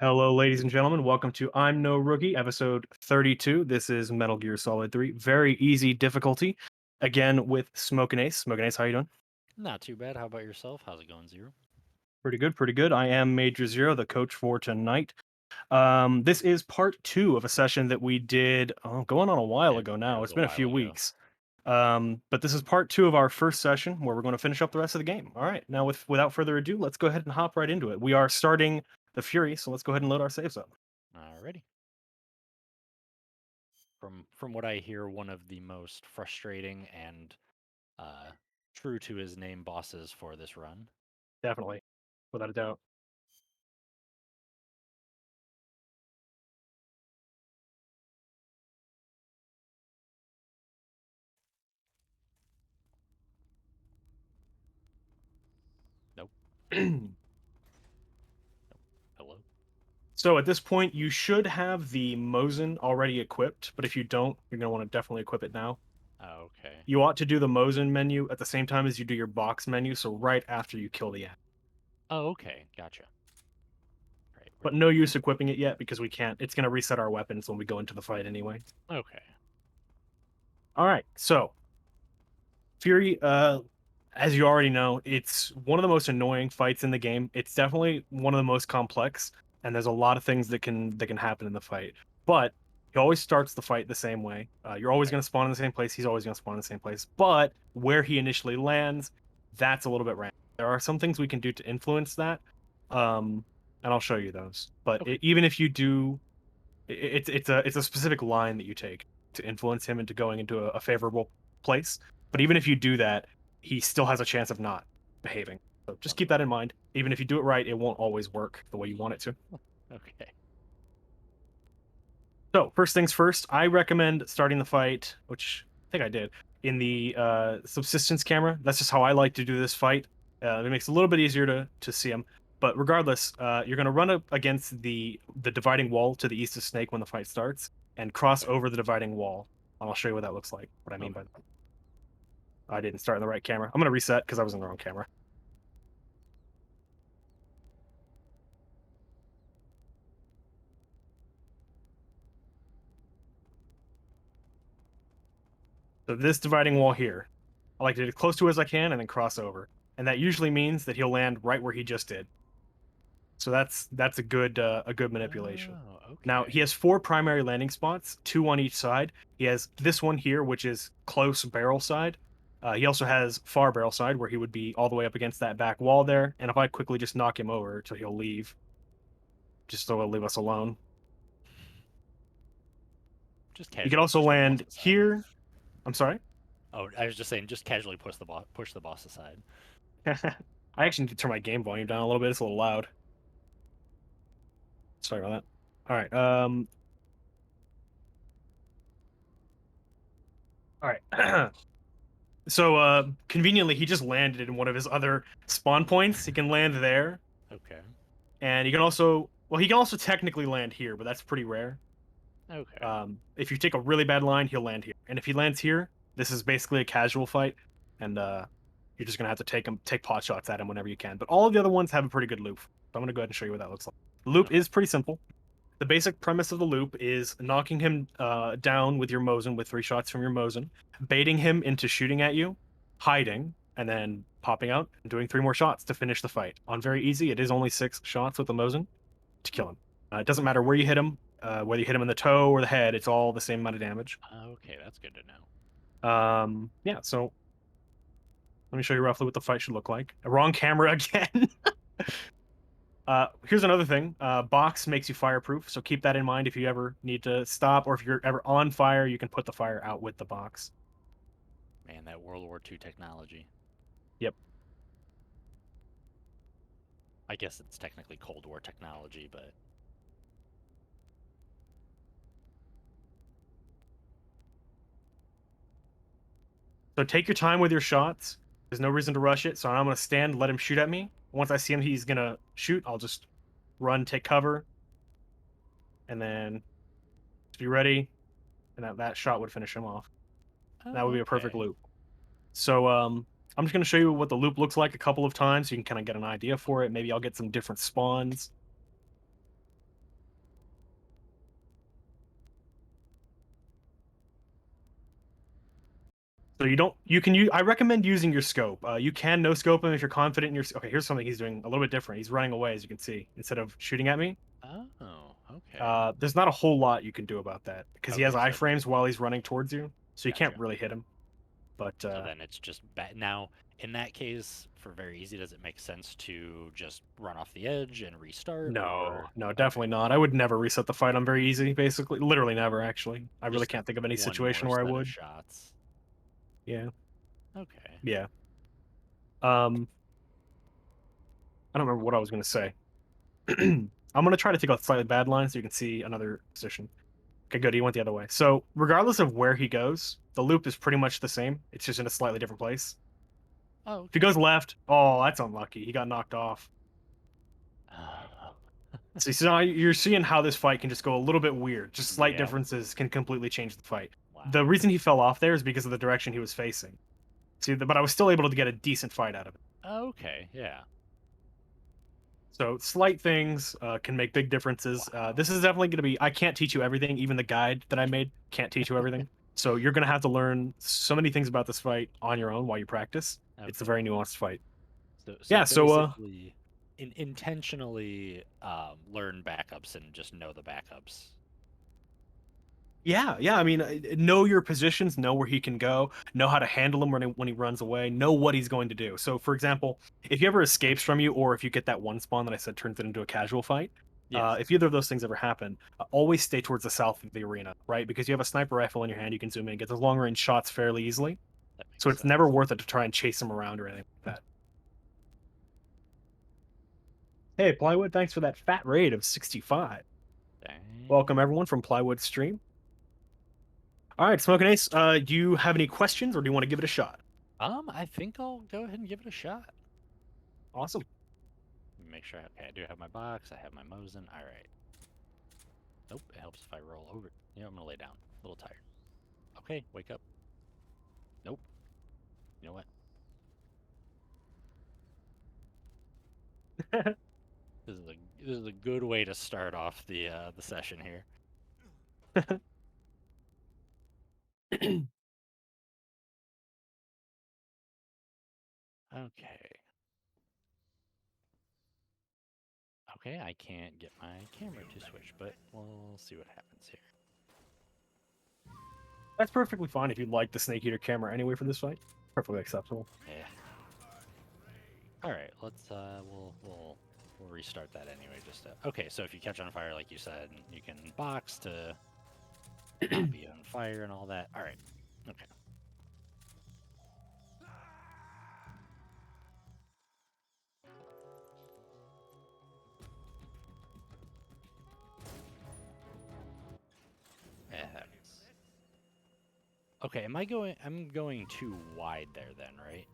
Hello, ladies and gentlemen. Welcome to I'm No Rookie, episode 32. This is Metal Gear Solid 3. Very easy difficulty. Again with smokinace. Smokinace, how you doing? Not too bad. How about yourself? How's it going, Zero? Pretty good, pretty good. I am Major Zero, the coach for tonight. This is part two of a session that we did going on a while It ago it now. was It's a been a while few ago. weeks. But this is part two of our first session where we're going to finish up the rest of the game. All right. Now, without further ado, let's go ahead and hop right into it. We are starting the Fury, so let's go ahead and load our saves up. Alrighty. From what I hear, one of the most frustrating and uh, true to his name bosses for this run. Definitely, without a doubt. Nope. Hello. So at this point, you should have the Mosin already equipped, but if you don't, you're going to want to definitely equip it now. Okay. You ought to do the Mosin menu at the same time as you do your box menu, so right after you kill the end. Oh, okay. Gotcha. Right. But no use equipping it yet because we can't. It's going to reset our weapons when we go into the fight anyway. Okay. All right, so Fury, as you already know, it's one of the most annoying fights in the game. It's definitely one of the most complex, and there's a lot of things that can happen in the fight. But he always starts the fight the same way. You're always Right. going to spawn in the same place. He's always going to spawn in the same place. But where he initially lands, that's a little bit random. There are some things we can do to influence that, and I'll show you those. But Okay. even if you do, it's a specific line that you take to influence him into going into a favorable place. But even Okay. if you do that, he still has a chance of not behaving. So just keep that in mind. Even if you do it right, it won't always work the way you want it to. Okay. So first things first, I recommend starting the fight, which I think I did, in the subsistence camera. That's just how I like to do this fight. It makes it a little bit easier to see him. But regardless, you're going to run up against the dividing wall to the east of Snake when the fight starts, and cross Okay. over the dividing wall. And I'll show you what that looks like. What I mean Okay. by that. I didn't start in the right camera. I'm going to reset because I was in the wrong camera. So this dividing wall here, I like to get as close to as I can and then cross over. And that usually means that he'll land right where he just did. So that's a good manipulation. Oh, Now okay. he has four primary landing spots, two on each side. He has this one here, which is close barrel side. He also has far barrel side, where he would be all the way up against that back wall there. And if I quickly just knock him over, till he'll leave, just so he'll leave us alone. Just You can casually also push the boss land aside. here. I'm sorry. Oh, I was just saying, just casually push the boss aside. I actually need to turn my game volume down a little bit. It's a little loud. Sorry about that. All right. All right. So conveniently he just landed in one of his other spawn points. He can land there. Okay. And he can also he can also technically land here, but that's pretty rare. Okay. If you take a really bad line, he'll land here. And if he lands here, this is basically a casual fight, and you're just gonna have to take pot shots at him whenever you can. But all of the other ones have a pretty good loop. So I'm gonna go ahead and show you what that looks like. The loop Okay. is pretty simple. The basic premise of the loop is knocking him down with your Mosin with three shots from your Mosin, baiting him into shooting at you, hiding, and then popping out and doing three more shots to finish the fight. On very easy, it is only six shots with the Mosin to kill him. It doesn't matter where you hit him, whether you hit him in the toe or the head, it's all the same amount of damage. Okay, that's good to know. Yeah, so let me show you roughly what the fight should look like. Wrong camera again. Here's another thing. Box makes you fireproof, so keep that in mind if you ever need to stop, or if you're ever on fire, you can put the fire out with the box. Man, that World War II technology. Yep. I guess it's technically Cold War technology, but So take your time with your shots. There's no reason to rush it, so I'm gonna stand, let him shoot at me. Once I see him, he's gonna shoot. I'll just run, take cover, and then just be ready, and that shot would finish him off. That would oh, be a perfect okay. loop. So I'm just gonna show you what the loop looks like a couple of times, so you can kind of get an idea for it. Maybe I'll get some different spawns. So you don't. You can use. I recommend using your scope. You can no scope him if you're confident in your. Okay, here's something he's doing a little bit different. He's running away, as you can see, instead of shooting at me. Oh, okay. There's not a whole lot you can do about that because he has Okay, so iframes while he's running towards you, so you can't gotcha. really hit him. But So then it's just now. In that case, for very easy, does it make sense to just run off the edge and restart, no, or no, okay, definitely not. I would never reset the fight on very easy. Basically, literally never. Actually, I really just can't think of any one situation more where I set of would. shots? Yeah, Okay. yeah. Um, I don't remember what I was gonna say. I'm gonna try to take a slightly bad line so you can see another position. Okay, good. He went the other way. So regardless of where he goes, the loop is pretty much the same. It's just in a slightly different place. Oh, If he okay. goes left, oh, that's unlucky. He got knocked off. Oh, So now you're seeing how this fight can just go a little bit weird. Just slight yeah. differences can completely change the fight. Wow. The reason he fell off there is because of the direction he was facing. See, but I was still able to get a decent fight out of it. Okay. Yeah. So slight things can make big differences. This Wow. is definitely going to be. I can't teach you everything. Even the guide that I made can't teach you everything. So you're going to have to learn so many things about this fight on your own while you practice. It's a Okay. very nuanced fight. So Yeah. So basically, intentionally learn backups and just know the backups. yeah, yeah. I mean, know your positions, know where he can go, know how to handle him when he runs away, know what he's going to do. So, for example, if he ever escapes from you, or if you get that one spawn that I said turns it into a casual fight, Yes. if either of those things ever happen, always stay towards the south of the arena, right? Because you have a sniper rifle in your hand, you can zoom in, get those long range shots fairly easily. That So makes it's never sense. worth it to try and chase him around or anything like that. Hey, Plywood, thanks for that fat raid of 65. Welcome Dang. everyone from Plywood Stream. All right, Smoking Ace, do you have any questions or do you want to give it a shot? I think I'll go ahead and give it a shot. Awesome. Make sure. Okay, I do have my box. I have my Mosin. All right. Nope. It helps if I roll over. Yeah, I'm gonna lay down. A little tired. Okay, wake up. Nope. You know what? This is a good way to start off the session here. Okay. Okay, I can't get my camera to switch, but we'll see what happens here. That's perfectly fine if you'd like the Snake Eater camera anyway for this fight. Perfectly acceptable. Yeah. All right, let's we'll restart that anyway. Okay. So if you catch on fire, like you said, you can box to not be on fire and all that. All right. Okay. Yeah. Okay. Am I going? I'm going too wide there then, right?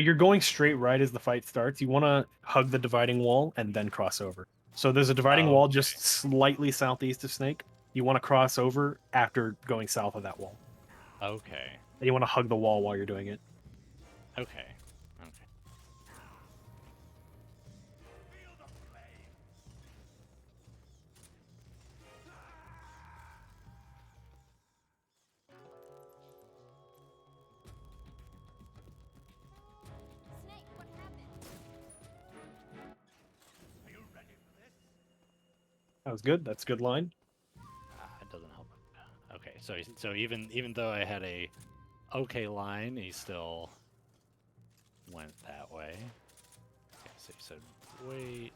You're going straight right as the fight starts. You want to hug the dividing wall and then cross over. So there's a dividing wall Okay. just slightly southeast of Snake. You want to cross over after going south of that wall. Okay. And you want to hug the wall while you're doing it. Okay. Okay. Snake, what happened? That was good. That's a good line. It doesn't help. Okay. So even though I had a okay line, he still went that way. Okay. So he said wait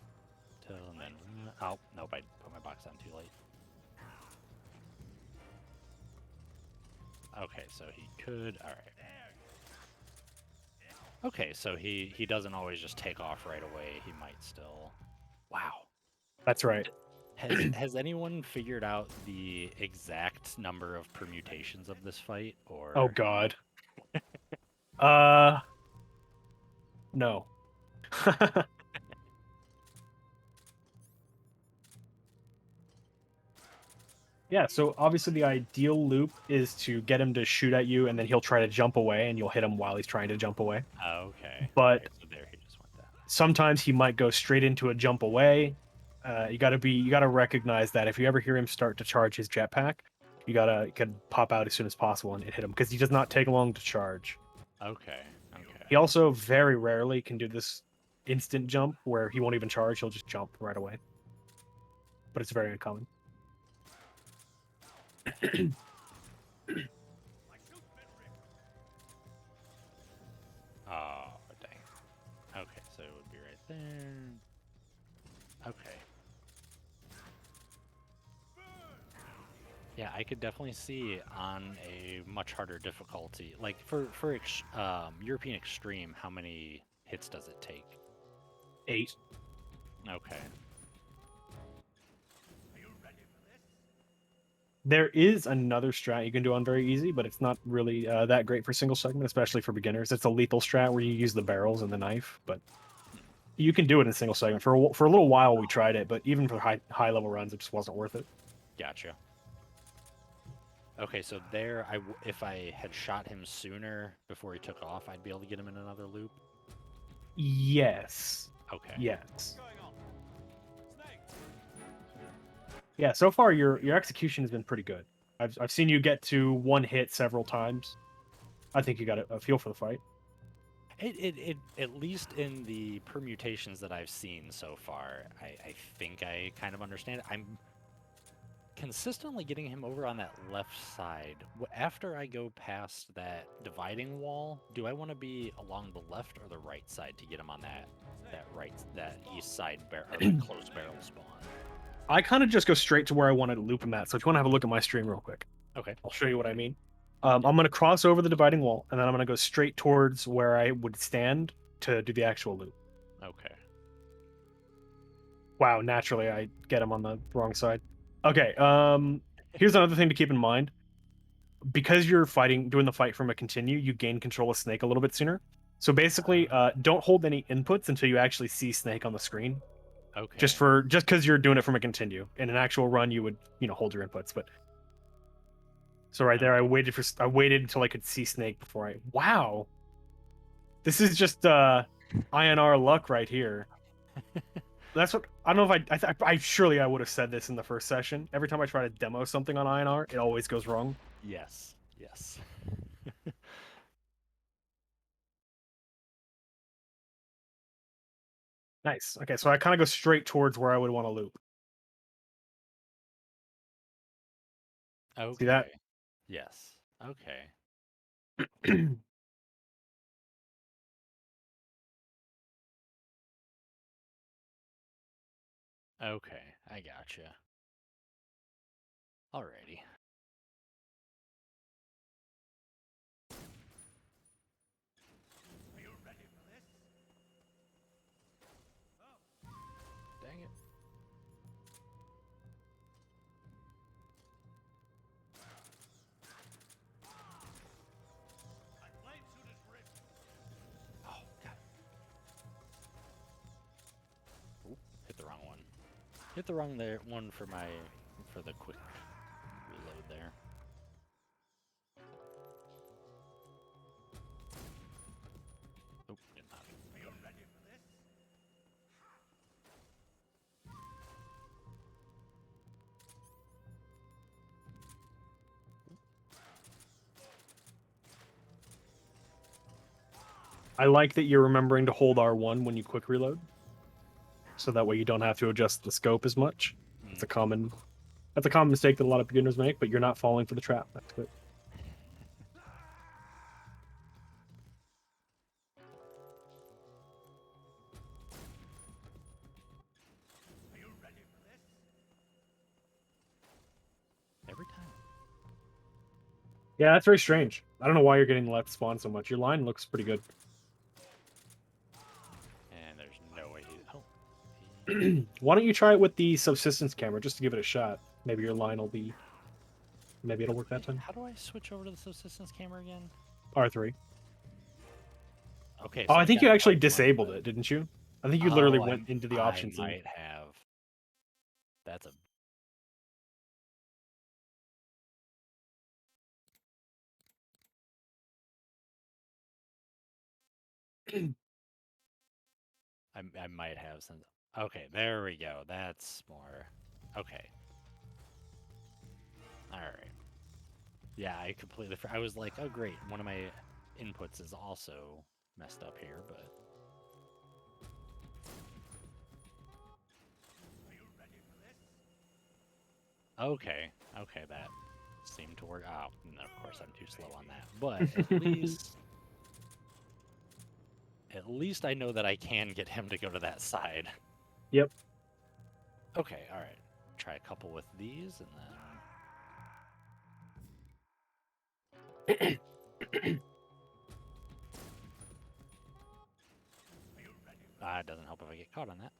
till and then. Oh nope! I put my box down too late. Okay, so he could. All right. Okay, so he doesn't always just take off right away. He might still. Wow. That's right. Has anyone figured out the exact number of permutations of this fight, Oh or God. Uh, no. Yeah, so obviously the ideal loop is to get him to shoot at you and then he'll try to jump away and you'll hit him while he's trying to jump away. okay, all But right, so there he just went that. sometimes he might go straight into a jump away. You gotta recognize that if you ever hear him start to charge his jetpack, You gotta pop out as soon as possible and hit him because he does not take long to charge. Okay. He also very rarely can do this instant jump where he won't even charge; he'll just jump right away. But it's very uncommon. Oh, dang. Okay, so it would be right there. Okay. Yeah, I could definitely see on a much harder difficulty, like for European Extreme, how many hits does it take? 8. Okay. There is another strat you can do on very easy, but it's not really that great for single segment, especially for beginners. It's a lethal strat where you use the barrels and the knife, but you can do it in single segment. For a little while we tried it, but even for high level runs, it just wasn't worth it. Gotcha. Okay, so there, if I had shot him sooner before he took off, I'd be able to get him in another loop. Yes. Okay. Yes. Yeah. So far, your execution has been pretty good. I've seen you get to one hit several times. I think you got a feel for the fight. It at least in the permutations that I've seen so far, I think I kind of understand it. I'm consistently getting him over on that left side. After I go past that dividing wall, do I want to be along the left or the right side to get him on that east side or that closed barrel spawn? I kind of just go straight to where I wanted to loop him at. So if you want to have a look at my stream real quick, Okay. I'll show you what I mean. I'm going to cross over the dividing wall, and then I'm going to go straight towards where I would stand to do the actual loop. Okay. Wow, naturally I get him on the wrong side. Okay, here's another thing to keep in mind. Because you're doing the fight from a continue, you gain control of Snake a little bit sooner. So basically, don't hold any inputs until you actually see Snake on the screen. Okay. Just because you're doing it from a continue. In an actual run, you would hold your inputs, but so right there, I waited until I could see Snake before I. Wow, this is just INR luck right here. That's what I don't know if I surely I would have said this in the first session. Every time I try to demo something on INR, it always goes wrong. Yes. Yes. Nice. Okay, so I kind of go straight towards where I would want to loop. Okay. See that? Yes. Okay. Okay. I gotcha. Alrighty. Dang it. Oh, God. Oop, hit the wrong one. Hit the wrong one for the quick reload there. Oh, did not. I like that you're remembering to hold R1 when you quick reload, so that way you don't have to adjust the scope as much. It's a common mistake that a lot of beginners make, but you're not falling for the trap. That's good. Every time. Yeah, that's very strange. I don't know why you're getting the left spawn so much. Your line looks pretty good. And there's no way he. Oh. Why don't you try it with the subsistence camera just to give it a shot? Maybe your line will be. Maybe it'll work that time. How do I switch over to the subsistence camera again? R3. Okay. Oh, So I think got you actually R1, disabled but- it, didn't you? I think you literally Oh, went into the options. I might have. That's a. I might have some. Okay, there we go. That's more. Okay. All right. Yeah, I completely. I was like, oh great, one of my inputs is also messed up here, but. Okay, okay, that seemed to work. Oh, and of course I'm too slow on that. But at least I know that I can get him to go to that side. Yep. Okay, all right. Try a couple with these, and then. It doesn't help if I get caught on that.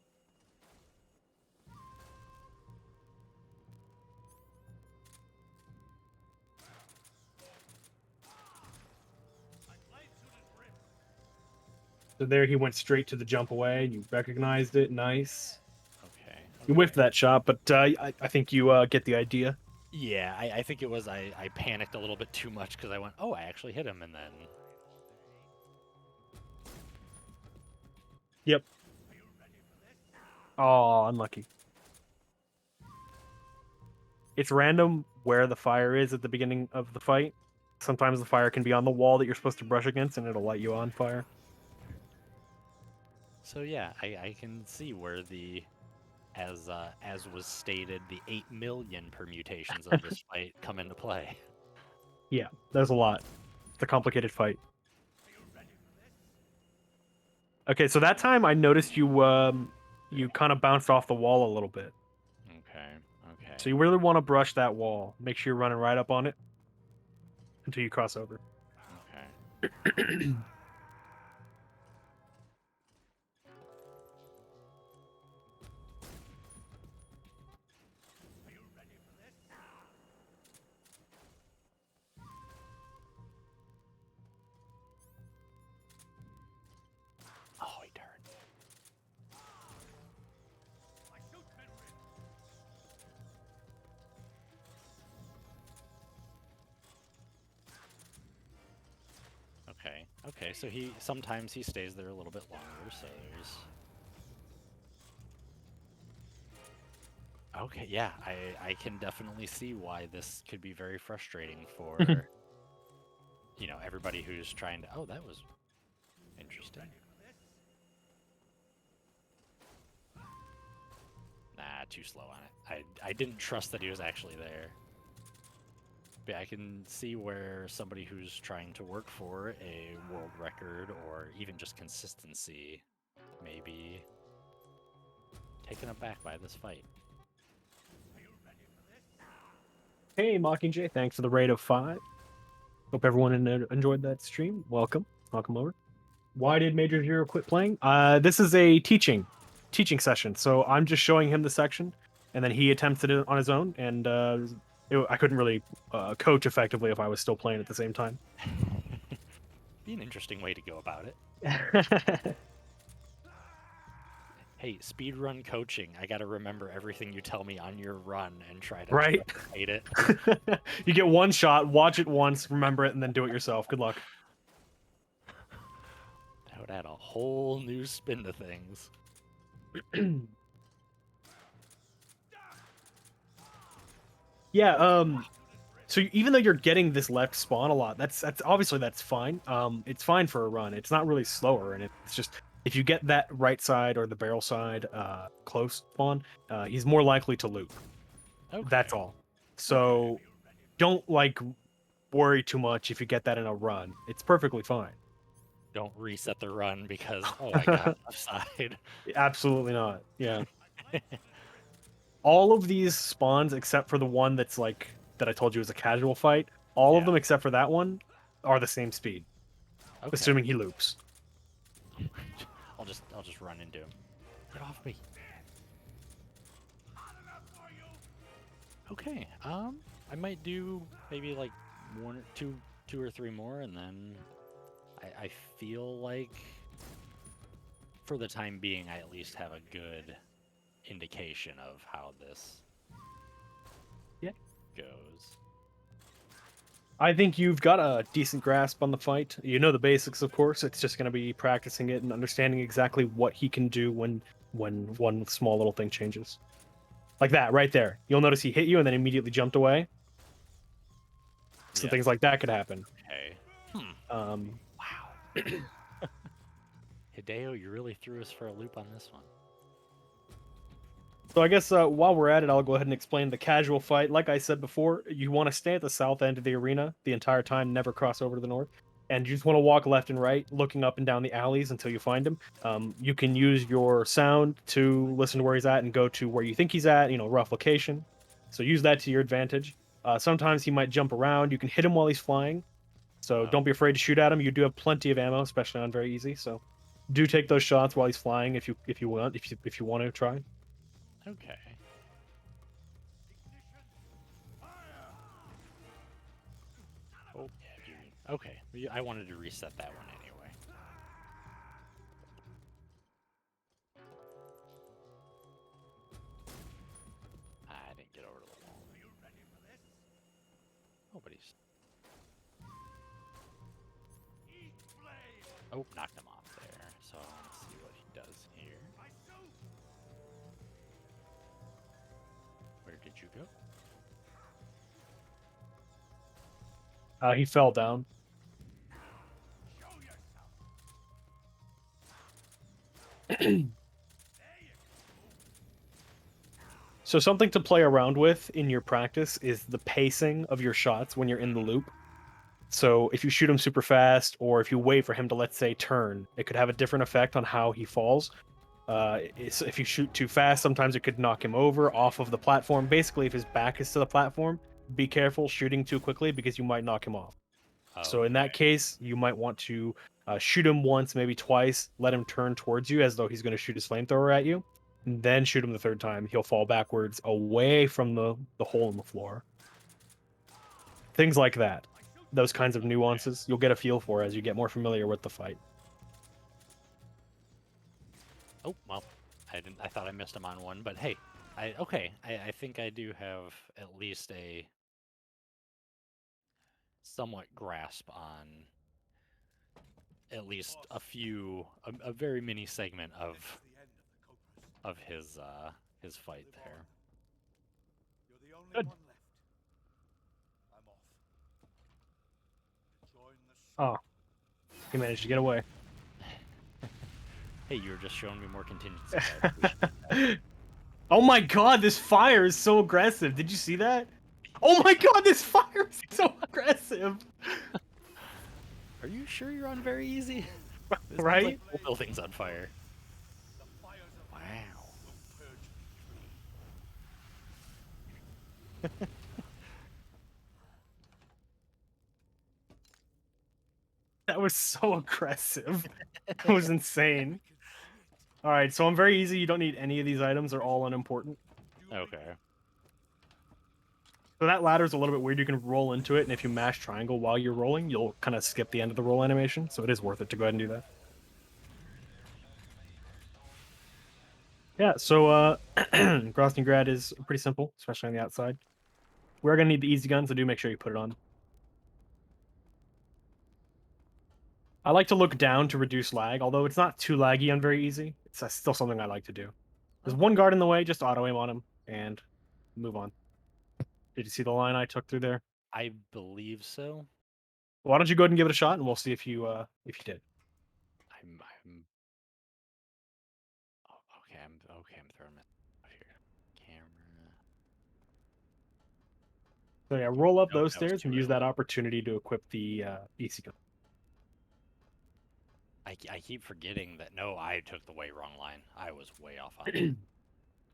So there he went straight to the jump away. You recognized it. Nice. Okay. You whiffed that shot, but I think you get the idea. Yeah, I think it was I panicked a little bit too much because I went, oh, I actually hit him, and then. Yep. Oh, unlucky. It's random where the fire is at the beginning of the fight. Sometimes the fire can be on the wall that you're supposed to brush against, and it'll light you on fire. So yeah, I can see where the, as was stated, the 8 million permutations of this fight come into play. Yeah, there's a lot. It's a complicated fight. Okay, so that time I noticed you kind of bounced off the wall a little bit. Okay, okay. So you really want to brush that wall. Make sure you're running right up on it until you cross over. Okay. Oh, he turned. Okay, okay, so sometimes he stays there a little bit longer, so there's... Okay, yeah, I can definitely see why this could be very frustrating for, you know, everybody who's trying to... Oh, that was interesting. Nah, too slow on it. I didn't trust that he was actually there. But I can see where somebody who's trying to work for a world record or even just consistency may be taken aback by this fight. Hey, Mockingjay, thanks for the raid of 5. Hope everyone enjoyed that stream. Welcome over. Why did Major Zero quit playing? This is a teaching session, so I'm just showing him the section, and then he attempted it on his own, and I couldn't really coach effectively if I was still playing at the same time. Be an interesting way to go about it. Hey, speedrun coaching. I gotta remember everything you tell me on your run and try to Right? replicate it. You get one shot, watch it once, remember it, and then do it yourself. Good luck. That would add a whole new spin to things. Yeah, so even though you're getting this left spawn a lot, that's obviously that's fine. It's fine for a run. It's not really slower, and it's just if you get that right side or the barrel side close spawn, he's more likely to loop. Okay. That's all. So don't like worry too much if you get that in a run. It's perfectly fine. Don't reset the run because, oh, I got left side. Absolutely not. Yeah. All of these spawns, except for the one that's like that I told you is a casual fight, all of them except for that one are the same speed, Okay. assuming he loops. I'll just run into him. Get off me. Okay. I might do maybe like two or three more, and then I feel like for the time being, I at least have a good indication of how this goes. I think you've got a decent grasp on the fight. You know the basics, of course. It's just going to be practicing it and understanding exactly what he can do when one small little thing changes. Like that, right there. You'll notice he hit you and then immediately jumped away. So Yeah. things like that could happen. Okay. Um, Wow. Hideo, you really threw us for a loop on this one. So I guess while we're at it, I'll go ahead and explain the casual fight. Like I said before, you want to stay at the south end of the arena the entire time, never cross over to the north. And you just want to walk left and right, looking up and down the alleys until you find him. You can use your sound to listen to where he's at and go to where you think he's at, rough location. So use that to your advantage. Sometimes he might jump around. You can hit him while he's flying. So don't be afraid to shoot at him. You do have plenty of ammo, especially on very easy. So do take those shots while he's flying if you want to try. Okay. Oh, yeah. Okay. I wanted to reset that one anyway. I didn't get over to the wall. Are you ready for this? Oh, but he's. Oh, knocked him off there. So let's see what he does here. Where did you go? He fell down. So something to play around with in your practice is the pacing of your shots when you're in the loop. So if you shoot him super fast, or if you wait for him to, let's say, turn, it could have a different effect on how he falls. If you shoot too fast, sometimes it could knock him over off of the platform. Basically, if his back is to the platform, be careful shooting too quickly because you might knock him off. So in that case, you might want to shoot him once, maybe twice, let him turn towards you as though he's going to shoot his flamethrower at you, and then shoot him the third time. He'll fall backwards away from the hole in the floor. Things like that. Those kinds of nuances you'll get a feel for as you get more familiar with the fight. Oh, well, I thought I missed him on one, but hey, I think I do have at least a somewhat grasp on at least a very mini segment of his fight there. Good. Oh, he managed to get away. Hey, you were just showing me more contingency. I appreciate that. Oh my god, this fire is so aggressive. Did you see that? Oh my god, this fire is so aggressive. Are you sure you're on very easy? This seems Right? like the whole building's on fire. Wow. That was so aggressive. That was insane. All right, so I'm very easy. You don't need any of these items. They're all unimportant. Okay. So that ladder's a little bit weird. You can roll into it, and if you mash triangle while you're rolling, you'll kind of skip the end of the roll animation. So it is worth it to go ahead and do that. Yeah, so Grosningrad is pretty simple, especially on the outside. We're going to need the easy gun, so do make sure you put it on. I like to look down to reduce lag, although it's not too laggy on very easy. It's still something I like to do. There's one guard in the way, just auto aim on him and move on. Did you see the line I took through there? I believe so. Why don't you go ahead and give it a shot, and we'll see if you did. I'm oh, I'm throwing it here. Camera. So yeah, roll up Nope, those that was stairs too and use that early. opportunity to equip the easy gun. I keep forgetting that no, I took the way wrong line. I was way off on that.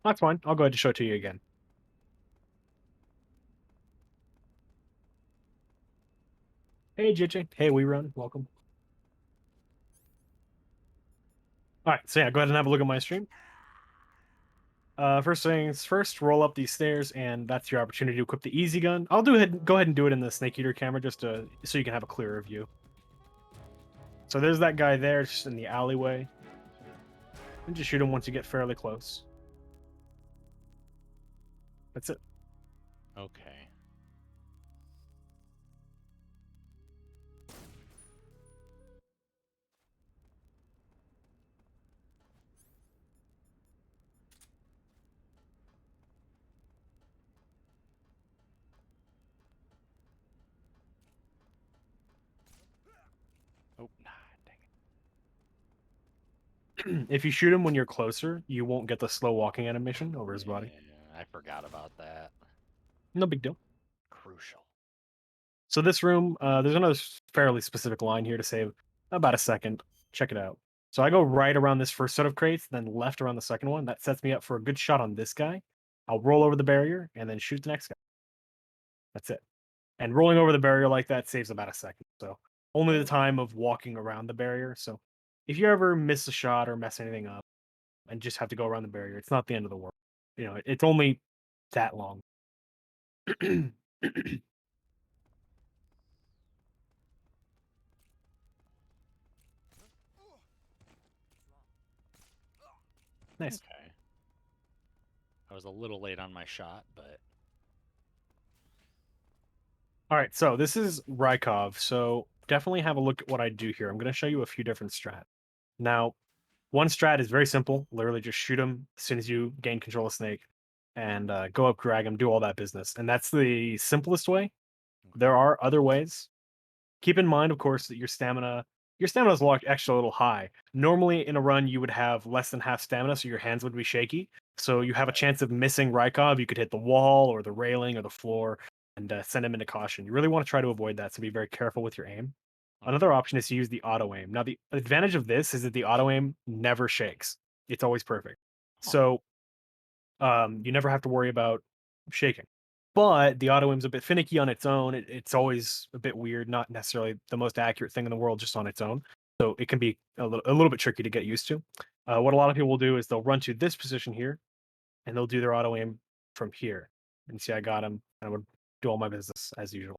That's fine. I'll go ahead and show it to you again. Hey, JJ. Hey, we run. Welcome. All right, so yeah, go ahead and have a look at my stream. First things first, roll up these stairs, and that's your opportunity to equip the easy gun. I'll go ahead and do it in the Snake Eater camera just so you can have a clearer view. So there's that guy there, just in the alleyway. And just shoot him once you get fairly close. That's it. Okay. If you shoot him when you're closer, you won't get the slow walking animation over his body. Yeah, I forgot about that. No big deal. Crucial. So this room, there's another fairly specific line here to save about a second. Check it out. So I go right around this first set of crates, then left around the second one. That sets me up for a good shot on this guy. I'll roll over the barrier and then shoot the next guy. That's it. And rolling over the barrier like that saves about a second. So only the time of walking around the barrier. So if you ever miss a shot or mess anything up and just have to go around the barrier, it's not the end of the world. You know, it's only that long. Nice. Okay. I was a little late on my shot, but All right, so this is Rykov. So definitely have a look at what I do here. I'm going to show you a few different strats. Now, one strat is very simple. Literally just shoot him as soon as you gain control of Snake and go up, drag him, do all that business. And that's the simplest way. There are other ways. Keep in mind, of course, that your stamina is actually a little high. Normally in a run, you would have less than half stamina, so your hands would be shaky. So you have a chance of missing Rykov. You could hit the wall or the railing or the floor and send him into caution. You really want to try to avoid that, so be very careful with your aim. Another okay. option is to use the auto aim. Now, the advantage of this is that the auto aim never shakes. It's always perfect. Huh. So you never have to worry about shaking. But the auto aim's a bit finicky on its own. It's always a bit weird, not necessarily the most accurate thing in the world just on its own. So it can be a little bit tricky to get used to. What a lot of people will do is they'll run to this position here, and they'll do their auto aim from here. And see, I got him, and I would do all my business as usual.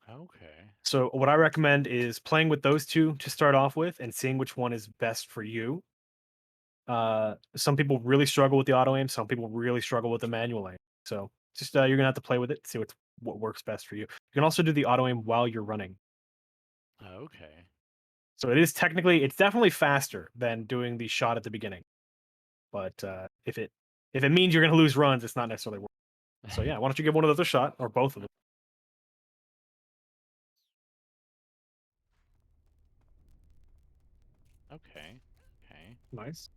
Okay. So what I recommend is playing with those two to start off with, and seeing which one is best for you. Some people really struggle with the auto aim. Some people really struggle with the manual aim. So just you're gonna have to play with it, see what works best for you. You can also do the auto aim while you're running. Okay. So it's definitely faster than doing the shot at the beginning. But if it means you're gonna lose runs, it's not necessarily worth it. So yeah, why don't you give one of those a shot or both of them? Okay. Okay. Nice.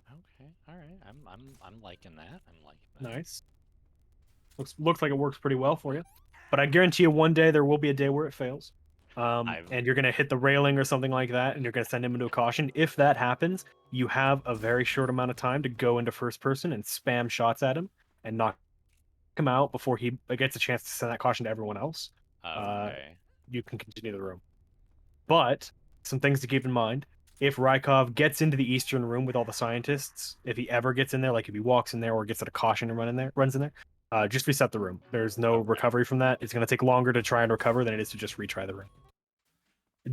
Okay. All right. I'm liking that. I'm liking that. Nice. Looks like it works pretty well for you. But I guarantee you one day there will be a day where it fails. I've And you're gonna hit the railing or something like that, and you're gonna send him into a caution. If that happens, you have a very short amount of time to go into first person and spam shots at him and knock him out before he gets a chance to send that caution to everyone else. Uh, okay. you can continue the room. But some things to keep in mind. If Rykov gets into the eastern room with all the scientists, if he ever gets in there, like if he walks in there or gets at a caution and runs in there, just reset the room. There's no Okay. recovery from that. It's going to take longer to try and recover than it is to just retry the room.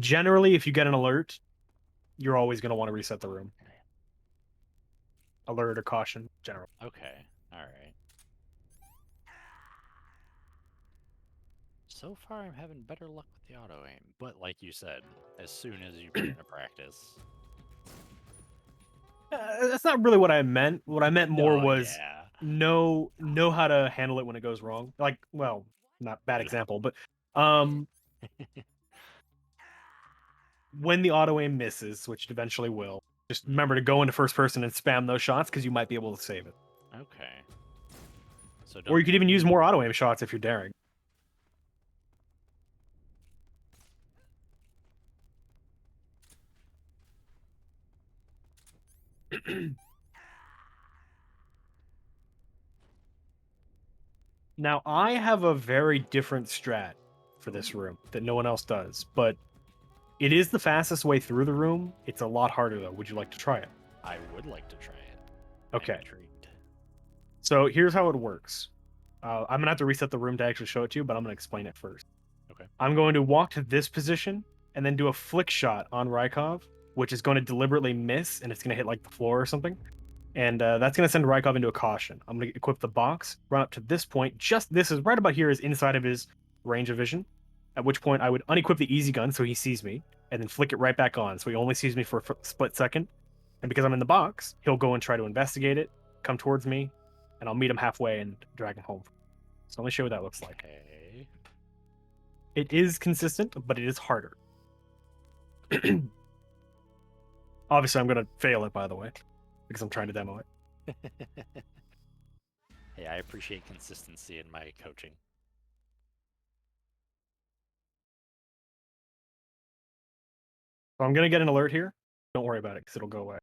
Generally, if you get an alert, you're always going to want to reset the room. Alert or caution, general. Okay. All right. So far, I'm having better luck with the auto aim, but like you said, as soon as you put it into practice. That's not really what I meant. What I meant more No, was yeah. know how to handle it when it goes wrong. Like, well, not bad example, but um when the auto aim misses, which it eventually will, just remember to go into first person and spam those shots because you might be able to save it. Okay. So Or you don't. could even use more auto aim shots if you're daring. Now, I have a very different strat for this room that no one else does, but it is the fastest way through the room. It's a lot harder though. Would you like to try it? I would like to try it. Okay. I'm intrigued. So here's how it works. I'm gonna have to reset the room to actually show it to you, but I'm gonna explain it first. Okay. I'm going to walk to this position and then do a flick shot on Rykov, which is going to deliberately miss and it's going to hit like the floor or something. And that's going to send Rykov into a caution. I'm going to equip the box, run up to this point. Just this is right about here is inside of his range of vision. At which point I would unequip the easy gun so he sees me, and then flick it right back on so he only sees me for a split second. And because I'm in the box, he'll go and try to investigate it, come towards me, and I'll meet him halfway and drag him home. So let me show you what that looks like. Okay. It is consistent, but it is harder. Obviously, I'm going to fail it, by the way, because I'm trying to demo it. Hey, I appreciate consistency in my coaching. So I'm going to get an alert here. Don't worry about it, because it'll go away.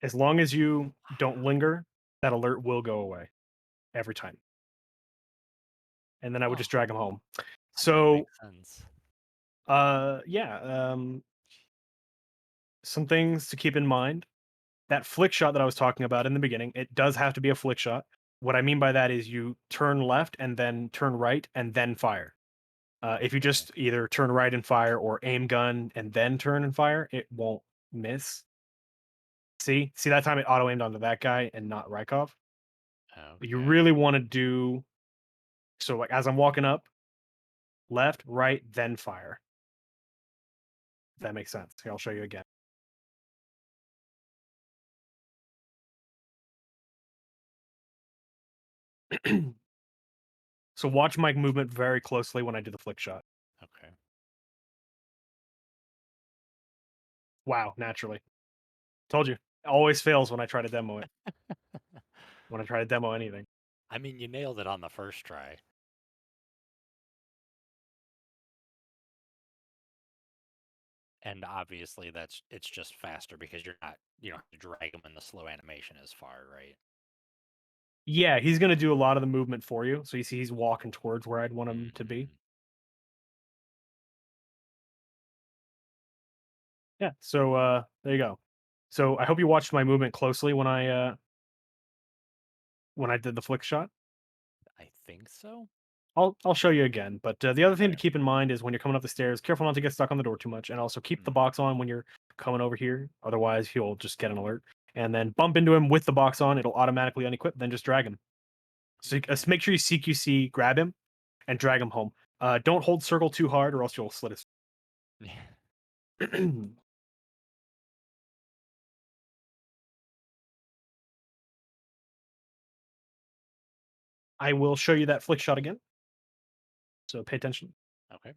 As long as you don't linger, that alert will go away every time. And then I would just drag him home. That So, makes sense. yeah, some things to keep in mind. That flick shot that I was talking about in the beginning, it does have to be a flick shot. What I mean by that is you turn left and then turn right and then fire. If you Okay. just either turn right and fire or aim gun and then turn and fire, it won't miss. See that time it auto aimed onto that guy and not Rykov. Okay. You really want to do so. Like as I'm walking up, left, right, then fire. If that makes sense. Here, I'll show you again. So watch my movement very closely when I do the flick shot. Okay. Wow, naturally. Told you. Always fails when I try to demo it. When I try to demo anything. I mean, you nailed it on the first try. And obviously it's just faster because you don't have to drag him in the slow animation as far, right? Yeah, he's gonna do a lot of the movement for you. So you see he's walking towards where I'd want him to be. Mhm. Yeah, so there you go. So I hope you watched my movement closely when I did the flick shot. I think so. I'll show you again. But the other thing to Okay. keep in mind is when you're coming up the stairs, careful not to get stuck on the door too much, and also keep the Mhm. box on when you're coming over here. Otherwise, he'll just get an alert. And then bump into him with the box on; it'll automatically unequip. Then just drag him. So make sure you CQC, grab him, and drag him home. Don't hold circle too hard, or else you'll slit his. I will show you that flick shot again. So pay attention. Okay.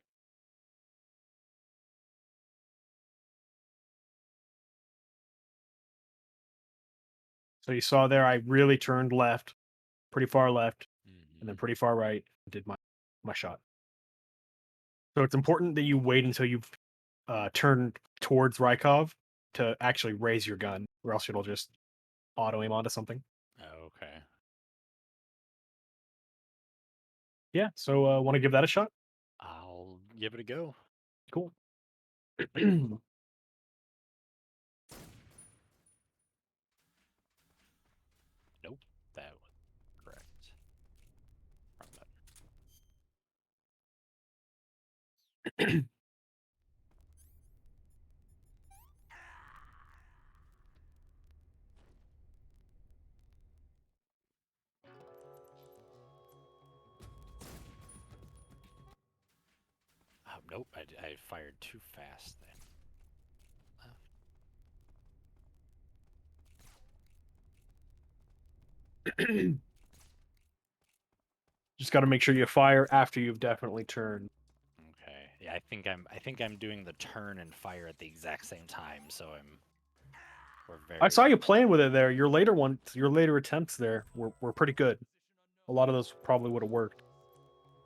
So you saw there, I really turned left, pretty far left, and then Mhm. pretty far right, and did my shot. So it's important that you wait until you've turned towards Rykov to actually raise your gun, or else it'll just auto aim onto something. Okay. Yeah. So want to give that a shot? I'll give it a go. Cool. Nope. That was correct. Wrong button. Oh, nope. I fired too fast then. Just got to make sure you fire after you've definitely turned. Okay. Yeah, I think I'm doing the turn and fire at the exact same time, so we're very I saw you playing with it there. Your later attempts there were pretty good. A lot of those probably would have worked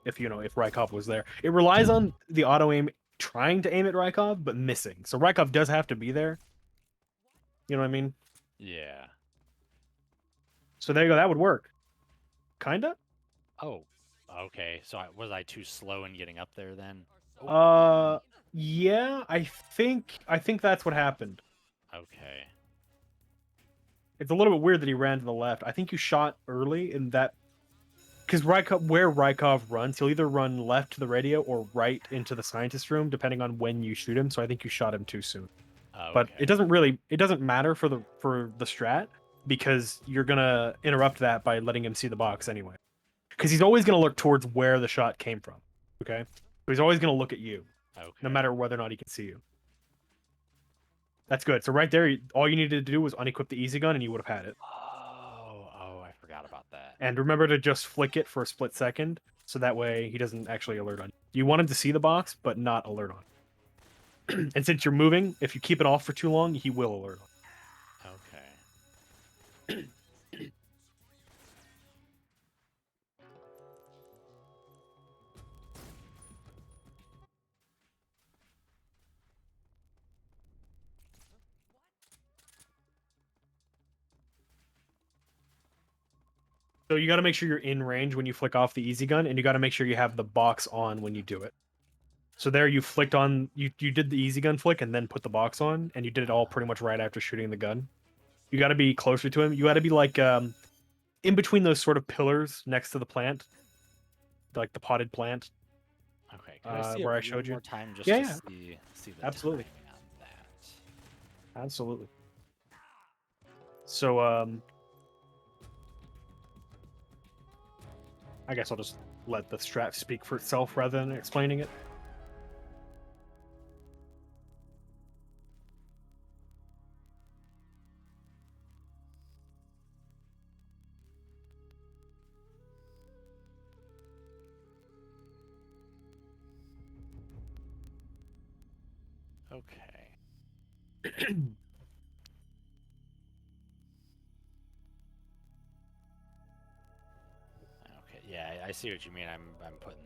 if if Rykov was there. It relies on the auto aim trying to aim at Rykov but missing. So Rykov does have to be there. You know what I mean? Yeah. So there you go. That would work. Kinda. Oh. Okay. So was I too slow in getting up there then? Oh, Yeah. I think that's what happened. okay. It's a little bit weird that he ran to the left. I think you shot early in that because where Rykov runs, he'll either run left to the radio or right into the scientist room, depending on when you shoot him. So I think you shot him too soon. But Okay. it doesn't matter for the strat because you're gonna interrupt that by letting him see the box anyway. Because he's always gonna look towards where the shot came from. Okay, so he's always gonna look at you, Okay. no matter whether or not he can see you. That's good. So right there, all you needed to do was unequip the easy gun, and you would have had it. Oh, I forgot about that. And remember to just flick it for a split second, so that way he doesn't actually alert on you. You want him to see the box, but not alert on you. And since you're moving, if you keep it off for too long, he will alert on Okay. you. So you got to make sure you're in range when you flick off the easy gun, and you got to make sure you have the box on when you do it. So there you flicked on, you did the easy gun flick and then put the box on, and you did it all pretty much right after shooting the gun. You got to be closer to him. You got to be like in between those sort of pillars next to the plant, like the potted plant. Okay. Could I see where it I showed one you? more time just Yeah, to yeah. see the Absolutely. timing on that? Absolutely. So I guess I'll just let the strat speak for itself rather than explaining it. Okay. Okay. Yeah, I see what you mean. I'm putting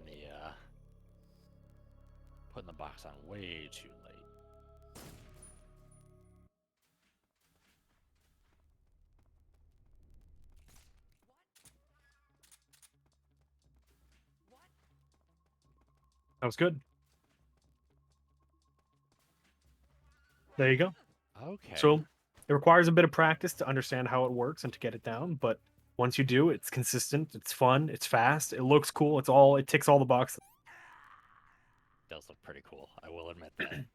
the box on way too late. That was good. There you go. Okay. So it requires a bit of practice to understand how it works and to get it down, but once you do, it's consistent, it's fun, it's fast, it looks cool, it ticks all the boxes. Does look pretty cool. I will admit that.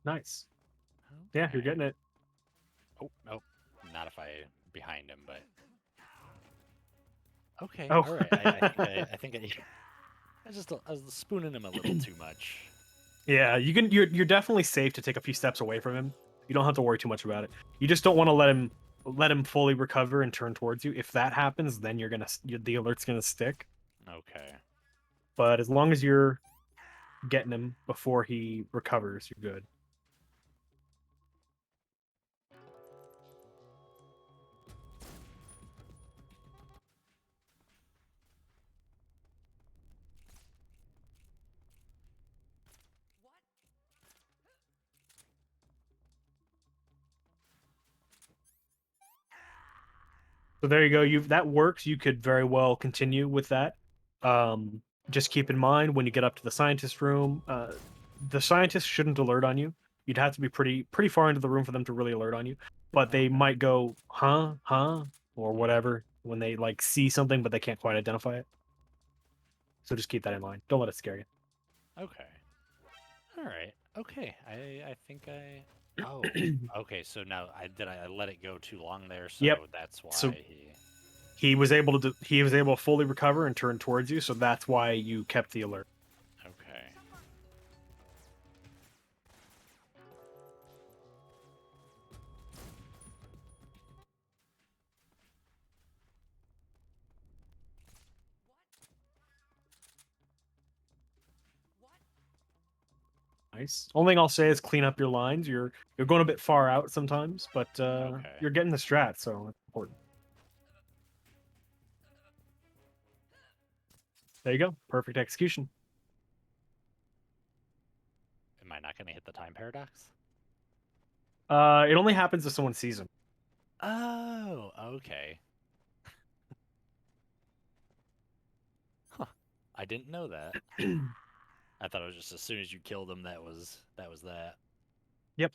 Nice. Yeah, you're Okay. getting it. Oh, nope. Not if I behind him, but okay. Oh. All right. I think I was spooning him a little too much. Yeah, you're definitely safe to take a few steps away from him. You don't have to worry too much about it. You just don't want to let him fully recover and turn towards you. If that happens, then the alert's gonna stick. Okay. But as long as you're getting him before he recovers, you're good. So there you go. That works. You could very well continue with that. Just keep in mind when you get up to the scientist room, the scientists shouldn't alert on you. You'd have to be pretty far into the room for them to really alert on you. But they might go, huh, or whatever when they like see something, but they can't quite identify it. So just keep that in mind. Don't let it scare you. Okay. All right. Okay. I think I. Oh. Okay. So now I let it go too long there, so Yep. that's why So he. he was able to fully recover and turn towards you. So that's why you kept the alert. Okay. Nice. Only thing I'll say is clean up your lines. You're going a bit far out sometimes, but Okay. you're getting the strat, so it's important. There you go. Perfect execution. Am I not going to hit the time paradox? It only happens if someone sees him. Oh. Okay. Huh. I didn't know that. I thought it was just as soon as you killed him, that was that. Yep.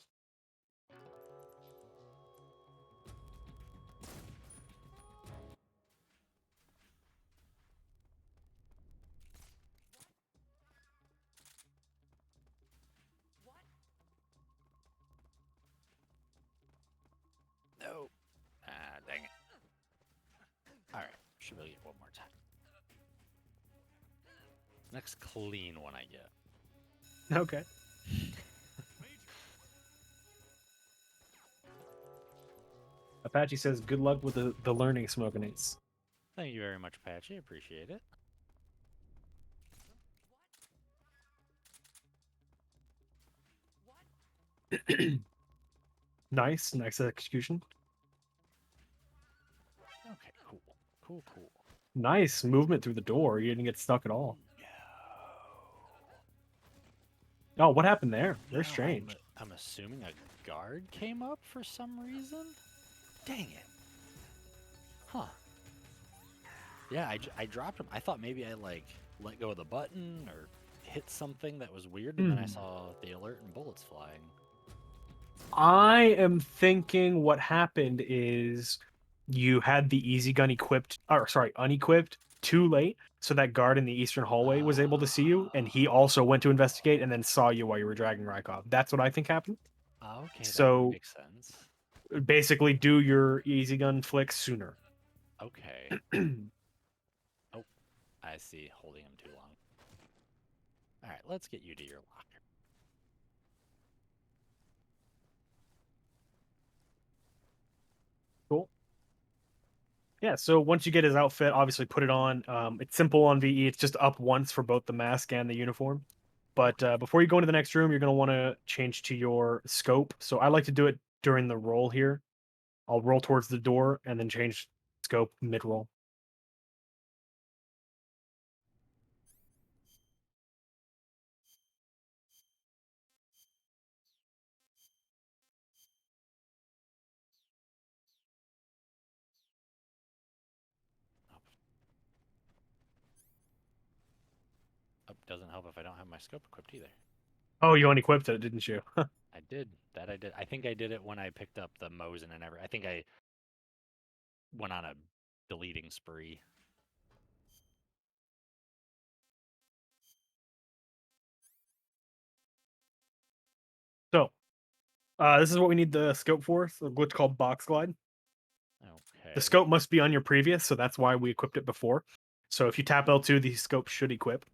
one more time. Next clean one I get. Okay. Apache says, "Good luck with the learning, smokinace." Thank you very much, Patchy. Appreciate it. Nice execution. Okay, cool. Cool. Nice movement through the door. You didn't get stuck at all. Oh, what happened there? Very No, strange. I'm assuming a guard came up for some reason? Dang it. Huh. Yeah, I dropped him. I thought maybe I, like, let go of the button or hit something that was weird, and then I saw the alert and bullets flying. I am thinking what happened is you had the easy gun equipped, or sorry, unequipped too late, so that guard in the eastern hallway was able to see you, and he also went to investigate and then saw you while you were dragging Rykov. That's what I think happened. Okay, that would So make sense. basically, do your easy gun flick sooner. Okay. Oh, I see. Holding him too long. All right, let's get you to your locker. Cool. Yeah, so once you get his outfit, obviously put it on. It's simple on VE. It's just up once for both the mask and the uniform. But Okay. before you go into the next room, you're going to want to change to your scope. So I like to do it during the roll here. I'll roll towards the door and then change scope mid-roll. Oh, doesn't help if I don't have my scope equipped either. Oh, you unequipped it, didn't you? I did. That I did. I think I did it when I picked up the Mosin and I think I went on a deleting spree. So, this is what we need the scope for. It's a glitch called box glide. The Okay. scope must be on your previous, so that's why we equipped it before. So if you tap L2, the scope should equip.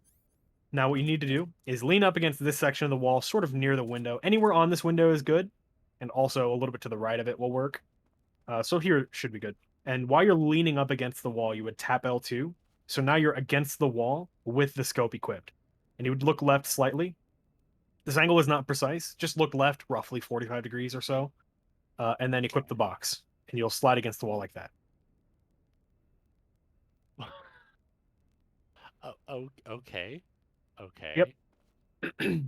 Now what you need to Okay. do is lean up against this section of the wall, sort of near the window. Anywhere on this window is good, and also a little bit to the right of it will work. So here should be good. And while you're leaning up against the wall, you would tap L2. So now you're against the wall with the scope equipped. And you would look left slightly. This angle is not precise. Just look left roughly 45 degrees or so. And then equip the box. And you'll slide against the wall like that. Oh, okay. Yep. Okay.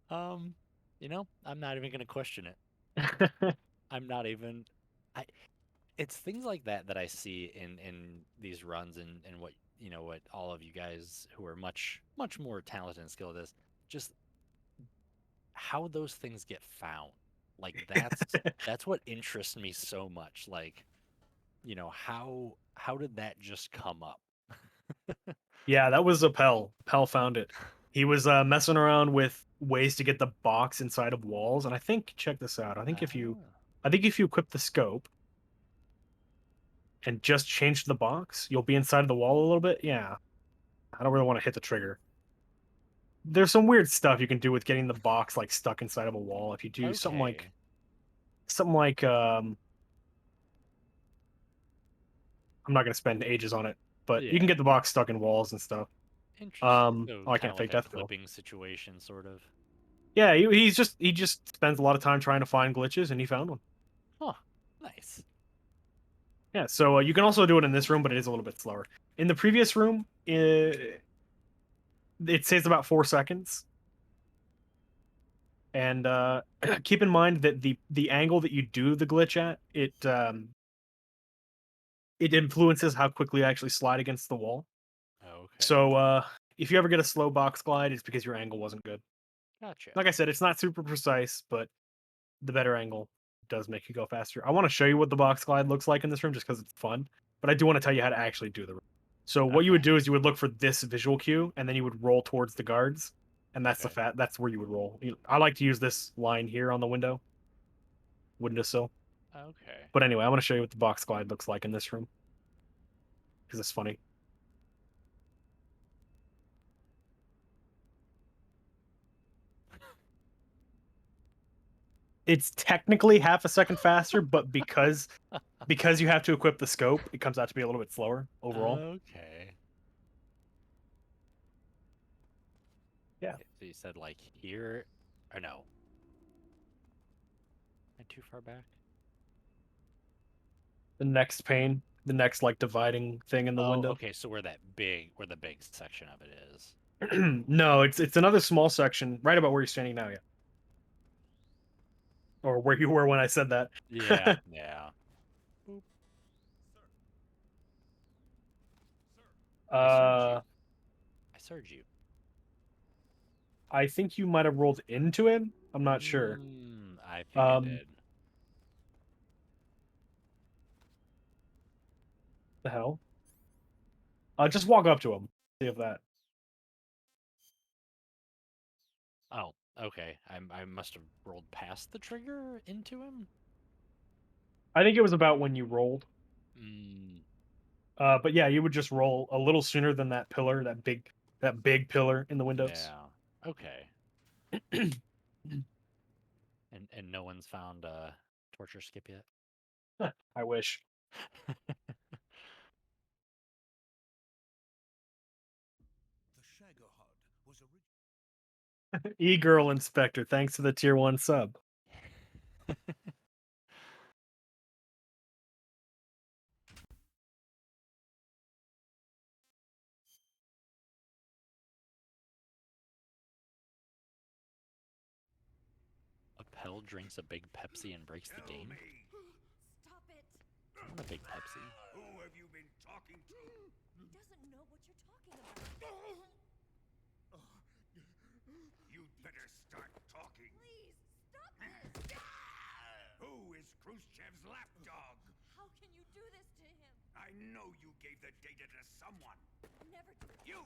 Um, I'm not even gonna question it. I'm not even. I. It's things like that that I see in these runs and what what all of you guys who are much more talented and skilled at this, just how those things get found. Like that's what interests me so much. Like, how did that just come up? Yeah, that was a Pell. Pell found it. He was messing around with ways to get the box inside of walls, and I think check this out. Ah, I think if you equip the scope and just change the box, you'll be inside of the wall a little bit. Yeah, I don't really want to hit the trigger. There's some weird stuff you can do with getting the box like stuck inside of a wall. If you do okay. something like I'm not gonna spend ages on it, but you can Yeah. get the box stuck in walls and stuff. Interesting. So Oh, I kind can't of like fake a death kill. clipping situation, sort of. Yeah, he just spends a lot of time trying to find glitches, and he found one. Huh. Nice. Yeah, so you can also do it in this room, but it is a little bit slower. In the previous room, it saves about 4 seconds, and keep in mind that the angle that you do the glitch at it influences how quickly you actually slide against the wall. Okay. So if you ever get a slow box glide, it's because your angle wasn't good. Gotcha. Like I said, it's not super precise, but the better angle does make you go faster. I want to show you what the box glide looks like in this room just because it's fun, but I do want to tell you how to actually do the room. So what you would Okay. do is you would look for this visual cue, and then you would roll towards the guards, and Okay. that's where you would roll. I like to use this line here on the window. windowsill. Okay. But anyway, I want to show you what the box glide looks like in this room because it's funny. It's technically half a second faster, but because you have to equip the scope, it comes out to be a little bit slower overall. Okay. Yeah. So you said like here, or no? Am I too far back? The next pane, the next like dividing thing in the Oh, window. okay. So where the big section of it is. No, it's another small section right about where you're standing now, yeah. Or where you were when I said that. Yeah, yeah. I served you. I served you. I think you might have rolled into him. I'm not sure. I think I did. The hell? Just walk up to him. See if that. Oh, okay. I must have rolled past the trigger into him. I think it was about when you rolled. Mm, But yeah, you would just roll a little sooner than that pillar, that big pillar in the windows. yeah. Okay. And no one's found torture skip yet. I wish. The Shagahad was E-girl inspector, thanks for the tier 1 sub. Appel drinks a big Pepsi and breaks the game. Stop it. I want a big Pepsi. Who have you been talking to? He doesn't know what you're talking about. You'd better start talking. Please, stop this. Who is Khrushchev's lapdog? How can you do this to him? I know you gave the data to someone. Never do You!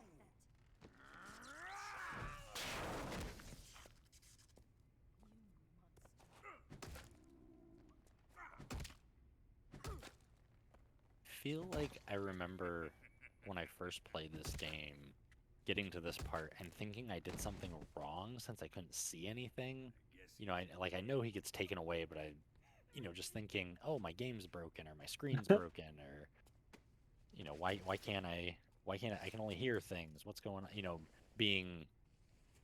Feel like I remember when I first played this game, getting to this part and thinking I did something wrong since I couldn't see anything. You know, I know he gets taken away, but just thinking, oh, my game's broken or my screen's broken or, why can't I can only hear things. What's going on? Being,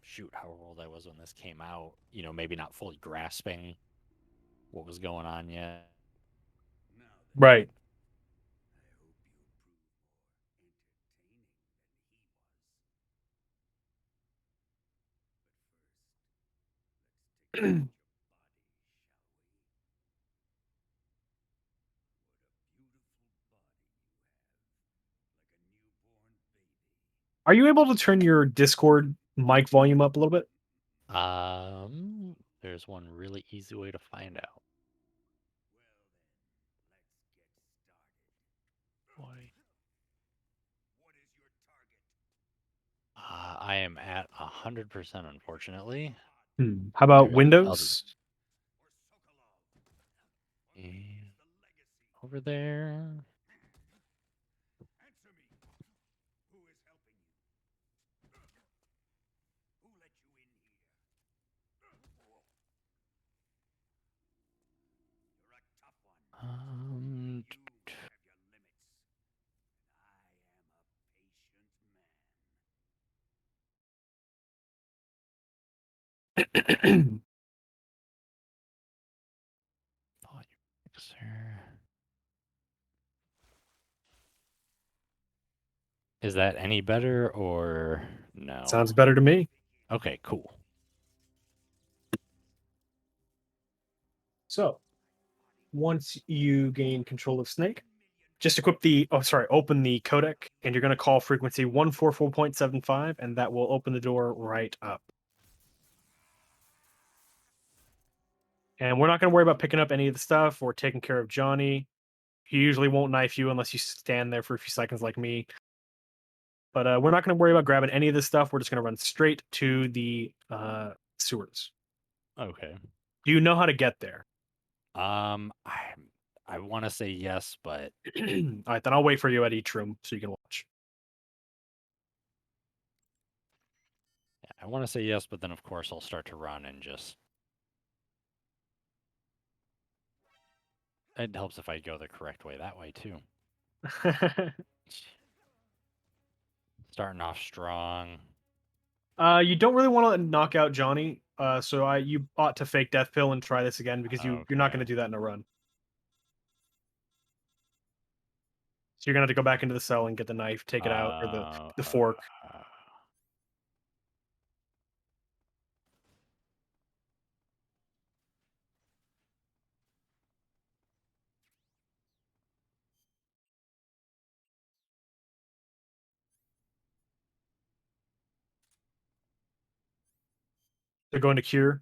shoot, how old I was when this came out. Maybe not fully grasping what was going on yet. Right. Are you able to turn your Discord mic volume up a little bit? There's one really easy way to find out. Boy. I am at 100%, unfortunately. How about Here, I'll Windows? over there. Answer me. Who is helping you? Who let you in here? You're a tough one. You have your limits. I am a patient man. Is that any better or no? Sounds better to me. Okay, cool. So, once you gain control of Snake, just open the codec, and you're going to call frequency 144.75, and that will open the door right up. And we're not going to worry about picking up any of the stuff or taking care of Johnny. He usually won't knife you unless you stand there for a few seconds like me. But we're not going to worry about grabbing any of this stuff. We're just going to run straight to the sewers. Okay. Do you know how to get there? I want to say yes, but All right, then I'll wait for you at each room so you can watch. I want to say yes, but then of course I'll start to run and just. It helps if I go the correct way that way too. Starting off strong. You don't really want to knock out Johnny, so you ought to fake death pill and try this again because you're not going to Okay. do that in a run. So you're gonna have to go back into the cell and get the knife, take it out, or Uh, the uh, fork. uh, They're going to cure.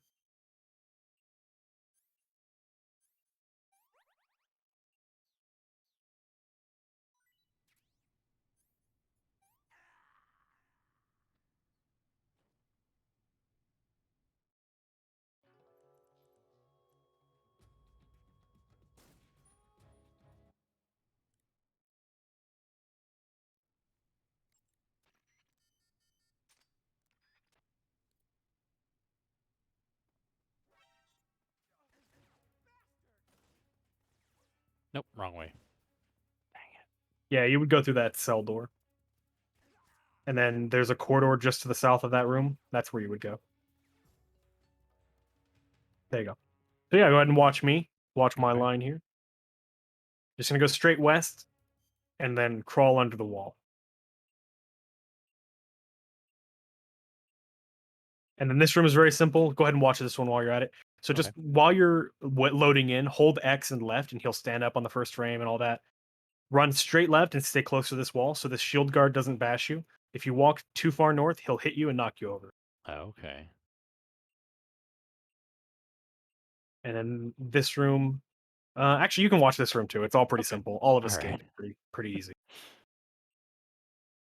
nope, wrong way. Dang it. Yeah, you would go through that cell door. And then there's a corridor just to the south of that room. That's where you would go. There you go. So yeah, go ahead and watch me. Watch my Okay. line here. Just gonna go straight west and then crawl under the wall. And then this room is very simple. Go ahead and watch this one while you're at it. So just Okay. while you're loading in, hold X and left, and he'll stand up on the first frame and all that. Run straight left and stay close to this wall so the shield guard doesn't bash you. If you walk too far north, he'll hit you and knock you over. Okay. And then this room, actually, you can watch this room too. It's all pretty Okay. simple. All of All right. escape, pretty easy.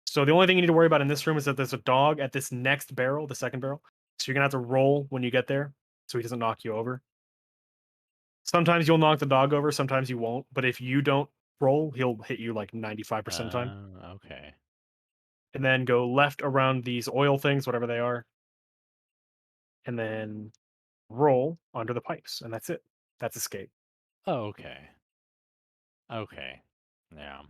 So the only thing you need to worry about in this room is that there's a dog at this next barrel, the second barrel. So you're gonna have to roll when you get there, so he doesn't knock you over. Sometimes you'll knock the dog over, sometimes you won't. But if you don't roll, he'll hit you like 95% of the time. Okay. And then go left around these oil things, whatever they are, and then roll under the pipes, and that's it. That's escape. Okay. Okay. Yeah.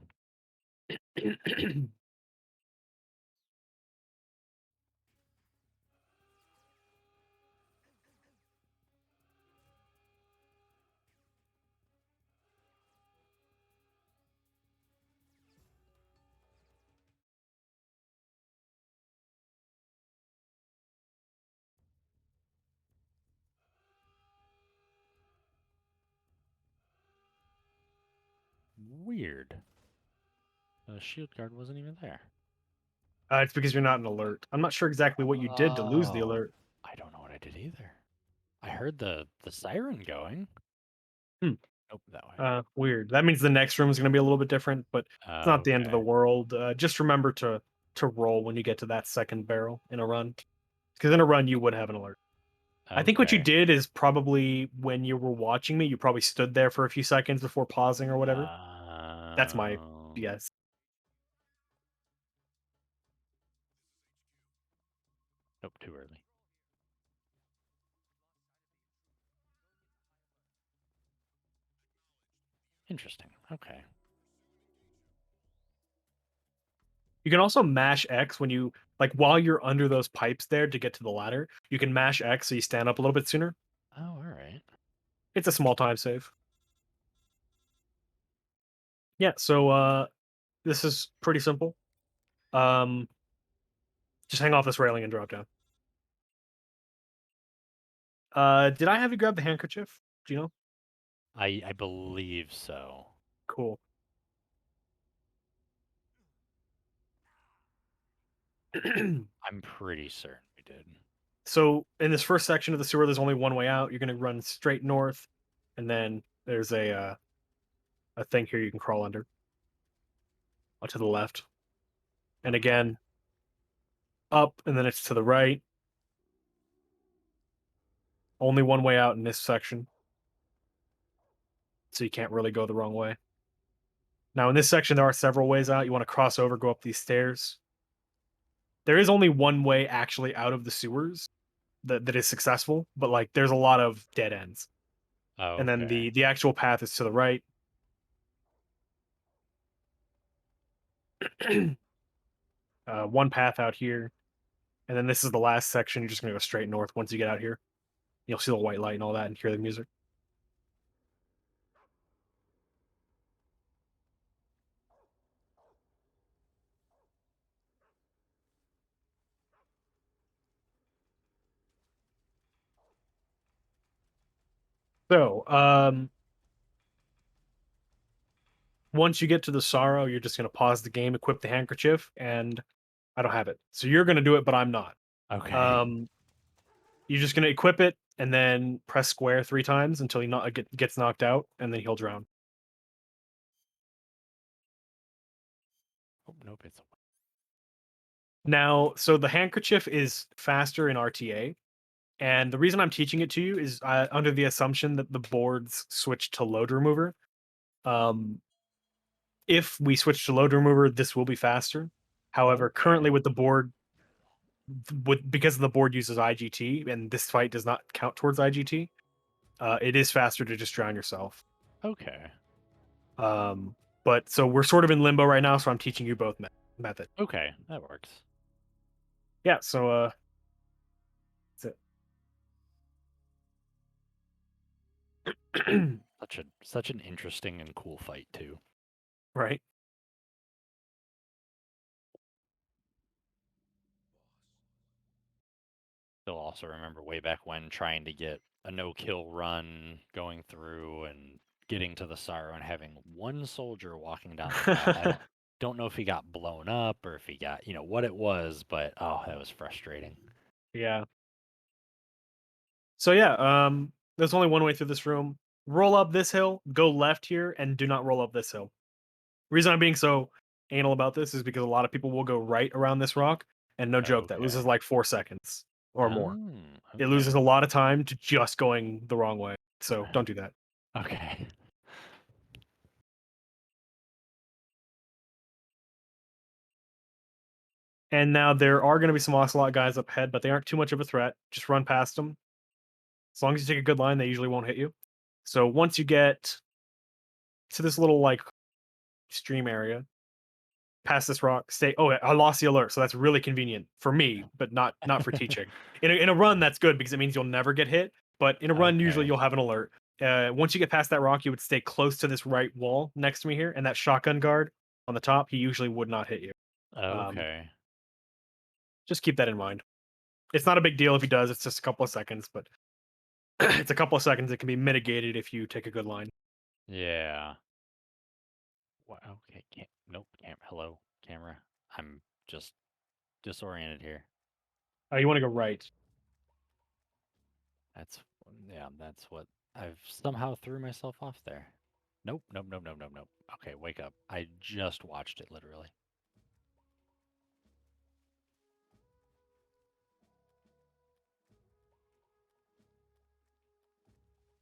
Weird. The shield guard wasn't even there. It's because you're not an alert. I'm not sure exactly what you did to lose the Oh, alert. I don't know what I did either. I heard the siren going. Hmm. Nope, that way. Weird. That means the next room is going to be a little bit different, but it's not the end of the Okay. world. Just remember to roll when you get to that second barrel in a run, because in a run you would have an alert. I think what you Okay. did is probably when you were watching me, you probably stood there for a few seconds before pausing or whatever. That's my Oh. guess. Nope, too early. Interesting. Okay. You can also mash X when you like while you're under those pipes there to get to the ladder. You can mash X so you stand up a little bit sooner. Oh, all right. It's a small time save. Yeah, so this is pretty simple. Um just hang off this railing and drop down. Did I have you grab the handkerchief? Do you know? I believe so. Cool. I'm pretty certain we did. So in this first section of the sewer, there's only one way out. You're gonna run straight north, and then there's a thing here you can crawl under to the left, and Okay. again up, and then it's to the right. Only one way out in this section. so you can't really go the wrong way. Now, in this section, there are several ways out. You want to cross over, go up these stairs. There is only one way actually out of the sewers that is successful, but like there's a lot of dead ends. And then Okay. the actual path is to the right. One path out here, and then this is the last section. You're just gonna go straight north once you get out here. You'll see the white light and all that, and hear the music. So, once you get to the sorrow, you're just gonna pause the game, equip the handkerchief, and I don't have it. So you're gonna do it, but I'm not. Okay. Um, you're just gonna equip it and then press square 3 times until he gets knocked out, and then he'll drown. Oh, nope, it's Now, so the handkerchief is faster in RTA, and the reason I'm teaching it to you is under the assumption that the boards switch to load remover. Um, if we switch to load remover, this will be faster. However, okay. currently with the board, because the board uses IGT, and this fight does not count towards IGT, it is faster to just drown yourself. Okay. Um, but so we're sort of in limbo right now, so I'm teaching you both method. Okay, that works. Yeah, so that's it. Such an interesting and cool fight too. Right. Still also remember way back when trying to get a no-kill run going through and getting to the Sorrow and having one soldier walking down the path. I don't know if he got blown up or if he got, what it was, but oh, that was frustrating. Yeah. So yeah, there's only one way through this room. Roll up this hill, go left here, and do not roll up this hill. Reason I'm being so anal about this is because a lot of people will go right around this rock, and no joke, that loses Okay. like 4 seconds or more. Oh, It loses okay. a lot of time to just going the wrong way. So don't do that. Okay. And now there are going to be some ocelot guys up ahead, but they aren't too much of a threat. Just run past them. As long as you take a good line, they usually won't hit you. So once you get to this little like stream area, past this rock, stay. Oh, I lost the alert, so that's really convenient for me, but not for teaching. In a run, that's good because it means you'll never get hit. But in a run, usually Okay. you'll have an alert. Once you get past that rock, you would stay close to this right wall next to me here, and that shotgun guard on the top, he usually would not hit you. Um, Okay. just keep that in mind. It's not a big deal if he does. It's just a couple of seconds, but it's a couple of seconds. It can be mitigated if you take a good line. Yeah. Okay. Nope. Hello, camera. I'm just disoriented here. You want to go right. That's yeah, that's what I've somehow threw myself off there. Nope, nope, nope, nope, nope, nope. Okay, wake up. I just watched it literally.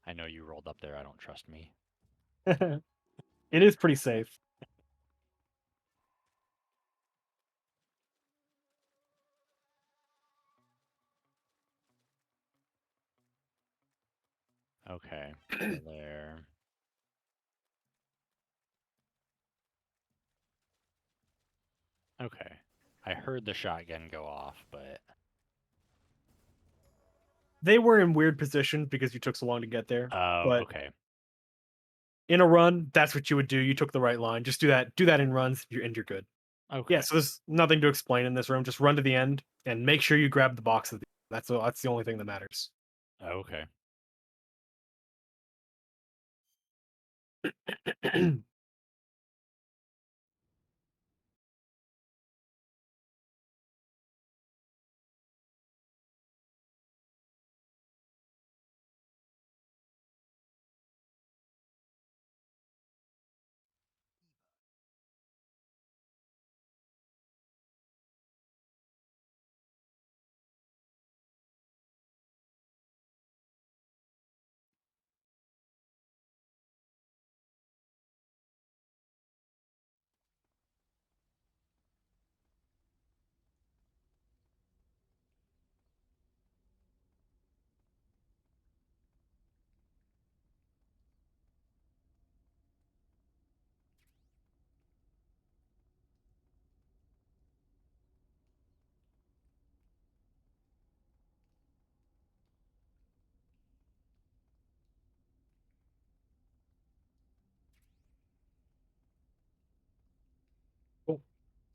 I know you rolled up there. I don't trust me. It is pretty safe. Okay, so there. Okay. I heard the shotgun go off, but They were in weird positions because you took so long to get there. oh, But okay. in a run, that's what you would do. You took the right line. Just do that. Do that in runs, and you're good. Yeah. Okay. So there's nothing to explain in this room. Just run to the end and make sure you grab the box. That's the only thing that matters. Okay.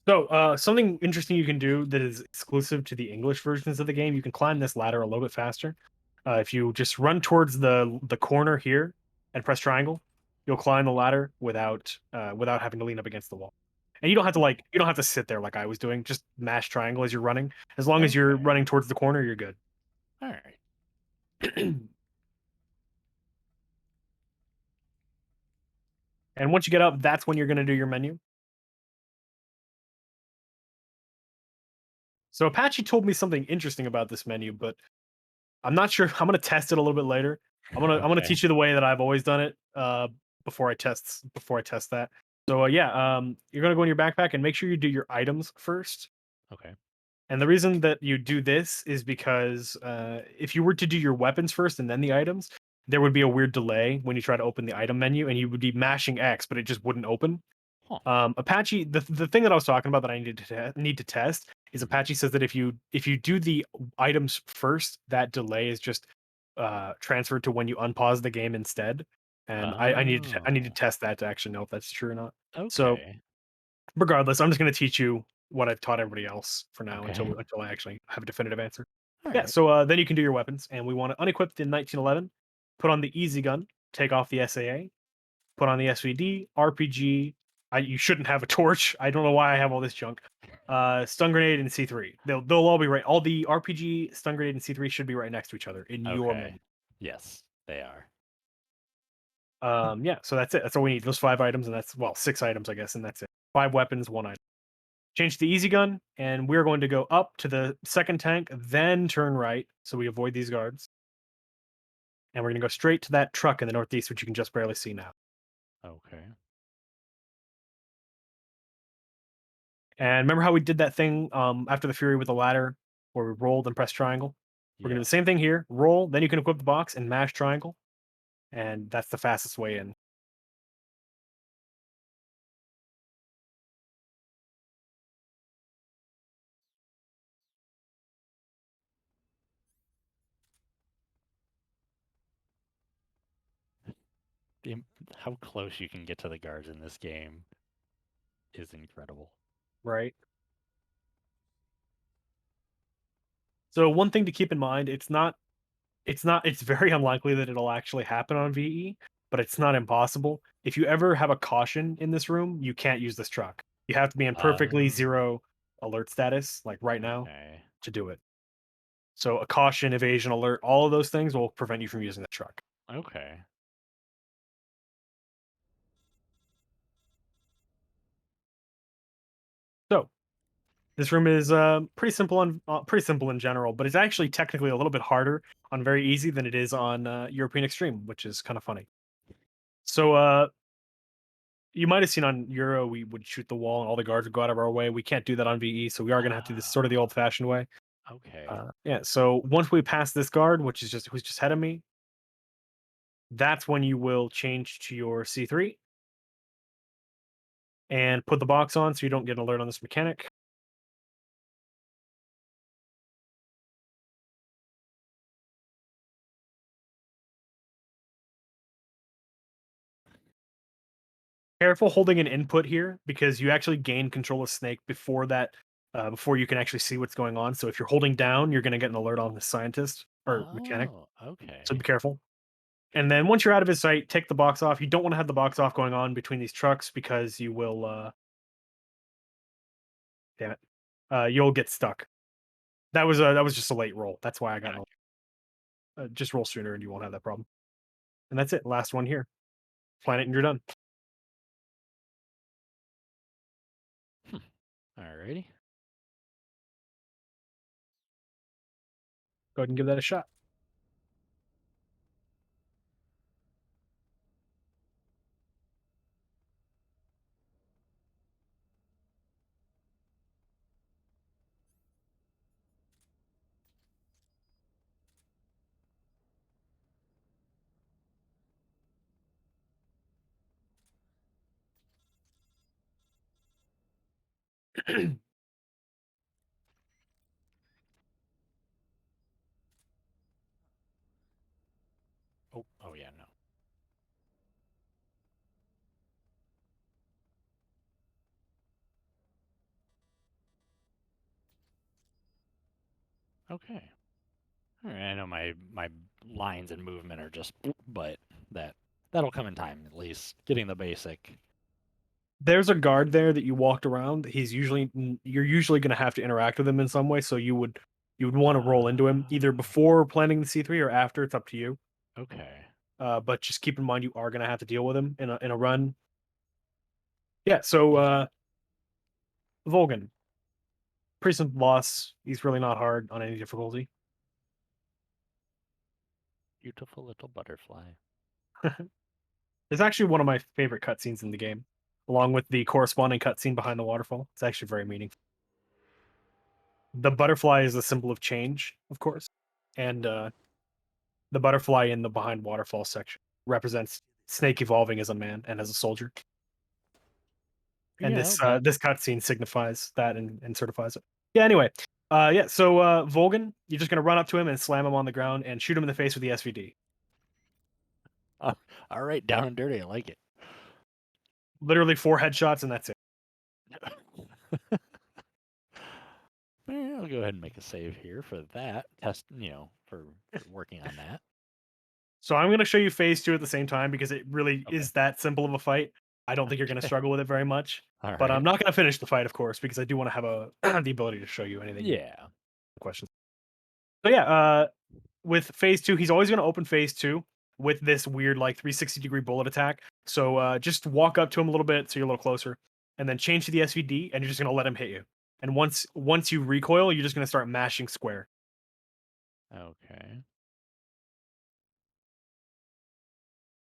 So, something interesting you can do that is exclusive to the English versions of the game, you can climb this ladder a little bit faster. If you just run towards the corner here and press triangle, you'll climb the ladder without having to lean up against the wall. And you don't have to you don't have to sit there like I was doing. Just mash triangle as you're running. As long as you're Okay. running towards the corner, you're good. All right. And once you get up, that's when you're going to do your menu. So Apache told me something interesting about this menu, but I'm not sure. I'm gonna test it a little bit later. I'm gonna Okay. teach you the way that I've always done it. Before I test that. So yeah, you're gonna go in your backpack and make sure you do your items first. Okay. And the reason that you do this is because if you were to do your weapons first and then the items, there would be a weird delay when you try to open the item menu, and you would be mashing X, but it just wouldn't open. Huh. Apache, the thing that I was talking about that I need to test is Mhm. Apache says that if you do the items first, that delay is just transferred to when you unpause the game instead. And I need to Oh. test that to actually know if that's true or not. So Okay. regardless, I'm just going to teach you what I've taught everybody else for now Okay. until I actually have a definitive answer. All Yeah. right. So then you can do your weapons, and we want to unequip the 1911, put on the easy gun, take off the SAA, put on the SVD, RPG. You shouldn't have a torch. I don't know why I have all this junk. Stun grenade and C3. They'll all be right. All the RPG, stun grenade, and C3 should be right next to each other in your Okay. menu. Yes, they are. Yeah, so that's it. That's all we need. Those 5 items, and that's well, 6 items, I guess, and that's it. 5 weapons, 1 item. Change to easy gun, and we're going to go up to the second tank, then turn right, so we avoid these guards. And we're gonna go straight to that truck in the northeast, which you can just barely see now. Okay. And remember how we did that thing after the Fury with the ladder where we rolled and pressed triangle? We're gonna do Yeah. the same thing here. Roll, then you can equip the box and mash triangle, and that's the fastest way in. The, how close you can get to the guards in this game is incredible. Right. So one thing to keep in mind, it's very unlikely that it'll actually happen on VE, but it's not impossible. If you ever have a caution in this room, you can't use this truck. You have to be in perfectly Oh. zero alert status, like right now, Okay. to do it. So a caution, evasion alert, all of those things will prevent you from using the truck. Okay. So this room is pretty simple in general, but it's actually technically a little bit harder on very easy than it is on European Extreme, which is kind of funny. So you might have seen on Euro we would shoot the wall and all the guards would go out of our way. We can't do that on VE, so we are going to have to do this sort of the Ah. old-fashioned way. Okay. Yeah. So once we pass this guard, which is just who's just ahead of me, that's when you will change to your C3 and put the box on so you don't get an alert on this mechanic. Careful holding an input here because you actually gain control of Snake before that, before you can actually see what's going on. So if you're holding down, you're going to get an alert on the scientist or mechanic. Oh, So be okay. careful. And then once you're out of his sight, take the box off. You don't want to have the box off going on between these trucks because you will, damn it, you'll get stuck. That was just a late roll. That's why I got Gotcha. just roll sooner and you won't have that problem. And that's it. Last one here. Planet and you're done. Alrighty. Go ahead and give that a shot. Oh, oh yeah, no. Okay. All right, I know my lines and movement are just, but that'll come in time at least. Getting the basic. There's a guard there that you walked around. You're usually going to have to interact with him in some way, so you would want to roll into him either before planning the C3 or after. It's up to you. Okay. But just keep in mind you are going to have to deal with him in a run. Yeah. So Volgan, pretty simple boss. He's really not hard on any difficulty. Beautiful little butterfly. It's actually one of my favorite cutscenes in the game, along with the corresponding cutscene behind the waterfall. It's actually very meaningful. The butterfly is a symbol of change, of course, and the butterfly in the behind waterfall section represents Snake evolving as a man and as a soldier. And Yeah, this cutscene signifies that and certifies it. Yeah. Anyway, yeah. So Volgan, you're just gonna run up to him and slam him on the ground and shoot him in the face with the SVD. all right, down and dirty. I like it. Literally 4 headshots and that's it. I'll go ahead and make a save here for that test. For working on that. So I'm gonna show you phase 2 at the same time because it really Okay. is that simple of a fight. I don't think you're gonna Okay. struggle with it very much. All But I'm right. not gonna finish the fight, of course, because I do want to have the ability to show you anything Yeah. questions. So yeah, with phase 2, he's always gonna open phase 2 with this weird like 360-degree bullet attack. So just walk up to him a little bit so you're a little closer, and then change to the SVD, and you're just gonna let him hit you. And once you recoil, you're just gonna start mashing square. Okay.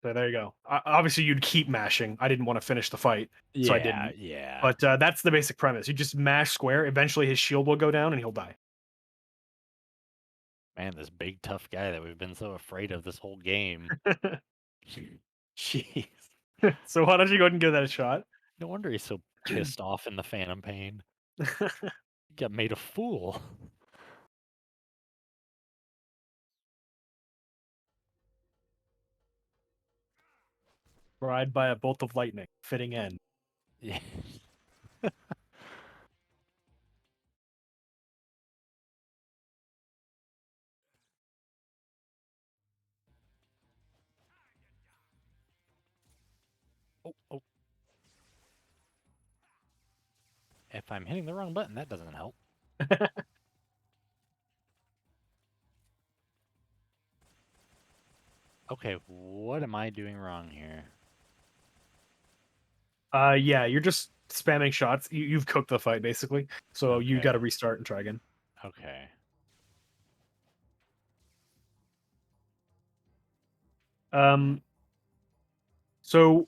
So there you go. Obviously, you'd keep mashing. I didn't want to finish the fight, so I Yeah. didn't. Yeah. But that's the basic premise. You just mash square. Eventually, his shield will go down and he'll die. Man, this big tough guy that we've been so afraid of this whole game. Jeez. So why don't you go ahead and give that a shot? No wonder he's so pissed off in the Phantom Pain. He got made a fool. Bride by a bolt of lightning. Fitting end. Yeah. Oh, oh. If I'm hitting the wrong button, that doesn't help. Okay, what am I doing wrong here? Yeah, you're just spamming shots. You've cooked the fight basically. So you got to Okay. restart and try again. Okay. Um. So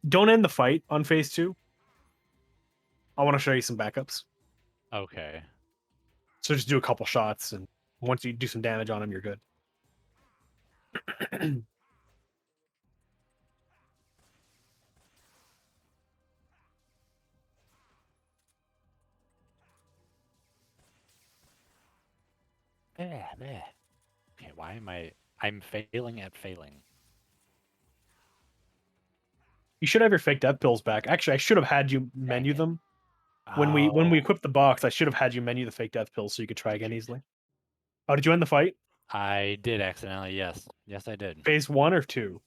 don't end the fight on phase 2. I want to show you some backups. Okay. So just do a couple shots, and once you do some damage on him, you're good. Okay, why am I'm failing at failing. You should have your fake death pills back. Actually, I should have had you Dang menu it. them. When we Oh, equipped the box, I should have had you menu the fake death pills so you could try again easily. Oh, did you end the fight? I did accidentally, yes. Yes, I did. Phase 1 or 2?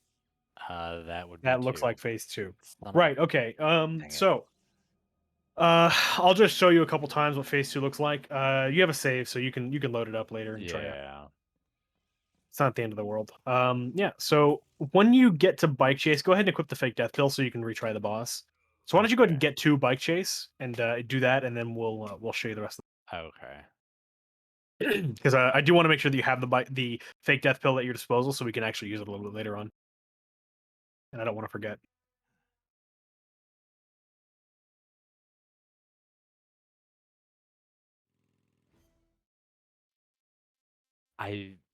That would be That looks 2. like phase 2. Son of a Right, okay. dang it. So I'll just show you a couple times what phase 2 looks like. You have a save, so you can load it up later and try it. Yeah. It's not the end of the world. Yeah, so when you get to bike chase, go ahead and equip the fake death pill so you can retry the boss. So why don't you go ahead and Okay. get to bike chase and do that, and then we'll show you the rest Okay. because I do want to make sure that you have the fake death pill at your disposal so we can actually use it a little bit later on. And I don't want to forget.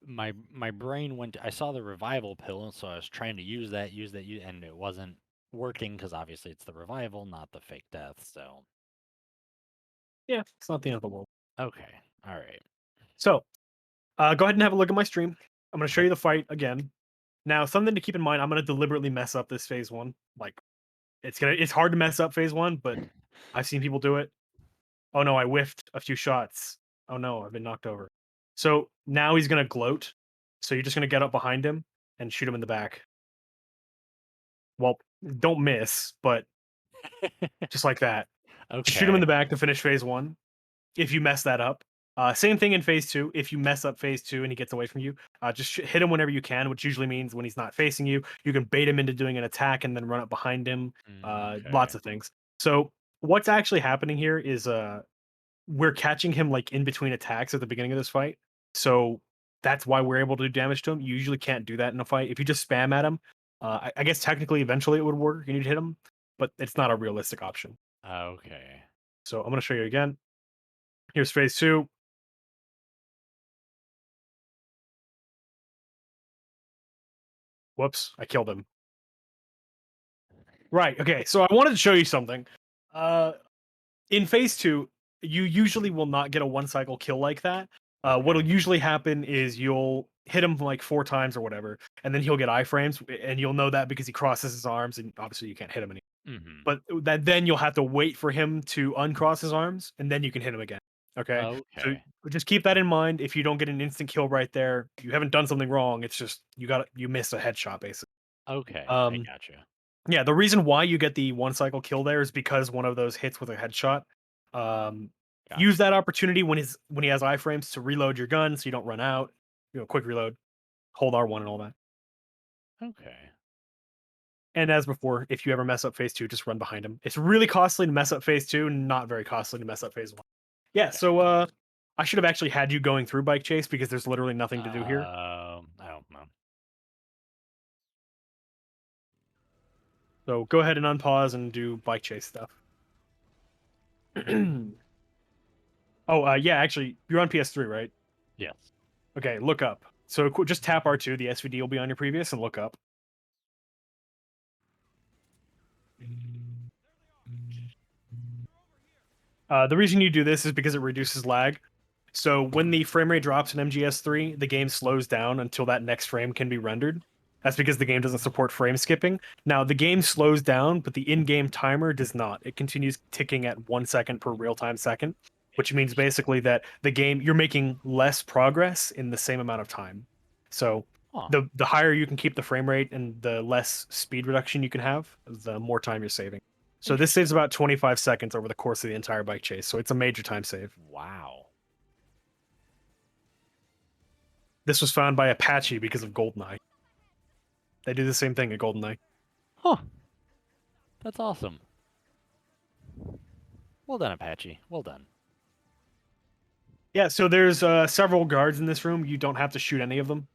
My brain went I saw the revival pill, so I was trying to use that, and it wasn't working because obviously it's the revival, not the fake death. So Yeah, it's not the end of the world. okay, all right. So go ahead and have a look at my stream. I'm going to show Okay. you the fight again. Now, something to keep in mind: I'm going to deliberately mess up this phase 1. Like it's hard to mess up phase 1, but I've seen people do it. Oh no, I whiffed a few shots. Oh no, I've been knocked over. So now he's gonna gloat. So you're just gonna get up behind him and shoot him in the back. Well, don't miss, but just like that. Just shoot him in Okay. the back to finish phase one. If you mess that up, same thing in phase two. If you mess up phase two and he gets away from you, just hit him whenever you can, which usually means when he's not facing you, you can bait him into doing an attack and then run up behind him. Lots Okay. of things. So what's actually happening here is we're catching him like in between attacks at the beginning of this fight. So that's why we're able to do damage to him. You usually can't do that in a fight. If you just spam at him, I guess technically eventually it would work. You need to hit him, but it's not a realistic option. Okay. So I'm going to show you again. Here's phase two. Whoops, I killed him. Right. Okay. So I wanted to show you something. In phase two, you usually will not get a one cycle kill like that. What'll Okay. usually happen is you'll hit him like 4 times or whatever, and then he'll get iframes, and you'll know that because he crosses his arms, and obviously you can't hit him anymore. Mm-hmm. But that then you'll have to wait for him to uncross his arms, and then you can hit him again. Okay. So Okay. just keep that in mind. If you don't get an instant kill right there, you haven't done something wrong. It's just you missed a headshot basically. Okay. I Um, gotcha. yeah, the reason why you get the one cycle kill there is because one of those hits with a headshot. Um, use Gotcha. that opportunity when he has iframes to reload your gun so you don't run out. Quick reload, hold R1 and all that. Okay. And as before, if you ever mess up phase two, just run behind him. It's really costly to mess up phase two, not very costly to mess up phase one. Yeah, Okay. so I should have actually had you going through bike chase because there's literally nothing to do here. I don't know. So go ahead and unpause and do bike chase stuff. Oh, yeah, actually, you're on PS3, right? Yes. Okay, look up. So just tap R2, the SVD will be on your previous, and look up. The reason you do this is because it reduces lag. So when the frame rate drops in MGS3, the game slows down until that next frame can be rendered. That's because the game doesn't support frame skipping. Now, the game slows down, but the in-game timer does not. It continues ticking at 1 second per real-time second, which means Interesting. basically that the game, you're making less progress in the same amount of time. So Huh. the higher you can keep the frame rate and the less speed reduction you can have, the more time you're saving. So this saves Interesting. about 25 seconds over the course of the entire bike chase. So it's a major time save. Wow. This was found by Apache because of GoldenEye. They do the same thing at GoldenEye. Huh. That's awesome. Well done, Apache. Well done. Yeah, so there's several guards in this room. You don't have to shoot any of them.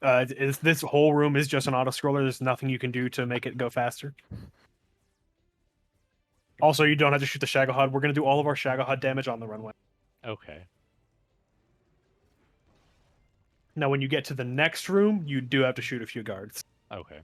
This whole room is just an auto scroller. There's nothing you can do to make it go faster. Also, you don't have to shoot the Shagahad. We're going to do all of our Shagahad damage on the runway. Okay. Now, when you get to the next room, you do have to shoot a few guards. Okay.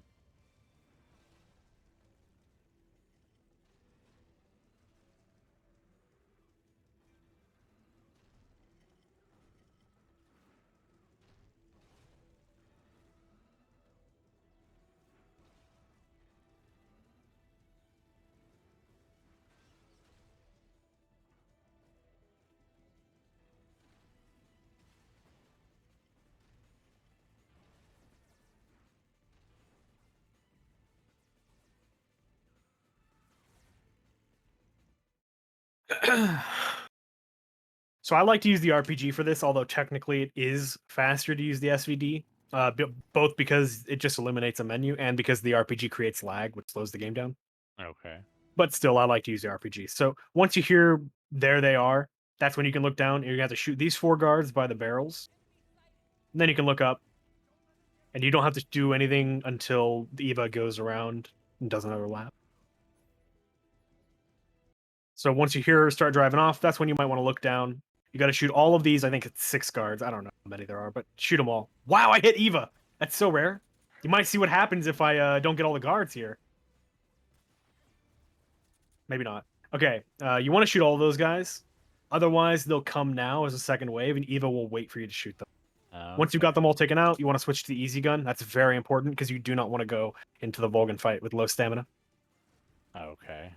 So I like to use the RPG for this, although technically it is faster to use the SVD, both because it just eliminates a menu and because the RPG creates lag, which slows the game down. Okay. But still, I like to use the RPG. So once you hear there they are, that's when you can look down and you have to shoot these 4 guards by the barrels. And then you can look up, and you don't have to do anything until the Eva goes around and does another lap. So once you hear her start driving off, that's when you might want to look down. You got to shoot all of these. I think it's 6 guards. I don't know how many there are, but shoot them all. Wow, I hit Eva. That's so rare. You might see what happens if I don't get all the guards here. Maybe not. Okay, you want to shoot all of those guys. Otherwise, they'll come now as a second wave, and Eva will wait for you to shoot them. Once you've got them all taken out, you want to switch to the easy gun. That's very important because you do not want to go into the Volgan fight with low stamina. Okay.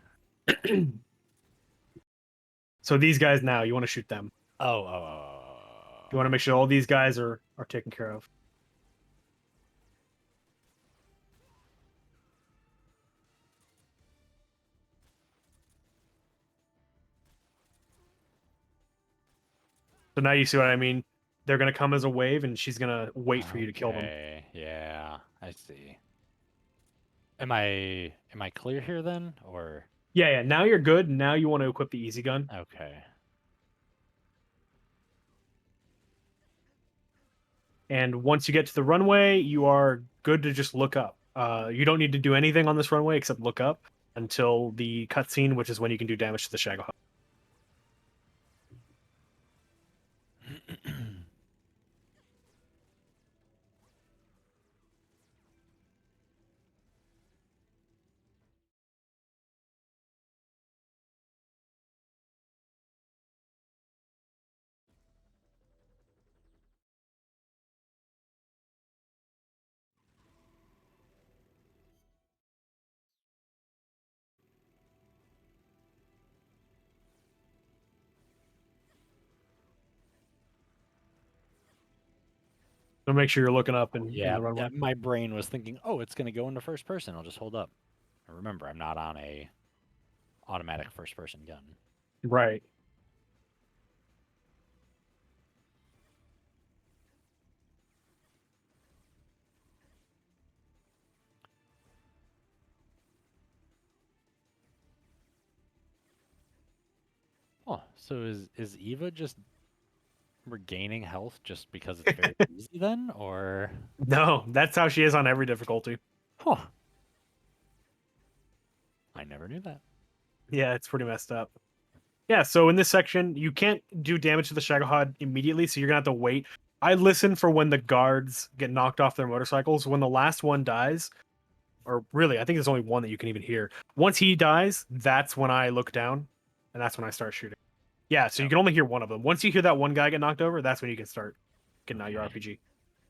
So these guys now, you want to shoot them. You want to make sure all these guys are taken care of. So now you see what I mean. They're gonna come as a wave, and she's gonna wait for you to kill them. Okay, yeah, I see. Am I clear here then, or Yeah. Now you're good. Now you want to equip the easy gun. okay? And once you get to the runway, you are good to just look up. You don't need to do anything on this runway except look up until the cutscene, which is when you can do damage to the Shagahad. So make sure you're looking up in Yeah, the runway. my brain was thinking, oh, it's gonna go into first person. I'll just hold up. And remember, I'm not on a automatic first person gun. Right. Oh, so is Eva just regaining health just because it's very easy then, or? No, that's how she is on every difficulty. Huh. I never knew that. Yeah, it's pretty messed up. Yeah, so in this section, you can't do damage to the Shagahad immediately, so you're gonna have to wait. I listen for when the guards get knocked off their motorcycles. When the last one dies, or really, I think there's only one that you can even hear. Once he dies, that's when I look down, and that's when I start shooting. Yeah, so you Yep. can only hear one of them. Once you hear that one guy get knocked over, that's when you can start getting out your Okay. RPG.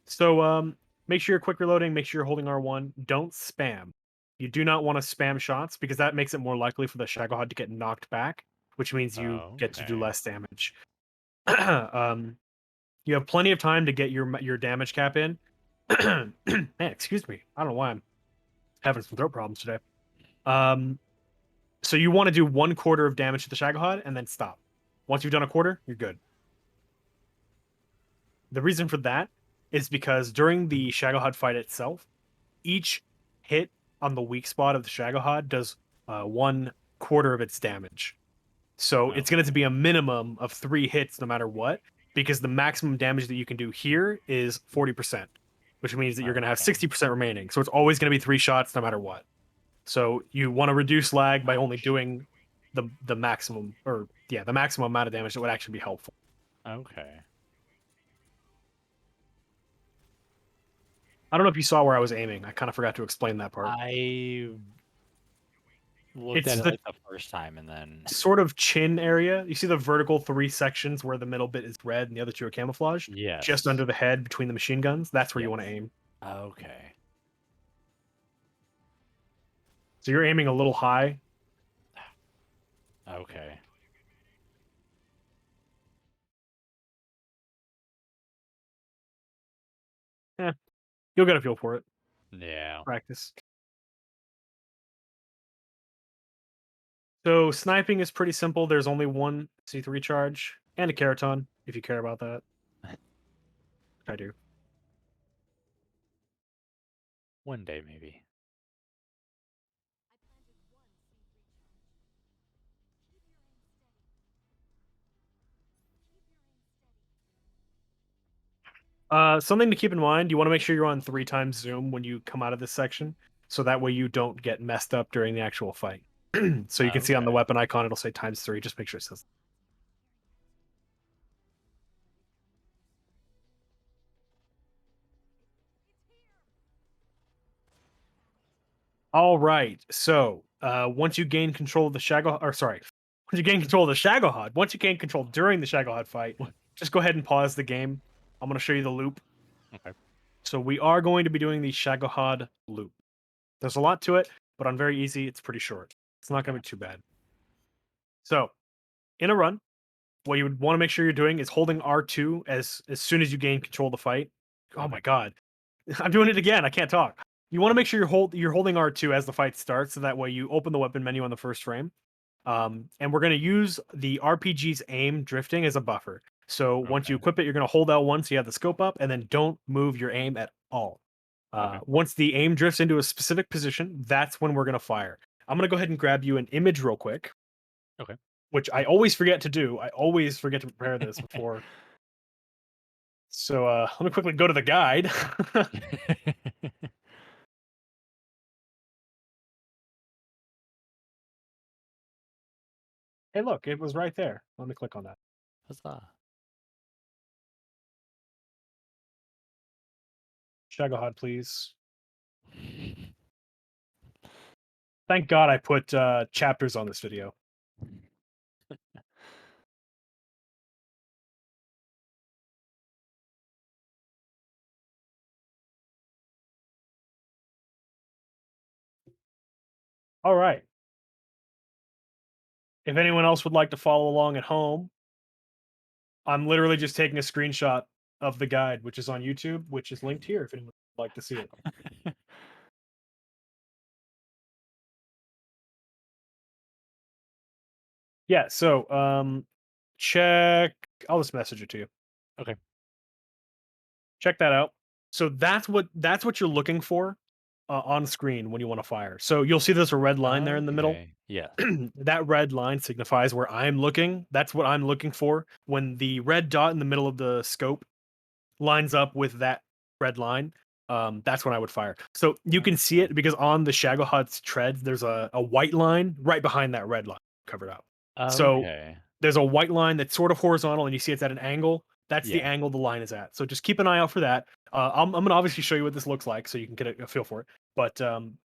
So make sure you're quick reloading, make sure you're holding R1. Don't spam. You do not want to spam shots because that makes it more likely for the Shagahad to get knocked back, which means you get to do Okay. less damage. You have plenty of time to get your damage cap in. Man, excuse me. I don't know why I'm having some throat problems today. So you want to do 1/4 of damage to the Shagahad and then stop. Once you've done a quarter, you're good. The reason for that is because during the Shagahad fight itself, each hit on the weak spot of the Shagahad does 1/4 of its damage. So it's going to Okay. be a minimum of 3 hits no matter what, because the maximum damage that you can do here is 40%, which means that you're going to have Okay. 60% remaining. So it's always going to be 3 shots no matter what. So you want to reduce lag by only doing the maximum, or yeah, the maximum amount of damage that would actually be helpful. Okay. I don't know if you saw where I was aiming. I kind of forgot to explain that part. I looked It's at it the like the first time and then sort of chin area. You see the vertical 3 sections where the middle bit is red and the other 2 are camouflaged? Just yes. under the head between the machine guns. That's where you want to Yes. aim. Okay. So you're aiming a little high. Okay. Yeah, you'll get a feel for it. Yeah. Practice. So sniping is pretty simple. There's only one C3 charge and a Keraton, if you care about that. I do. One day maybe. Something to keep in mind, you want to make sure you're on 3 times zoom when you come out of this section, so that way you don't get messed up during the actual fight. So you can see on the Okay. weapon icon, it'll say ×3. Just make sure it says. All right. So once you gain control of the Shagahad, or sorry, once you gain control of the Shagahad, once you gain control during the Shagahad fight, just go ahead and pause the game. I'm going to show you the loop. Okay. So we are going to be doing the Shagahad loop. There's a lot to it, but on very easy, it's pretty short. It's not going to be too bad. So, in a run, what you would want to make sure you're doing is holding R2 as soon as you gain control of the fight. Oh Okay. my god. I'm doing it again. I can't talk. You want to make sure you're holding R2 as the fight starts, so that way you open the weapon menu on the first frame. And we're going to use the RPG's aim drifting as a buffer. So once you Okay. equip it, you're going to hold L1 so you have the scope up, and then don't move your aim at all. Okay. Once the aim drifts into a specific position, that's when we're going to fire. I'm going to go ahead and grab you an image real quick, Okay. which I always forget to do. I always forget to prepare this before. So let me quickly go to the guide. Hey, look, it was right there. Let me click on that. Huzzah. Shagahad, please. Thank God I put chapters on this video. All right. If anyone else would like to follow along at home, I'm literally just taking a screenshot of the guide, which is on YouTube, which is linked here if anyone would like to see it. Yeah, so check. I'll just message it to you. Okay. Check that out. So that's what you're looking for on screen when you want to fire. So you'll see there's a red line there in the middle. Okay. Yeah. That red line signifies where I'm looking. That's what I'm looking for. When the red dot in the middle of the scope lines up with that red line, that's when I would fire. So you can see it because on the Shagahad's treads, there's a white line right behind that red line covered up. So Okay. there's a white line that's sort of horizontal, and you see it's at an angle. That's the Yeah. angle the line is at. So just keep an eye out for that. I'm going to obviously show you what this looks like so you can get a feel for it. But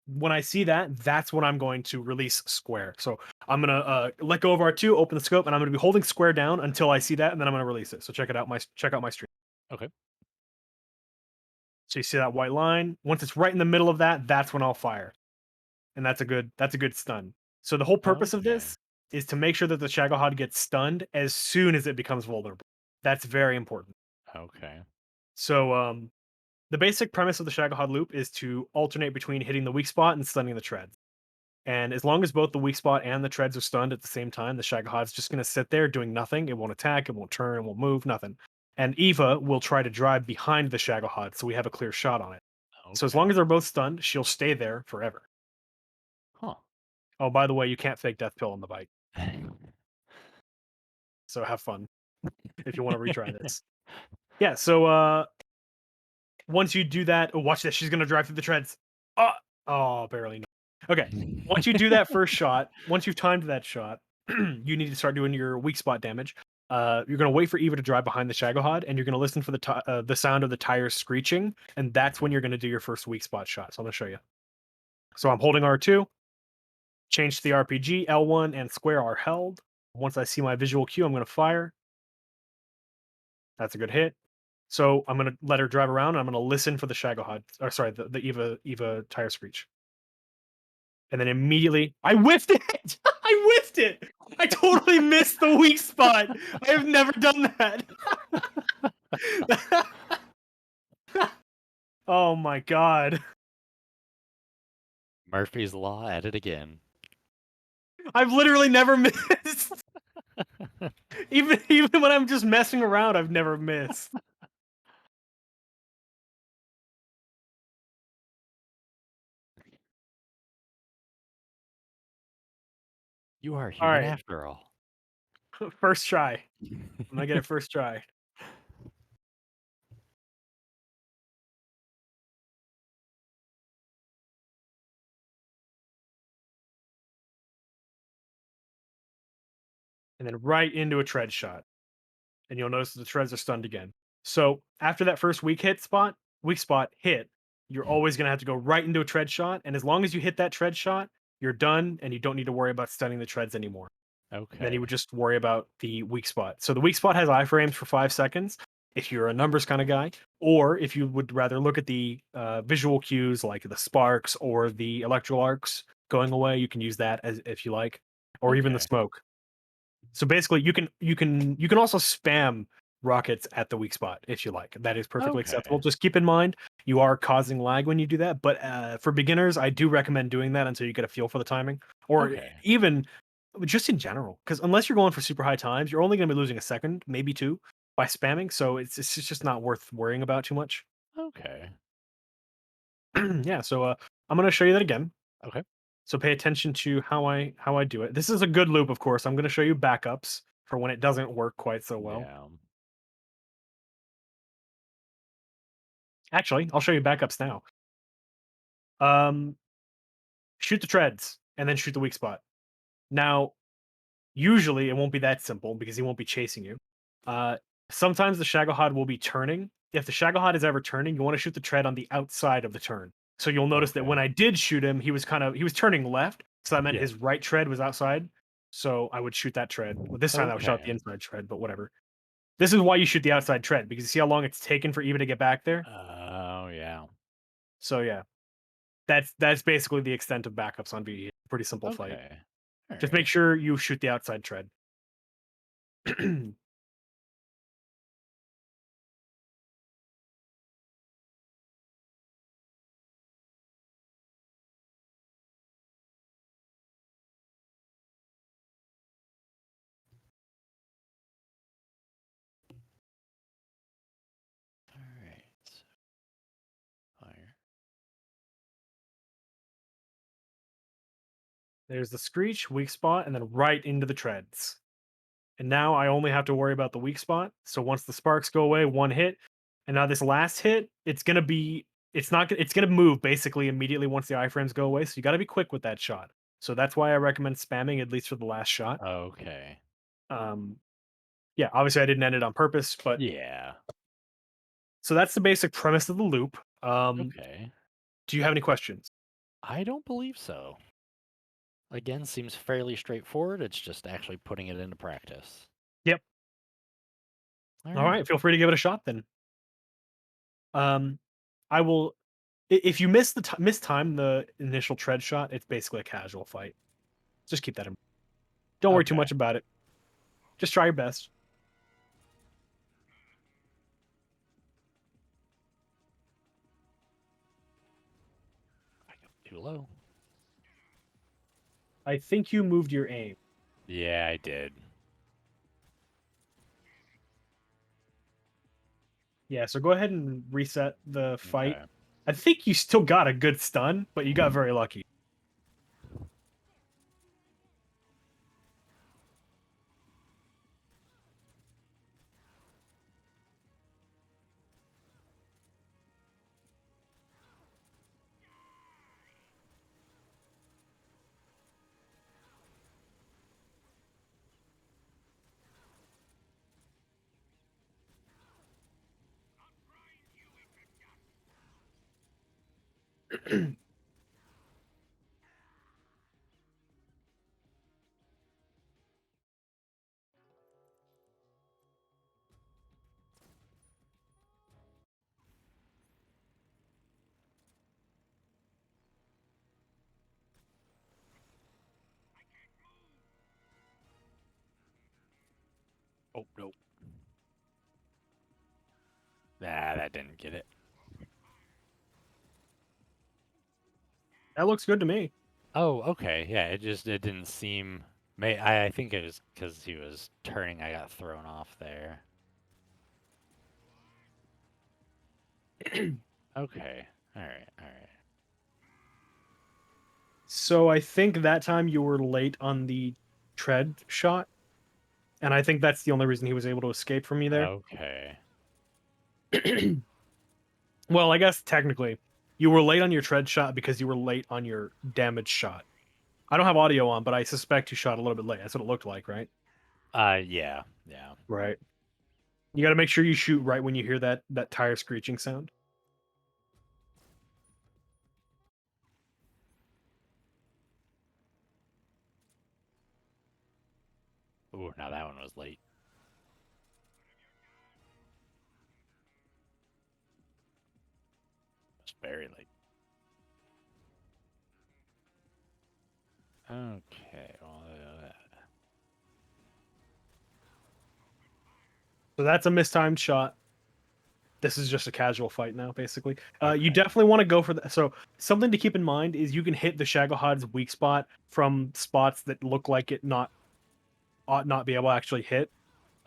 when I see that, that's when I'm going to release square. So I'm going to let go of R2, open the scope, and I'm going to be holding square down until I see that, and then I'm going to release it. So check out my stream. Okay. So you see that white line. Once it's right in the middle of that, that's when I'll fire, and that's a good stun. So the whole purpose of Okay. this is to make sure that the Shagahad gets stunned as soon as it becomes vulnerable. That's very important. Okay. So the basic premise of the Shagahad loop is to alternate between hitting the weak spot and stunning the treads. And as long as both the weak spot and the treads are stunned at the same time, the Shagahad's just going to sit there doing nothing. It won't attack, it won't turn, it won't move, nothing. And Eva will try to drive behind the Shagahad so we have a clear shot on it. So as Okay. long as they're both stunned, she'll stay there forever. Huh. Oh, by the way, you can't fake death pill on the bike. So have fun if you want to retry this. Yeah, so once you do that, oh, watch this. She's gonna drive through the treads. Oh, oh, barely. No. Okay. Once you do that first shot, once you've timed that shot, you need to start doing your weak spot damage. You're gonna wait for Eva to drive behind the Shagahad, and you're gonna listen for the sound of the tires screeching, and that's when you're gonna do your first weak spot shot. So I'm gonna show you. So I'm holding R2, change to the RPG, L1 and square are held. Once I see my visual cue, I'm gonna fire. That's a good hit. So I'm gonna let her drive around, and I'm gonna listen for the Shagahad, or sorry, the Eva tire screech. And then immediately, I whiffed it! I whiffed it! I totally missed the weak spot. I have never done that. Oh my god. Murphy's Law at it again. I've literally never missed. Even when I'm just messing around, I've never missed. You are All human right, after all. first try. I'm gonna get it first try. And then right into a tread shot. And you'll notice the treads are stunned again. So after that first weak spot hit, you're always going to have to go right into a tread shot. And as long as you hit that tread shot, you're done, and you don't need to worry about stunning the treads anymore. Then you Okay. would just worry about the weak spot. So the weak spot has iframes for 5 seconds if you're a numbers kind of guy, or if you would rather look at the visual cues like the sparks or the electrical arcs going away, you can use that as if you like, or even the Okay. smoke. So basically, you can also spam rockets at the weak spot if you like. That is perfectly Okay. acceptable. Just keep in mind you are causing lag when you do that. But for beginners, I do recommend doing that until you get a feel for the timing, or Okay. even just in general. Because unless you're going for super high times, you're only going to be losing a second, maybe two, by spamming. So it's just not worth worrying about too much. Okay. Yeah. So I'm going to show you that again. Okay. So pay attention to how I do it. This is a good loop, of course. I'm going to show you backups for when it doesn't work quite so well. Yeah. Actually, I'll show you backups now. Um, shoot the treads and then shoot the weak spot. Now, usually it won't be that simple because he won't be chasing you. Uh, Sometimes the Shagahad will be turning. If the Shagahad is ever turning, you want to shoot the tread on the outside of the turn. So you'll notice that Okay. when I did shoot him, he was turning left. So that meant Yeah. his right tread was outside. So I would shoot that tread. Well, this time I shot the Okay. inside tread, but whatever. This is why you shoot the outside tread because you see how long it's taken for Eva to get back there. Oh, yeah. So yeah, that's basically the extent of backups on VE. Pretty simple fight. Okay. All Just make right. sure you shoot the outside tread. All right. Fire. There's the screech, weak spot, and then right into the treads. And now I only have to worry about the weak spot. So once the sparks go away, one hit. And now this last hit, it's gonna move basically immediately once the iframes go away. So you gotta be quick with that shot. So that's why I recommend spamming at least for the last shot. Okay. Um, yeah, obviously I didn't end it on purpose, but Yeah. so that's the basic premise of the loop. Okay. Do you have any questions? I don't believe so. Again, seems fairly straightforward. It's just actually putting it into practice. Yep. All All right. right, feel free to give it a shot then. Um, I will. If you miss time the initial tread shot, it's basically a casual fight. Just keep that in. Don't worry too Okay. much about it. Just try your best. I go too low. I think you moved your aim. Yeah, I did. Yeah, so go ahead and reset the fight. Okay. I think you still got a good stun, but you got very lucky. Oh, nope. Nah, that didn't get it. That looks good to me. Oh, okay. Yeah, it didn't seem. I think it was because he was turning. I got thrown off there. Okay. All right. All right. So I think that time you were late on the tread shot, and I think that's the only reason he was able to escape from you there. Okay. Well, I guess technically, you were late on your tread shot because you were late on your damage shot. I don't have audio on, but I suspect you shot a little bit late. That's what it looked like, right? Yeah. Yeah. Right. You got to make sure you shoot right when you hear that tire screeching sound. Ooh, now that one was late. It's very late. Okay. Well, So that's a mistimed shot. This is just a casual fight now, basically. You Okay. definitely want to go for that. So something to keep in mind is you can hit the Shagahad's weak spot from spots that look like it ought not be able to actually hit.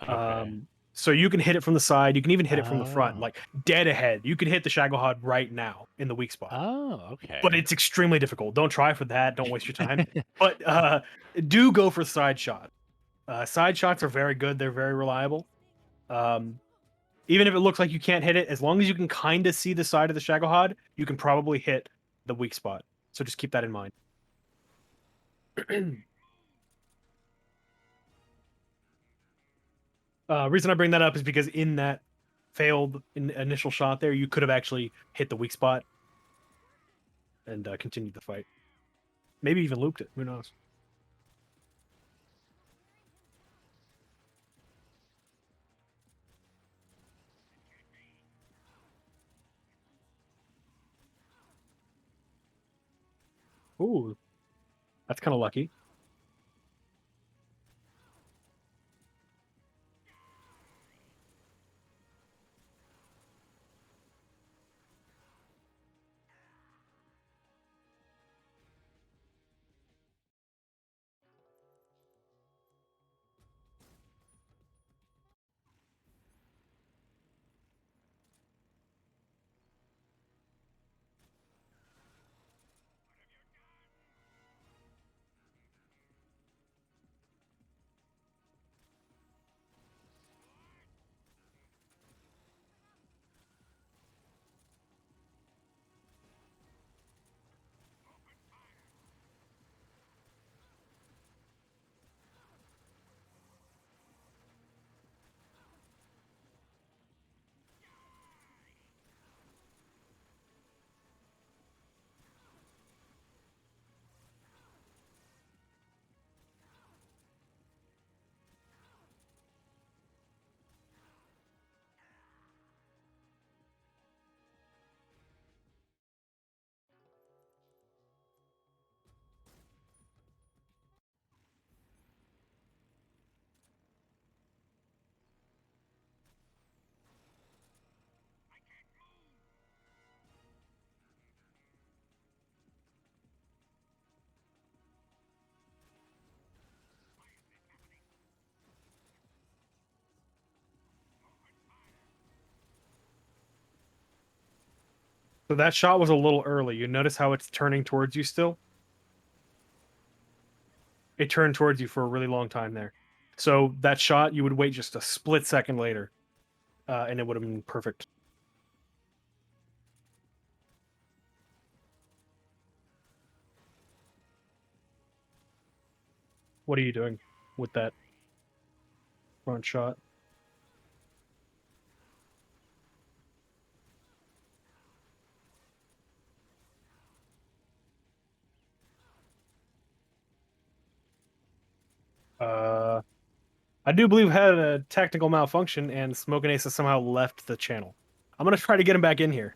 Okay. So you can hit it from the side. You can even hit it from the front, Oh. like dead ahead. You can hit the Shagahad right now in the weak spot. Oh, But okay. it's extremely difficult. Don't try for that. Don't waste your time. But do go for side shot. Side shots are very good. They're very reliable. Um, Even if it looks like you can't hit it, as long as you can kind of see the side of the Shagahad, you can probably hit the weak spot. So just keep that in mind. Reason I bring that up is because in that failed initial shot there, you could have actually hit the weak spot and continued the fight. Maybe even looped it. Who knows? Ooh, that's kind of lucky. So that shot was a little early. You notice how it's turning towards you still? It turned towards you for a really long time there. So that shot, you would wait just a split second later, and it would have been perfect. What are you doing with that front shot? Uh, I do believe had a technical malfunction, and smokinace has somehow left the channel. I'm gonna try to get him back in here.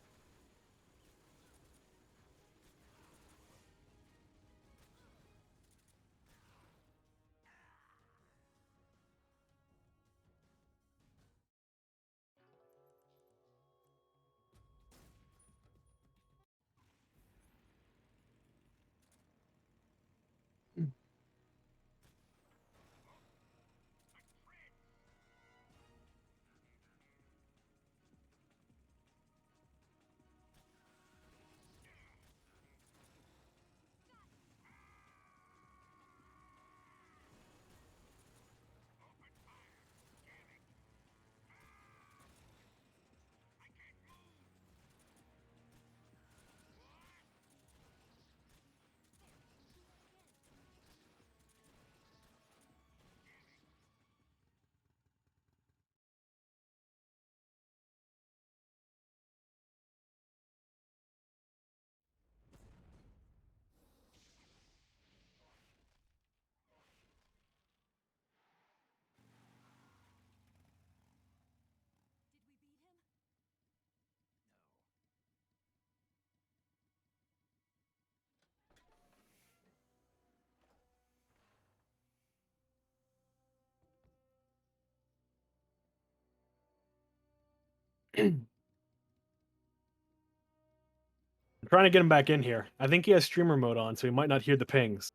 I'm trying to get him back in here. I think he has streamer mode on, so he might not hear the pings.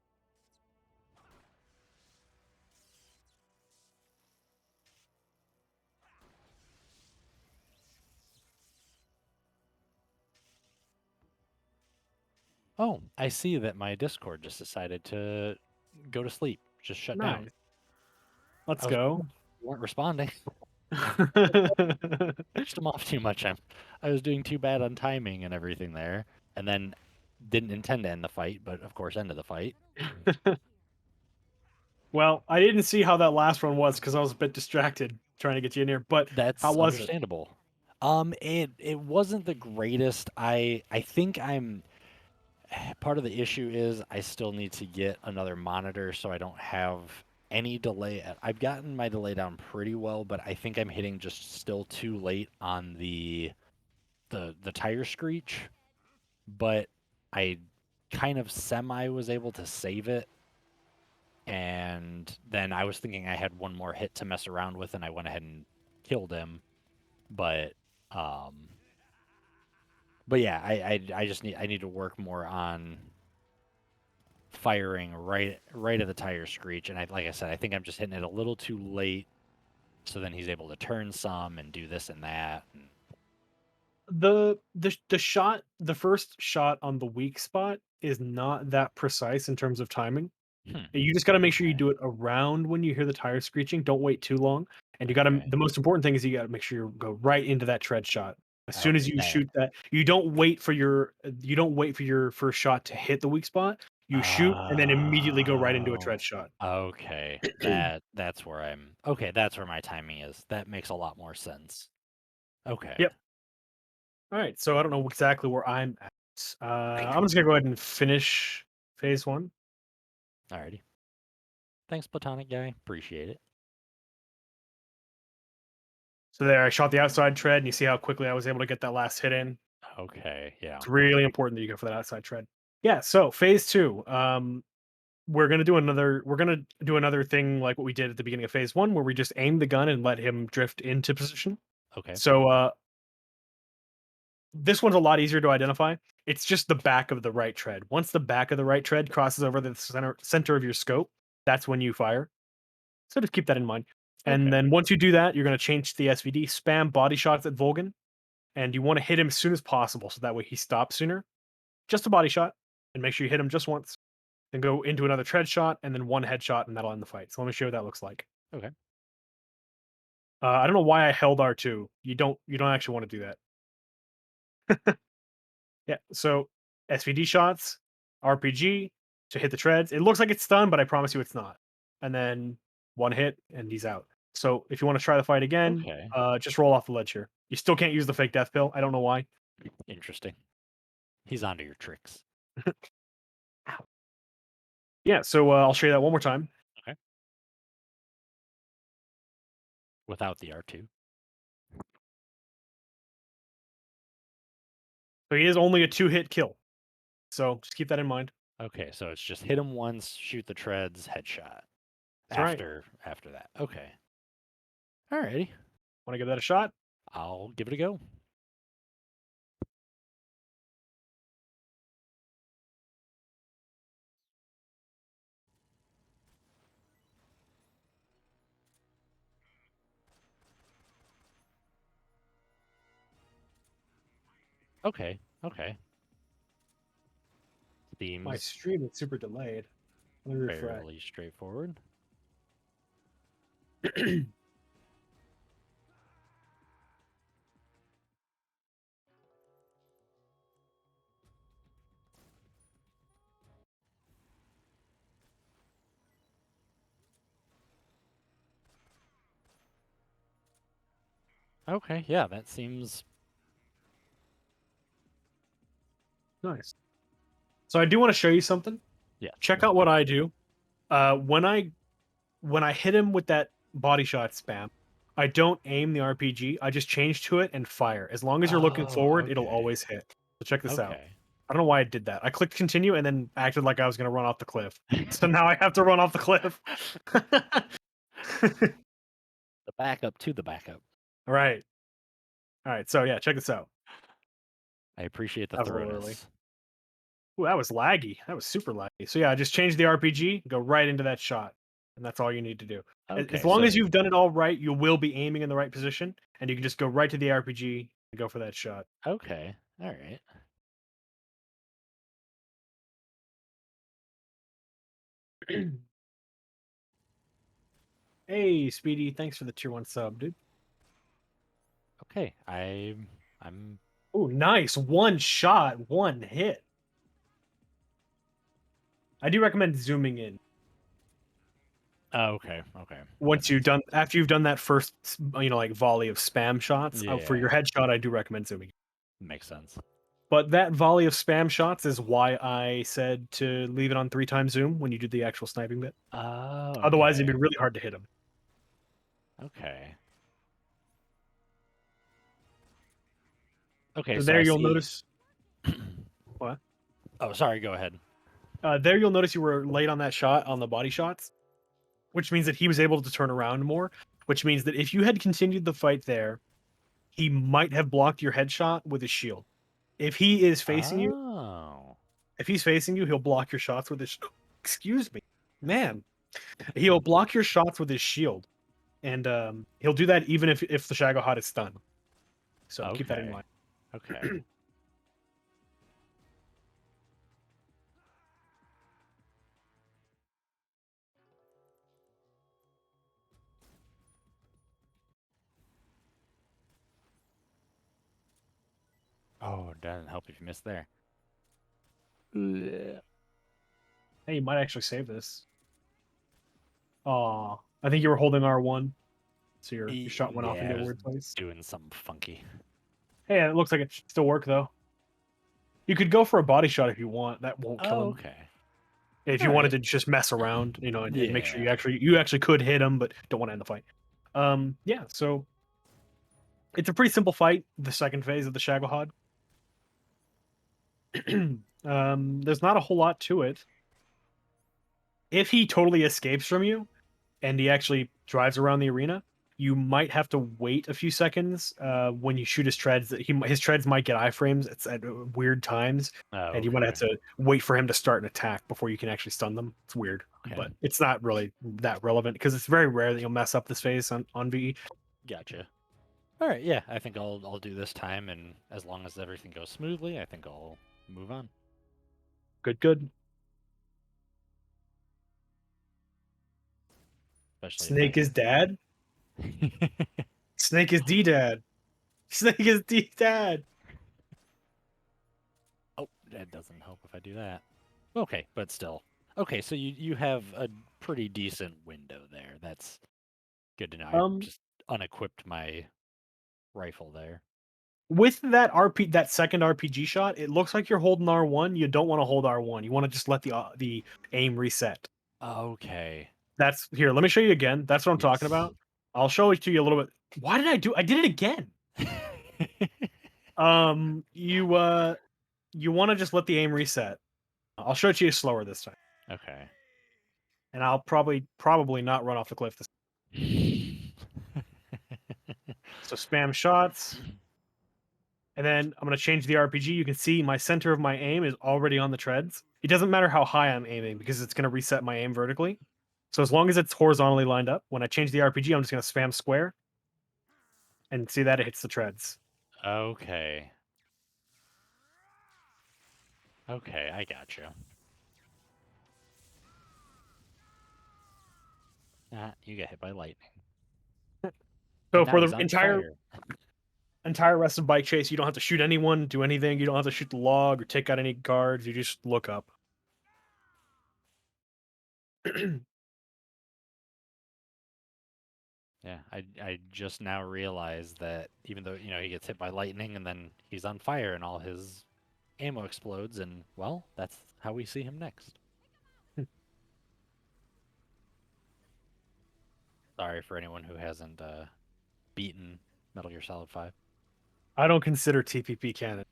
Oh, I see that my Discord just decided to go to sleep, just shut down. Nice. Let's I was go. You weren't responding. Pushed him off too much. I was doing too bad on timing and everything there, and then didn't intend to end the fight, but of course ended the fight. Well, I didn't see how that last one was because I was a bit distracted trying to get you in here. But how That's was it? understandable. It wasn't the greatest. I think I'm part of the issue is I still need to get another monitor so I don't have any delay. I've gotten my delay down pretty well, but I think I'm hitting just still too late on the tire screech. But I kind of semi was able to save it, and then I was thinking I had one more hit to mess around with, and I went ahead and killed him. But um, but yeah, I just need to work more on firing right at the tire screech, and like I said, I think I'm just hitting it a little too late. So then he's able to turn some and do this and that. And The shot, the first shot on the weak spot is not that precise in terms of timing. You just got to make sure you Okay. do it around when you hear the tires screeching. Don't wait too long. And you got to, Okay. the most important thing is you got to make sure you go right into that tread shot. As soon as Okay, you shoot that, you don't wait for your first shot to hit the weak spot. You shoot and then immediately go right into a tread Oh, shot. okay. That's where that's where my timing is. That makes a lot more sense. Okay. Yep. All right. So I don't know exactly where I'm at. I'm just gonna go ahead and finish phase one. Alrighty. Thanks, Platonic guy. Appreciate it. So there, I shot the outside tread, and you see how quickly I was able to get that last hit in. Okay, yeah. It's really important that you go for that outside tread. Yeah. So phase two. We're gonna do another thing like what we did at the beginning of phase one, where we just aim the gun and let him drift into position. Okay. So this one's a lot easier to identify. It's just the back of the right tread. Once the back of the right tread crosses over the center of your scope, that's when you fire. So just keep that in mind. And Okay. then once you do that, you're going to change to the SVD, spam body shots at Volgan, and you want to hit him as soon as possible so that way he stops sooner. Just a body shot, and make sure you hit him just once. Then go into another tread shot, and then one headshot, and that'll end the fight. So let me show you what that looks like. Okay. I don't know why I held R2. You don't actually want to do that. Yeah. So SVD shots, RPG to hit the treads. It looks like it's stunned, but I promise you it's not. And then one hit and he's out. So if you want to try the fight again, Okay. just roll off the ledge here. You still can't use the fake death pill. I don't know why. Interesting. He's onto your tricks. Ow. Yeah. So I'll show you that one more time. Okay. Without the R2. So he is only a 2-hit kill. So just keep that in mind. Okay, so it's just hit him once, shoot the treads, headshot. That's right. After that. Okay. Alrighty. Want to give that a shot? I'll give it a go. Okay. Okay. My Seems stream is super delayed. Let me refresh. fairly straightforward. Okay, yeah, that seems Nice. So I do want to show you something. yeah. Check out what I do. When I hit him with that body shot spam, I don't aim the RPG. I just change to it and fire. As long as you're looking Oh, forward, it'll okay. always hit. So check this out. Okay. I don't know why I did that. I clicked continue and then acted like I was going to run off the cliff. So now I have to run off the cliff. The backup to the backup. Right. All right, so yeah, check this out. I appreciate the That was a little early. thoroughness. Ooh, that was laggy. That was super laggy. So yeah, just change the RPG, go right into that shot, and that's all you need to do. As Okay, long as so you've done it all right, you will be aiming in the right position, and you can just go right to the RPG and go for that shot. okay, all right. Hey, Speedy, thanks for the tier 1 sub, dude. Okay, I'm Ooh, nice. One shot, one hit. I do recommend zooming in. oh, okay, okay. That Once you've makes done, sense. after you've done that first, like volley of spam shots, for Yeah, your headshot, I do recommend zooming. makes sense. But that volley of spam shots is why I said to leave it on 3 times zoom when you do the actual sniping bit. Oh, Otherwise, okay, it'd be really hard to hit him. okay, okay. So So there I you'll see. notice what? Oh, sorry. Go ahead. There you'll notice you were late on that shot on the body shots, which means that he was able to turn around more. Which means that if you had continued the fight there, he might have blocked your headshot with his shield. If he is facing you, Oh, if he's facing you, he'll block your shots with his. Excuse me, man. He'll block your shots with his shield, and he'll do that even if the Shagahad is stunned. So keep that in okay, mind. okay. Oh, it doesn't help if you miss there. Bleh. Hey, you might actually save this. Aw, I think you were holding R1, so your shot went off Yeah, into I a was weird place. doing something funky. Hey, it looks like it should still work though. You could go for a body shot if you want. That won't kill Oh, him. okay. If All you wanted right. to just mess around, and make sure Yeah. you actually could hit him, but don't want to end the fight. Yeah. So it's a pretty simple fight. The second phase of the Shagahad. There's not a whole lot to it. If he totally escapes from you, and he actually drives around the arena, you might have to wait a few seconds when you shoot his treads. His treads might get iframes. It's at weird times, Oh, and you might have okay. to wait for him to start an attack before you can actually stun them. It's weird, Okay. but it's not really that relevant because it's very rare that you'll mess up this phase on VE. Gotcha. All right. Yeah, I think I'll do this time, and as long as everything goes smoothly, I think I'll move on. Good, good. Especially Snake is dad. if Snake is D dad. Snake is D dad. Oh, that doesn't help if I do that. Okay, but still. Okay, so you have a pretty decent window there. That's good to know. I Um, just unequipped my rifle there. with that second RPG shot, it looks like you're holding R1. You don't want to hold R1. You want to just let the aim reset. Okay. That's here. Let me show you again. That's what I'm talking Yes. about. I'll show it to you a little bit. Why did I do? I did it again. You want to just let the aim reset. I'll show it to you slower this time, Okay. and I'll probably not run off the cliff. So spam shots, and then I'm gonna change the RPG. You can see my center of my aim is already on the treads. It doesn't matter how high I'm aiming because it's gonna reset my aim vertically. So as long as it's horizontally lined up, when I change the RPG, I'm just gonna spam square and see that it hits the treads. Okay. Okay, I gotcha. Ah, you got hit by lightning. And So now for the he's on entire fire. entire rest of bike chase, you don't have to shoot anyone, do anything. You don't have to shoot the log or take out any guards. You just look up. Yeah, I just now realized that even though, he gets hit by lightning and then he's on fire and all his ammo explodes and, well, that's how we see him next. Sorry for anyone who hasn't beaten Metal Gear Solid 5. I don't consider TPP canon.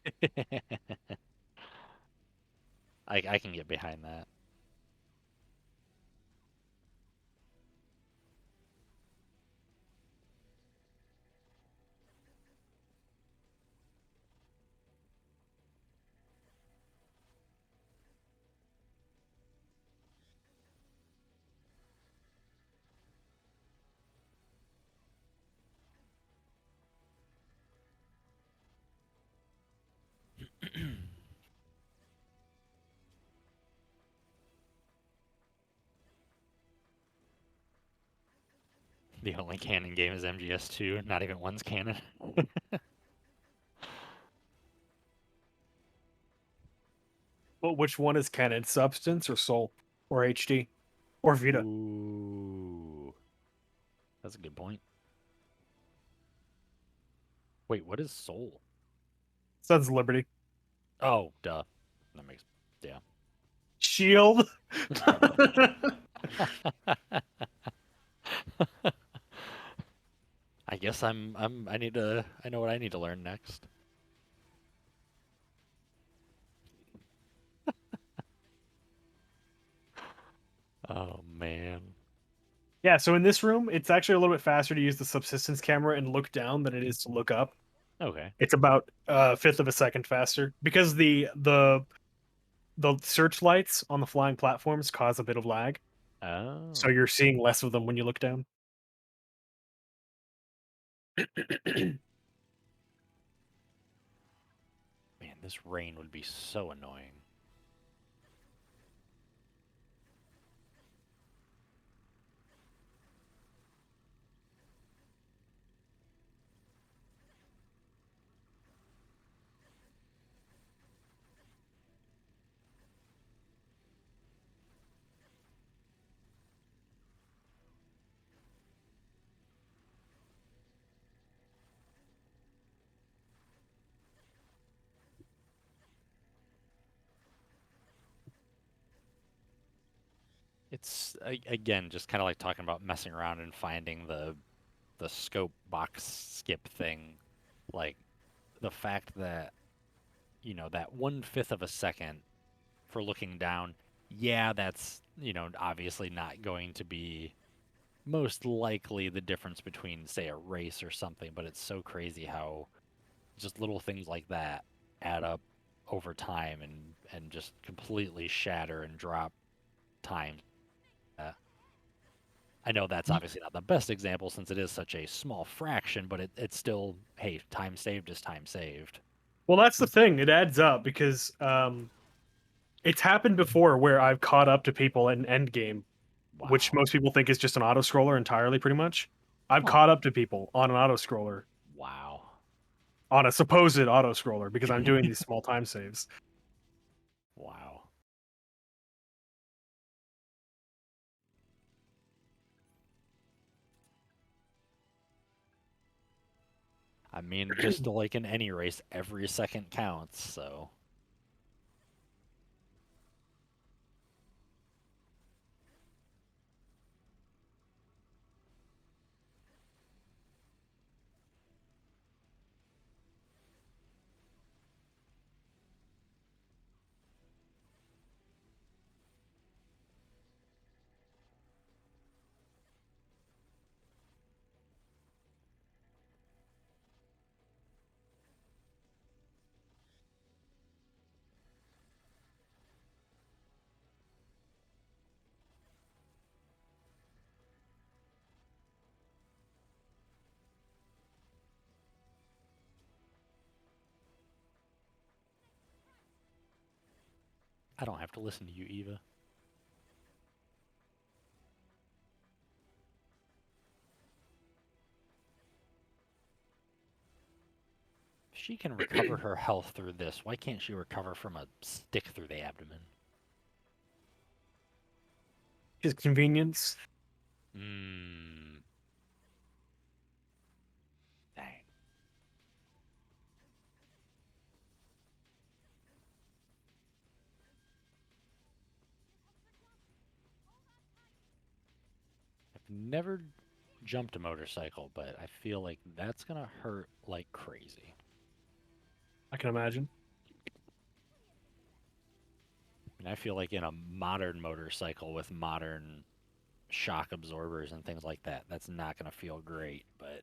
I can get behind that. The only canon game is MGS2. Not even one's canon. Well, which one is canon? Substance or Soul? Or HD? Or Vita? Ooh, that's a good point. Wait, what is Soul? Sons of Liberty. Oh, duh. That makes yeah. Shield? I guess I know what I need to learn next. Oh man. Yeah, so in this room, it's actually a little bit faster to use the subsistence camera and look down than it is to look up. Okay. It's about a fifth of a second faster because the searchlights on the flying platforms cause a bit of lag, Oh. so you're seeing less of them when you look down. Man, this rain would be so annoying. It's again just kind of like talking about messing around and finding the scope box skip thing, like the fact that that 1/5 of a second for looking down. Yeah, that's obviously not going to be most likely the difference between say a race or something, but it's so crazy how just little things like that add up over time and just completely shatter and drop time. Uh, I know that's obviously not the best example since it is such a small fraction, but it's still, hey, time saved is time saved. Well, that's the thing. It adds up because it's happened before where I've caught up to people in Endgame, which Wow. most people think is just an auto scroller entirely, pretty much. I've Huh. caught up to people on an auto scroller, Wow. on a supposed auto scroller, because I'm doing these small time saves. Wow. I mean, just like in any race, every second counts, so. I don't have to listen to you, Eva. She can recover her health through this. Why can't she recover from a stick through the abdomen? His convenience. Mmm. Dang. I've never jumped a motorcycle, but I feel like that's gonna hurt like crazy. I can imagine. And I feel like in a modern motorcycle with modern shock absorbers and things like that, that's not gonna feel great. But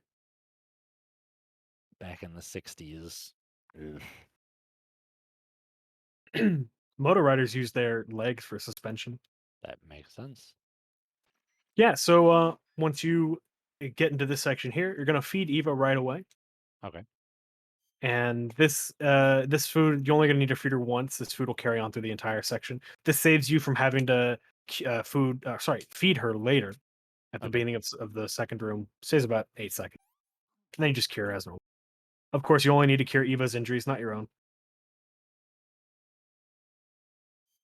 back in the 60s, ugh, Motor riders use their legs for suspension. that makes sense. Yeah, so once you get into this section here, you're gonna feed Eva right away. Okay. And this food, you're only gonna need to feed her once. This food will carry on through the entire section. This saves you from having to feed her later at the Okay. beginning of the second room. Stays about 8 seconds. And then you just cure as normal. Of course, you only need to cure Eva's injuries, not your own.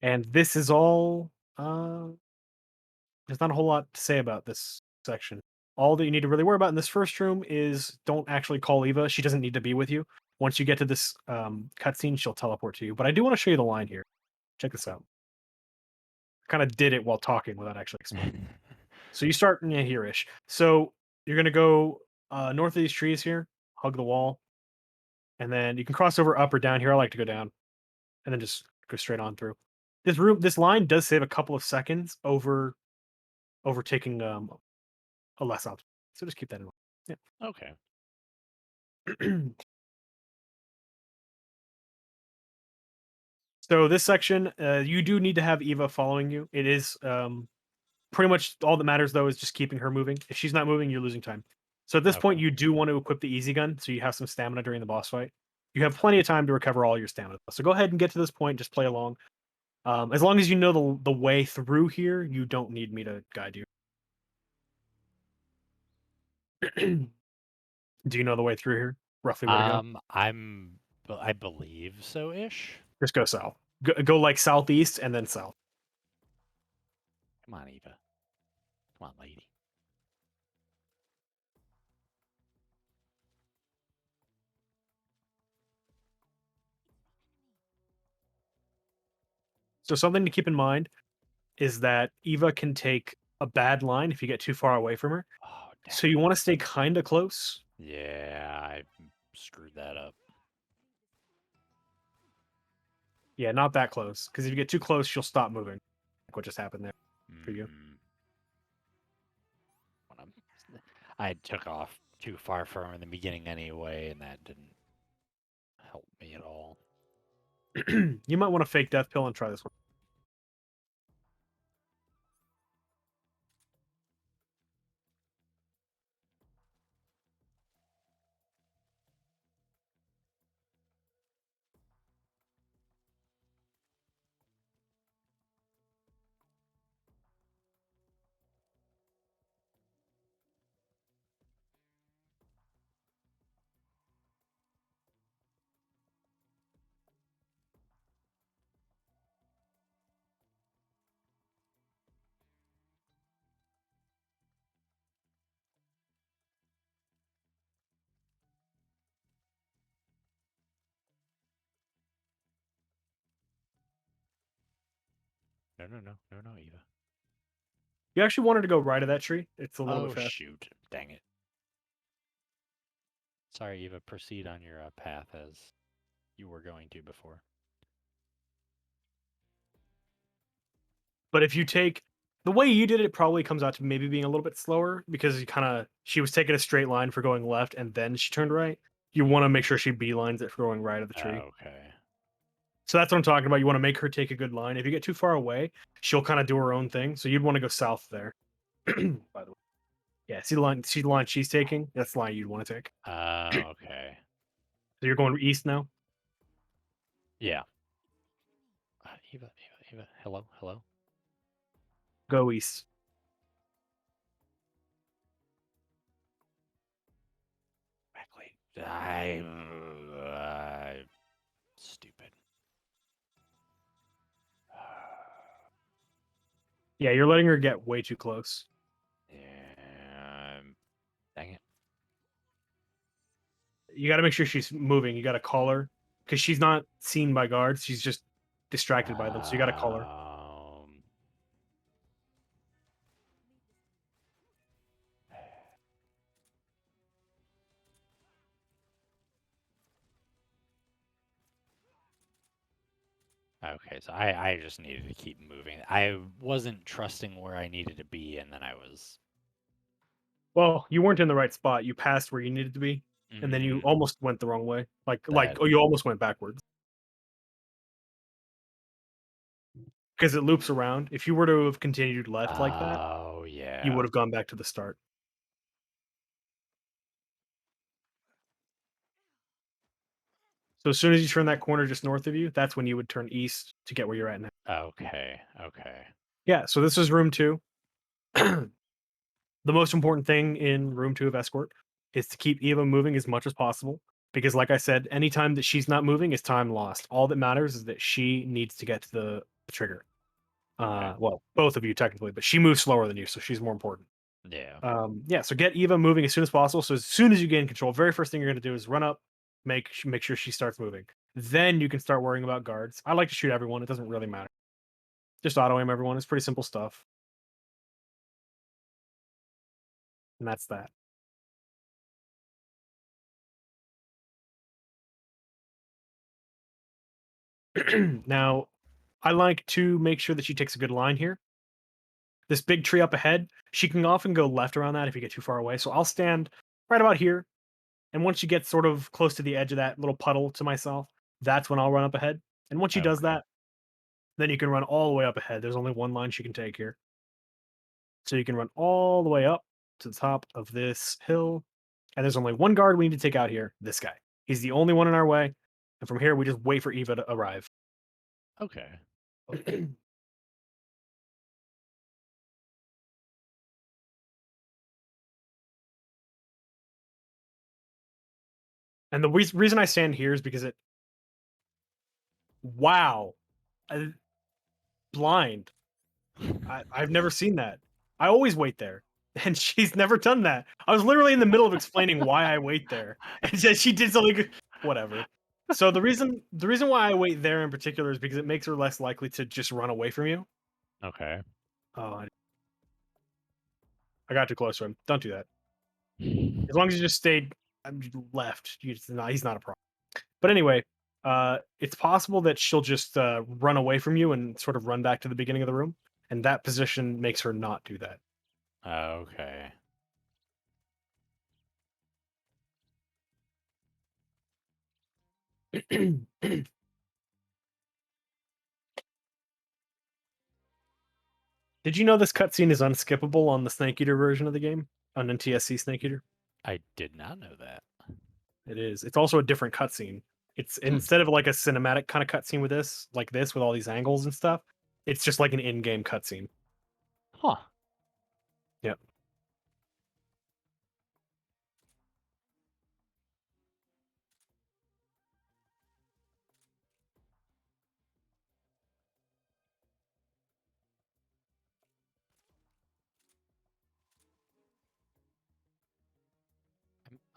And this is all. There's not a whole lot to say about this section. All that you need to really worry about in this first room is don't actually call Eva. She doesn't need to be with you. Once you get to this cutscene, she'll teleport to you. But I do want to show you the line here. Check this out. Kind of did it while talking without actually explaining. So you start here-ish. So you're gonna go north of these trees here, hug the wall, and then you can cross over up or down here. I like to go down, and then just go straight on through. This line does save a couple of seconds over taking a less option. So just keep that in Okay. mind. So this section, you do need to have Eva following you. It is pretty much all that matters though is just keeping her moving. If she's not moving, you're losing time. So at this point, Okay. you do want to equip the easy gun, so you have some stamina during the boss fight. You have plenty of time to recover all your stamina. So go ahead and get to this point. Just play along. As long as you know the way through here, you don't need me to guide you. Do you know the way through here? Roughly where to go? I believe so ish. Just go south. Go like southeast and then south. Come on, Eva. Come on, lady. So something to keep in mind is that Eva can take a bad line if you get too far away from her. Oh, dang So you it. want to stay kind of close. Yeah, I screwed that up. Yeah, not that close. Because if you get too close, she'll stop moving. Like what just happened there for you. Mhm. When I took off too far from her in the beginning anyway, and that didn't help me at all. You might want to fake death pill and try this one. No, Eva. You actually wanted to go right of that tree. It's a little bit Oh, fast. shoot. Dang it. Sorry, Eva. Proceed on your path as you were going to before. But if you take the way you did it, probably comes out to maybe being a little bit slower because she was taking a straight line for going left and then she turned right. You want to make sure she beelines it for going right of the tree. Okay. So that's what I'm talking about. You want to make her take a good line. If you get too far away, she'll kind of do her own thing. So you'd want to go south there. By the way, yeah. See the line? See the line she's taking? That's the line you'd want to take. Okay. So you're going east now. Yeah. Eva. Hello. Go east. Exactly. I'm stupid. Yeah, you're letting her get way too close. Yeah. Dang it. You got to make sure she's moving. You got to call her because she's not seen by guards. She's just distracted by them. So you got to call her. Okay, so I just needed to keep moving. I wasn't trusting where I needed to be, and then I was. Well, you weren't in the right spot. You passed where you needed to be, and then you Mhm, almost went the wrong way. that. Oh, you almost went backwards because it loops around. If you were to have continued left like that, Oh you yeah. would have gone back to the start. So as soon as you turn that corner just north of you, that's when you would turn east to get where you're at now. Okay. Yeah. So this is room 2. The most important thing in room 2 of escort is to keep Eva moving as much as possible because like I said, anytime that she's not moving is time lost. All that matters is that she needs to get to the trigger. Okay. Well, both of you technically, but she moves slower than you, so she's more important. Yeah. Yeah, so get Eva moving as soon as possible. So as soon as you gain control, very first thing you're going to do is run up, make sure she starts moving. Then you can start worrying about guards. I like to shoot everyone. It doesn't really matter. Just auto aim everyone. It's pretty simple stuff. And that's that. Now, I like to make sure that she takes a good line here. This big tree up ahead, she can often go left around that if you get too far away. So I'll stand right about here. And once she gets sort of close to the edge of that little puddle to myself, that's when I'll run up ahead. And once she does Okay. that, then you can run all the way up ahead. There's only one line she can take here. So you can run all the way up to the top of this hill. And there's only one guard we need to take out here, this guy. He's the only one in our way. And from here, we just wait for Eva to arrive. Okay. And the reason I stand here is because it. Wow. Blind. I've never seen that. I always wait there. And she's never done that. I was literally in the middle of explaining why I wait there. And she did something whatever. So the reason why I wait there in particular is because it makes her less likely to just run away from you. Okay. Oh, I got too close to him. Don't do that. As long as you just stayed left, he's not a problem. But anyway, it's possible that she'll just run away from you and sort of run back to the beginning of the room, and that position makes her not do that. Okay. Did you know this cutscene is unskippable on the Snake Eater version of the game? On NTSC Snake Eater? I did not know that. It is. It's also a different cutscene. It's Hmm. instead of like a cinematic kind of cutscene with this, like this with all these angles and stuff, it's just like an in-game cutscene. Huh. Yep.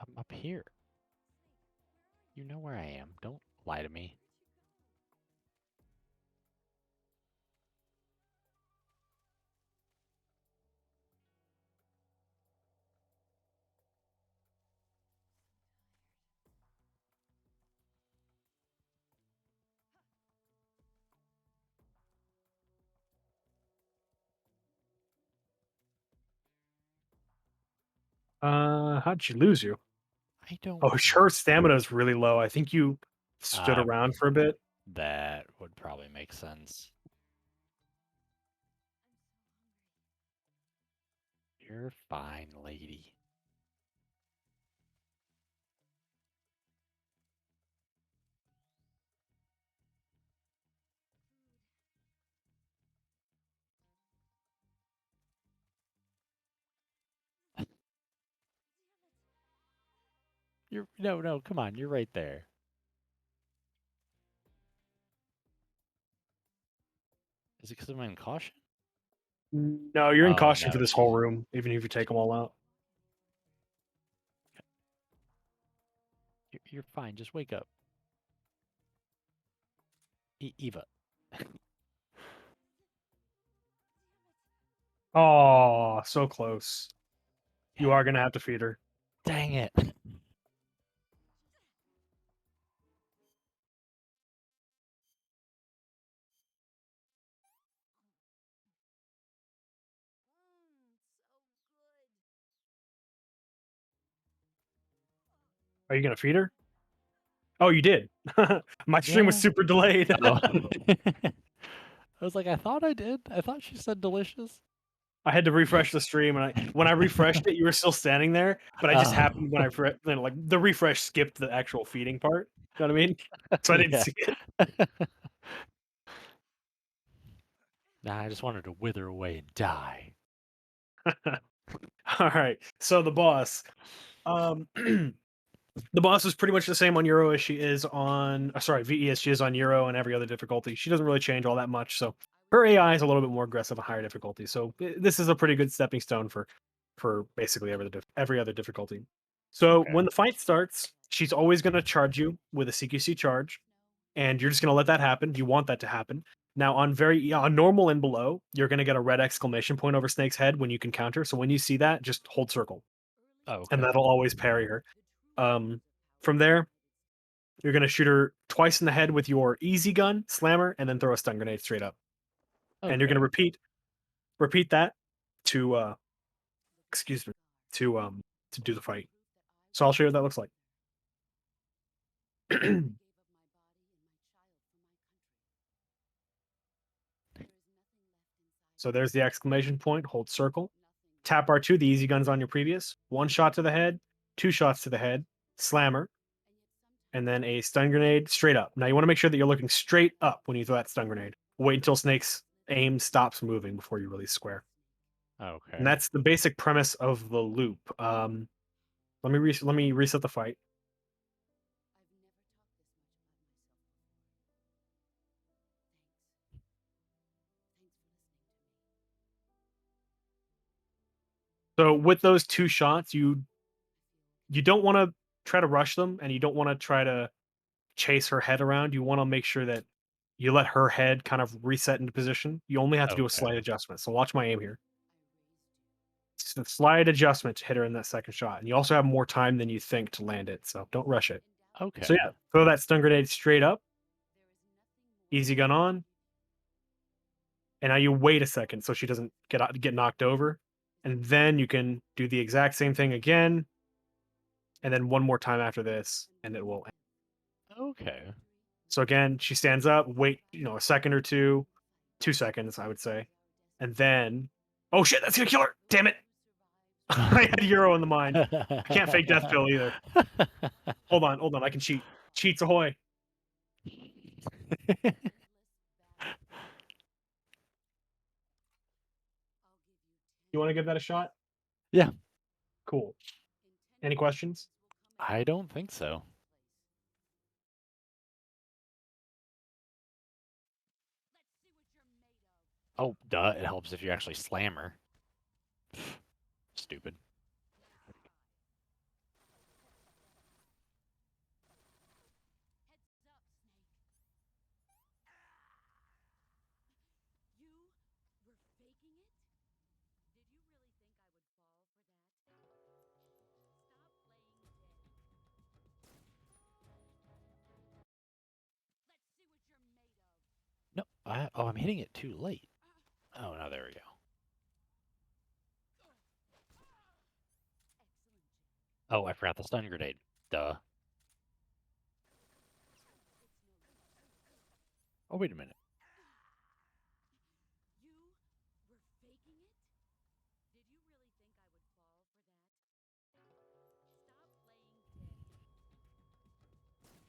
I'm up here. You know where I am. Don't lie to me. How'd she lose you? I don't Oh, her know. stamina is really low. I think you stood Uh, around for a bit. that would probably make sense. You're fine, lady. You're no, come on. You're right there. Is it because I'm in caution? No, you're in Oh caution no, for this whole room, even if you take them all out. you're fine. Just wake up. Eva. Oh, so close. You are gonna have to feed her. Dang it. So good. Are you gonna feed her? Oh, you did. My stream was Yeah. super delayed. Oh. I was like, I thought I did. I thought she said delicious. I had to refresh the stream, and when I refreshed it, you were still standing there. But I just happened when like the refresh skipped the actual feeding part. You know what I mean? So I didn't Yeah. see it. Nah, I just wanted to wither away and die. All right. So the boss. Um, the boss is pretty much the same on Euro as she is on, sorry, VE as she is on Euro and every other difficulty. She doesn't really change all that much. So her AI is a little bit more aggressive on higher difficulty. So this is a pretty good stepping stone for basically every other difficulty. So Okay. when the fight starts, she's always going to charge you with a CQC charge, and you're just going to let that happen. You want that to happen. Now on normal and below, you're going to get a red exclamation point over Snake's head when you can counter. So when you see that, just hold circle, and Okay. that'll always parry her. From there, you're going to shoot her twice in the head with your easy gun, slammer, and then throw a stun grenade straight up. And you're going to Okay. repeat that to excuse me to to do the fight. So I'll show you what that looks like. So there's the exclamation point, hold circle. Tap R2, the easy guns on your previous. One shot to the head, two shots to the head, slammer, and then a stun grenade straight up. Now you want to make sure that you're looking straight up when you throw that stun grenade. Wait until Snake's aim stops moving before you release square. And Okay. that's the basic premise of the loop. Let me reset the fight. So with those two shots, you don't want to try to rush them, and you don't want to try to chase her head around. You want to make sure that you let her head kind of reset into position. You only have to do a slight Okay. adjustment. So watch my aim here. It's a slight adjustment to hit her in that second shot, and you also have more time than you think to land it. So don't rush it. So Okay. yeah, throw that stun grenade straight up. Easy gun on, and now you wait a second so she doesn't get knocked over, and then you can do the exact same thing again, and then one more time after this, and it will end. Okay. So again, she stands up, wait, a second or two, 2 seconds, I would say, and then, oh shit, that's gonna kill her! Damn it! I had Euro in the mind. I can't fake death pill either. Hold on, I can cheat. Cheats ahoy! You want to give that a shot? Yeah. Cool. Any questions? I don't think so. Oh, duh. It helps if you actually slam her. Stupid. You were faking it? Did you really think I would fall for that? Stop playing dead. Let's see what you're made of. No. I'm hitting it too late. Oh, no, there we go. Oh, I forgot the stun grenade. Duh. Oh, wait a minute. You were faking it? Did you really think I would fall for that? Stop playing dead.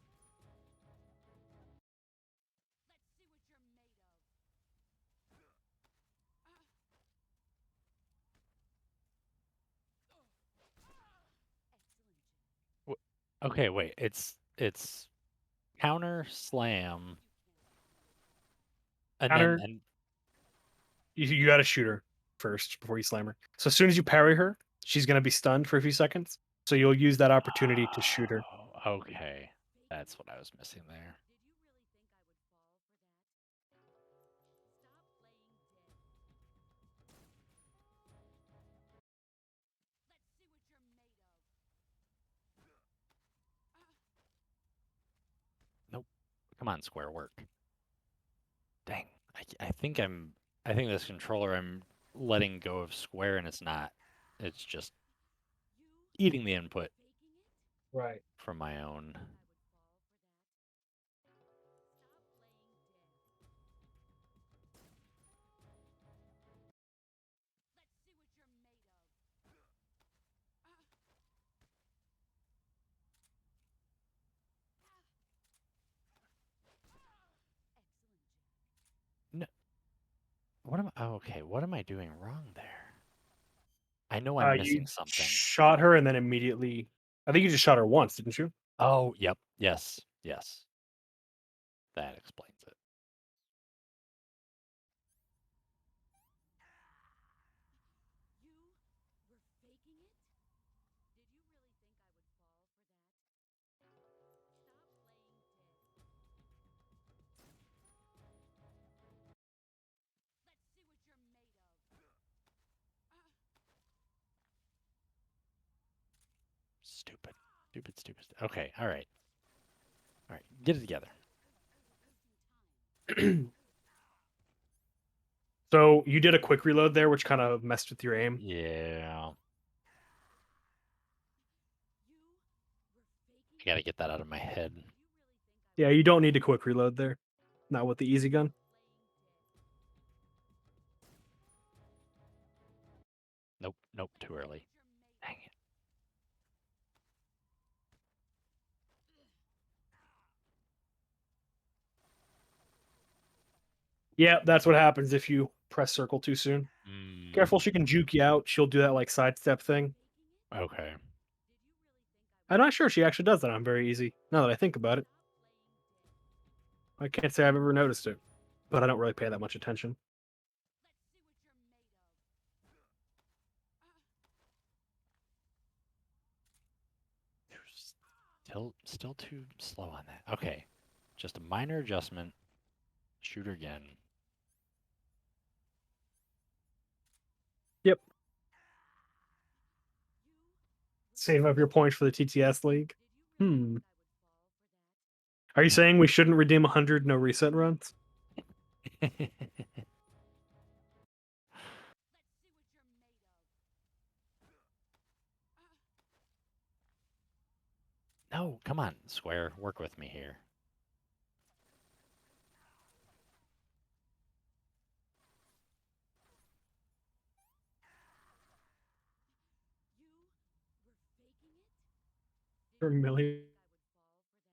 Let's see what you're made of. Okay, wait. It's counter slam and then Counter, and you got to shoot her first before you slam her. So as soon as you parry her, she's gonna be stunned for a few seconds. So you'll use that opportunity to shoot her. Oh, okay. That's what I was missing there. Nope. Come on, square work. Dang. I think this controller I'm letting go of square and it's not. It's just eating the input Right. from my own. No, what am I? Oh, okay, what am I doing wrong there? I know I'm You missing something. shot her and then immediately. I think you just shot her once, didn't you? Oh, yep. Yes. Yes. That explains it. You were faking it? Did you really think I would fall for that? Stop playing dead. Let's see what you're made of. Stupid. Stupid, stupid. Okay. All right. All right. Get it together. So you did a quick reload there, which kind of messed with your aim. Yeah. You were I faking gotta it? get that out of my head. Did you really think I Yeah, you don't need a quick reload there. Not with the easy gun. Nope. Nope. Too early. you're made Dang it. Yeah, that's what happens if you press circle too soon. Careful, she can Mm, juke you out. She'll do that like sidestep thing. okay. I'm not sure she actually does that on very easy. Now that I think about it, I can't say I've ever noticed it, but I don't really pay that much attention. Still too slow on that. Okay. Just a minor adjustment. Shoot her again. Yep. Save up your points for the TTS League. Hmm. Are you saying we shouldn't redeem 100 no reset runs? No, come on, Square. Work with me here. Vermilion.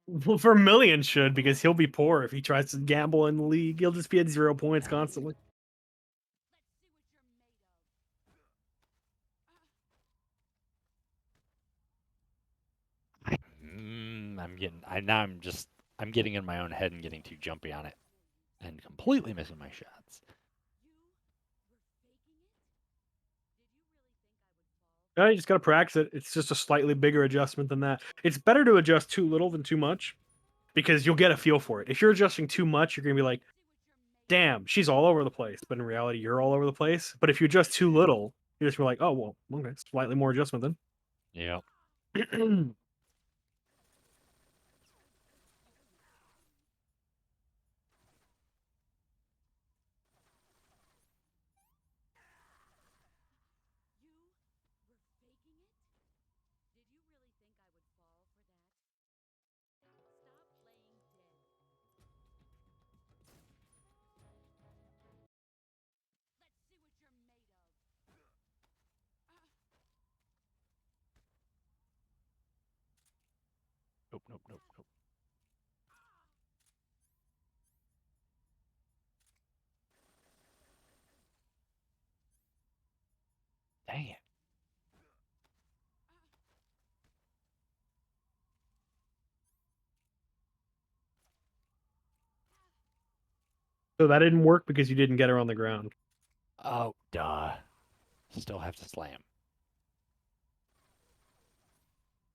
Well, Vermilion should, because he'll be poor if he tries to gamble in the league. He'll just be at 0 points constantly. I'm getting in my own head and getting too jumpy on it and completely missing my shots. Yeah, you just gotta practice it. It's just a slightly bigger adjustment than that. It's better to adjust too little than too much, because you'll get a feel for it. If you're adjusting too much, you're gonna be like, "Damn, she's all over the place." But in reality, you're all over the place. But if you adjust too little, you're just like, "Oh well, okay, slightly more adjustment Yep. then." Nope, nope, nope, nope. Dang it. So that didn't work because you didn't get her on the ground. Oh, duh. Still have to slam.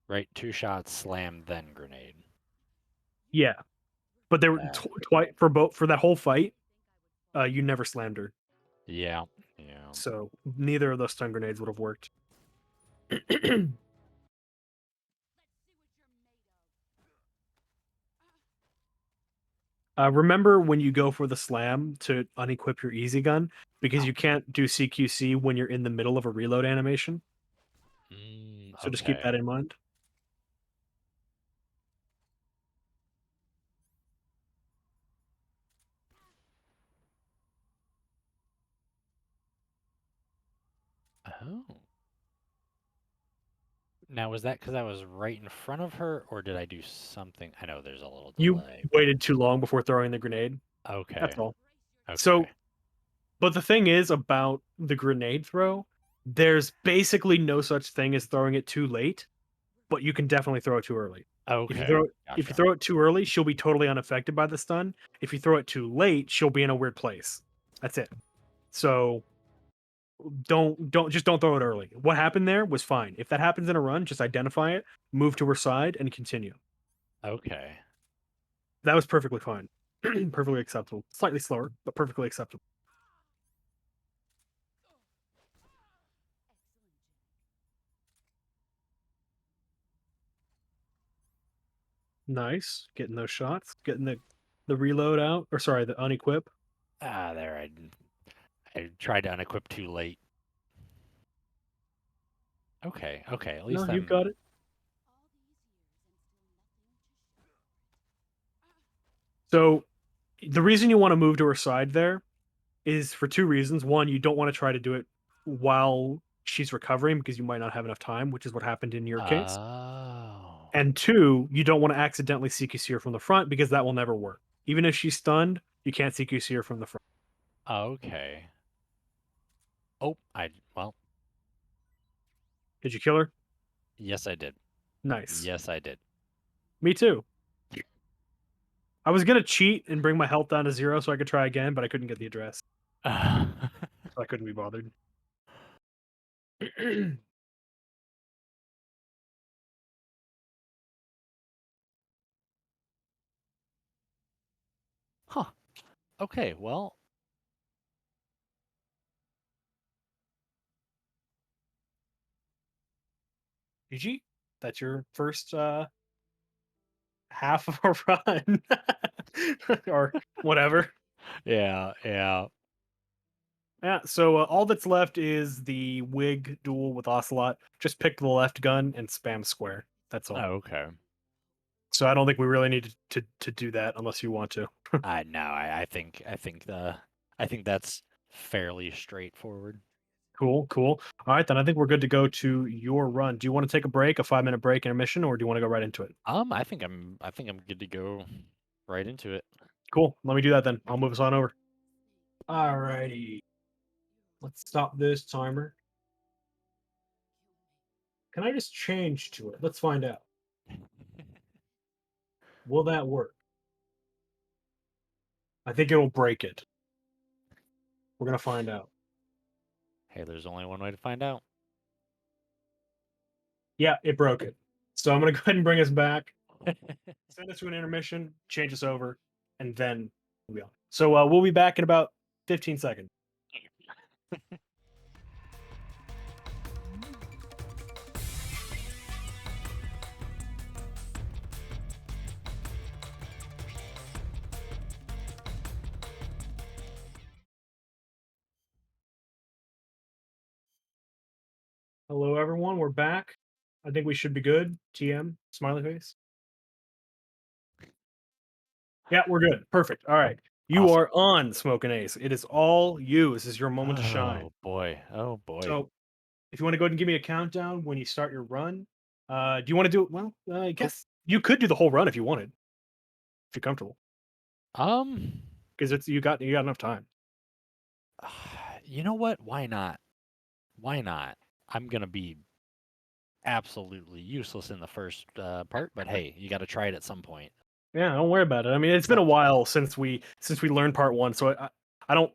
Right, 2 shots, slam, then grenade. Yeah, but there were That. twice for that whole fight. You never slammed her, Yeah, yeah. so neither of those stun grenades would have worked. Remember when you go for the slam to unequip your easy gun, because Oh. you can't do CQC when you're in the middle of a reload animation. So just keep Okay. that in mind. Oh. Now, was that because I was right in front of her, or did I do something? I know there's a little You delay, but waited too long before throwing the grenade. okay. That's all. Okay. So, but the thing is about the grenade throw, There's basically no such thing as throwing it too late, but you can definitely throw it too early. If you Okay, throw it if you gotcha. throw it too early, she'll be totally unaffected by the stun. If you throw it too late, she'll be in a weird place. That's it. So don't throw it early. What happened there was fine. If that happens in a run, just identify it, move to her side, and continue. Okay. That was perfectly fine. Perfectly acceptable. Slightly slower, but perfectly acceptable. Nice. Getting those shots. Getting the reload out. Or sorry, the unequip. Ah, there. I tried to unequip too late. Okay. Okay. At No, least you've I'm. got it. So the reason you want to move to her side there is for two reasons. One, you don't want to try to do it while she's recovering because you might not have enough time, which is what happened in your case. Oh. And two, you don't want to accidentally CQC her from the front because that will never work. Even if she's stunned, you can't CQC her from the front. Okay. Oh, well, Did you kill her? yes, I did. Nice. Yes, I did. Me too. I was gonna cheat and bring my health down to 0 so I could try again, but I couldn't get the address, so I couldn't be bothered. Huh. Okay, well, GG. That's your first half of a run, or whatever. yeah, yeah. Yeah. So all that's left is the wig duel with Ocelot. Just pick the left gun and spam square. That's all. Okay. So I don't think we really need to do that unless you want to. No, I think that's fairly straightforward. Cool, cool. All right, then I think we're good to go to your run. Do you want to take a break, a 5 minute break intermission, or do you want to go right into it? I think I'm good to go right into it. Cool. Let me do that then. I'll move us on over. All righty. Let's stop this timer. Can I just change to it? Let's find out. Will that work? I think it'll break it. We're gonna find out. Hey, there's only one way to find out. Yeah, it broke it. So I'm gonna go ahead and bring us back. Send us to an intermission, change us over, and then we'll be on. So we'll be back in about 15 seconds. Hello, everyone. We're back. I think we should be good. TM, smiley face. Yeah, we're good. Perfect. All right. You Awesome. are on Smoking Ace. It is all you. This is your moment to shine. Oh boy. Oh boy. So, if you want to go ahead and give me a countdown when you start your run, do you want to do it? Well, I Oh, guess you could do the whole run if you wanted, if you're comfortable, um, because it's you got enough time. you know what? Why not? Why not? I'm gonna be absolutely useless in the first part, but hey, you got to try it at some point. Yeah, don't worry about it. I mean, it's been Well, a while since we learned part one, so I don't,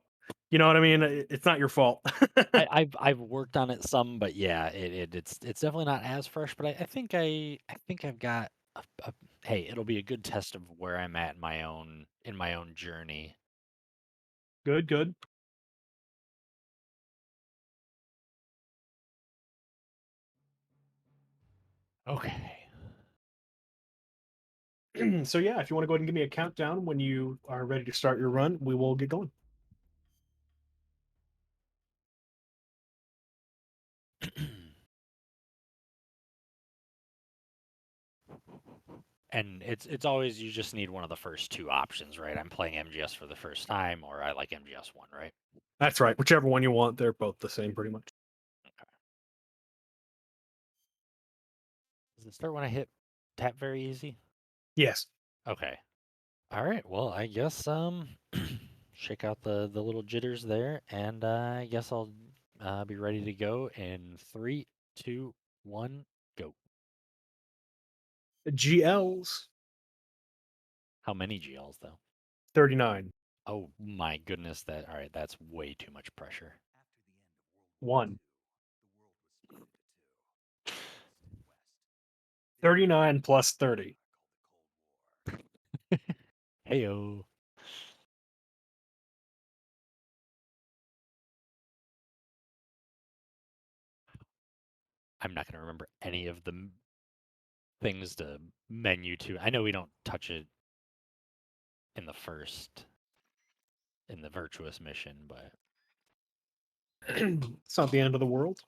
you know what I mean. It's not your fault. I've worked on it some, but yeah, it's definitely not as fresh. But I think I've got hey, it'll be a good test of where I'm at in my own journey. Good, good. Okay. So yeah, if you want to go ahead and give me a countdown when you are ready to start your run, we will get going. And it's always you just need one of the first two options, right? I'm playing MGS for the first time, or I like MGS one, right? That's right. Whichever one you want, they're both the same, pretty much. Does it start when I hit tap very easy? Yes. Okay. All right. Well, I guess shake out the little jitters there, and I guess I'll Be ready to go in 3, 2, 1, go. GLs, How many GLs though? 39. Oh my goodness, all right, that's way too much pressure. 1. 39 plus 30. Heyo. I'm not going to remember any of the things to menu to. I know we don't touch it in the virtuous mission, but It's not the end of the world.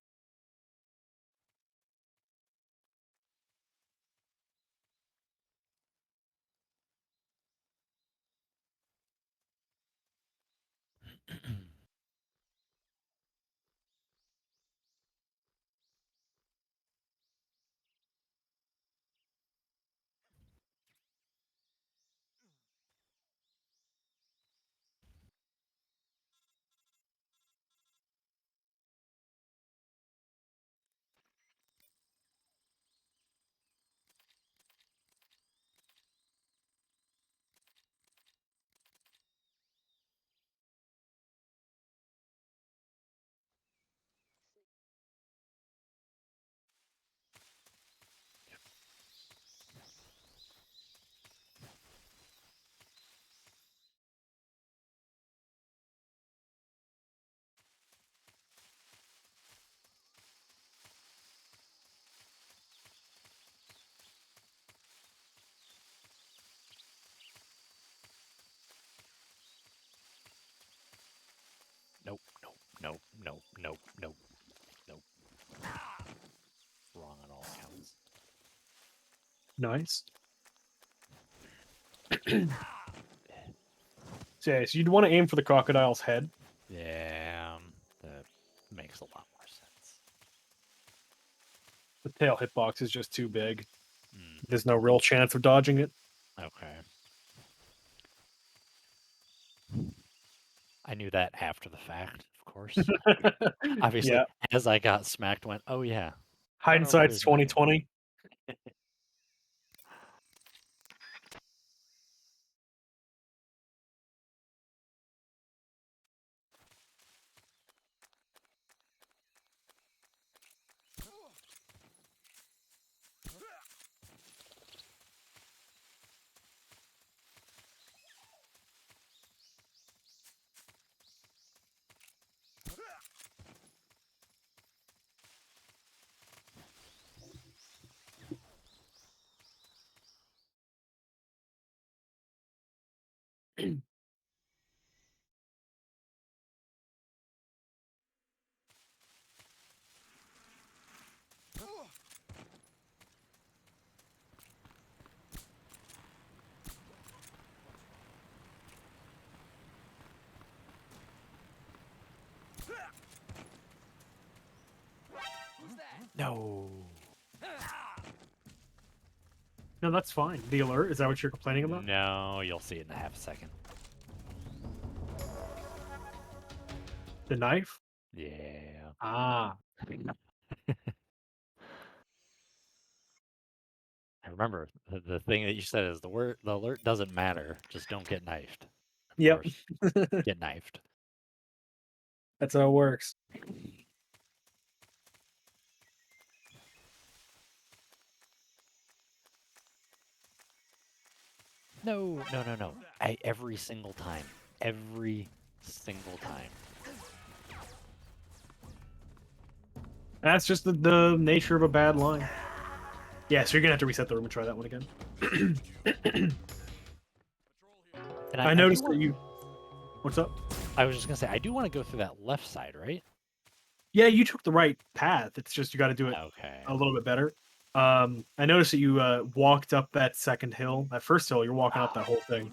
nope, nope, nope, nope, nope, nope, nope. Wrong on all counts. Nice. So you'd want to aim for the crocodile's head. Yeah, that makes a lot more sense. The tail hitbox is just too big. Mm, There's no real chance of dodging it. okay. I knew that after the fact, of course. Obviously, Yeah. as I got smacked, went, oh yeah. Hindsight's there's nothing. 2020. No. No, that's fine. The alert, is that what you're complaining about? No, you'll see it in a half a second. The knife? Yeah. Ah. I remember the thing that you said is the alert doesn't matter. Just don't get knifed. Of Yep. course, get knifed. That's how it works. No. Every single time. Every single time. That's just the nature of a bad line. Yeah, so you're gonna have to reset the room and try that one again. And I noticed that you... What's up? I was just gonna say I do want to go through that left side, right? Yeah, you took the right path. It's just you got to do it Okay. a little bit better. I noticed that you walked up that second hill. That first hill, you're walking up that whole thing.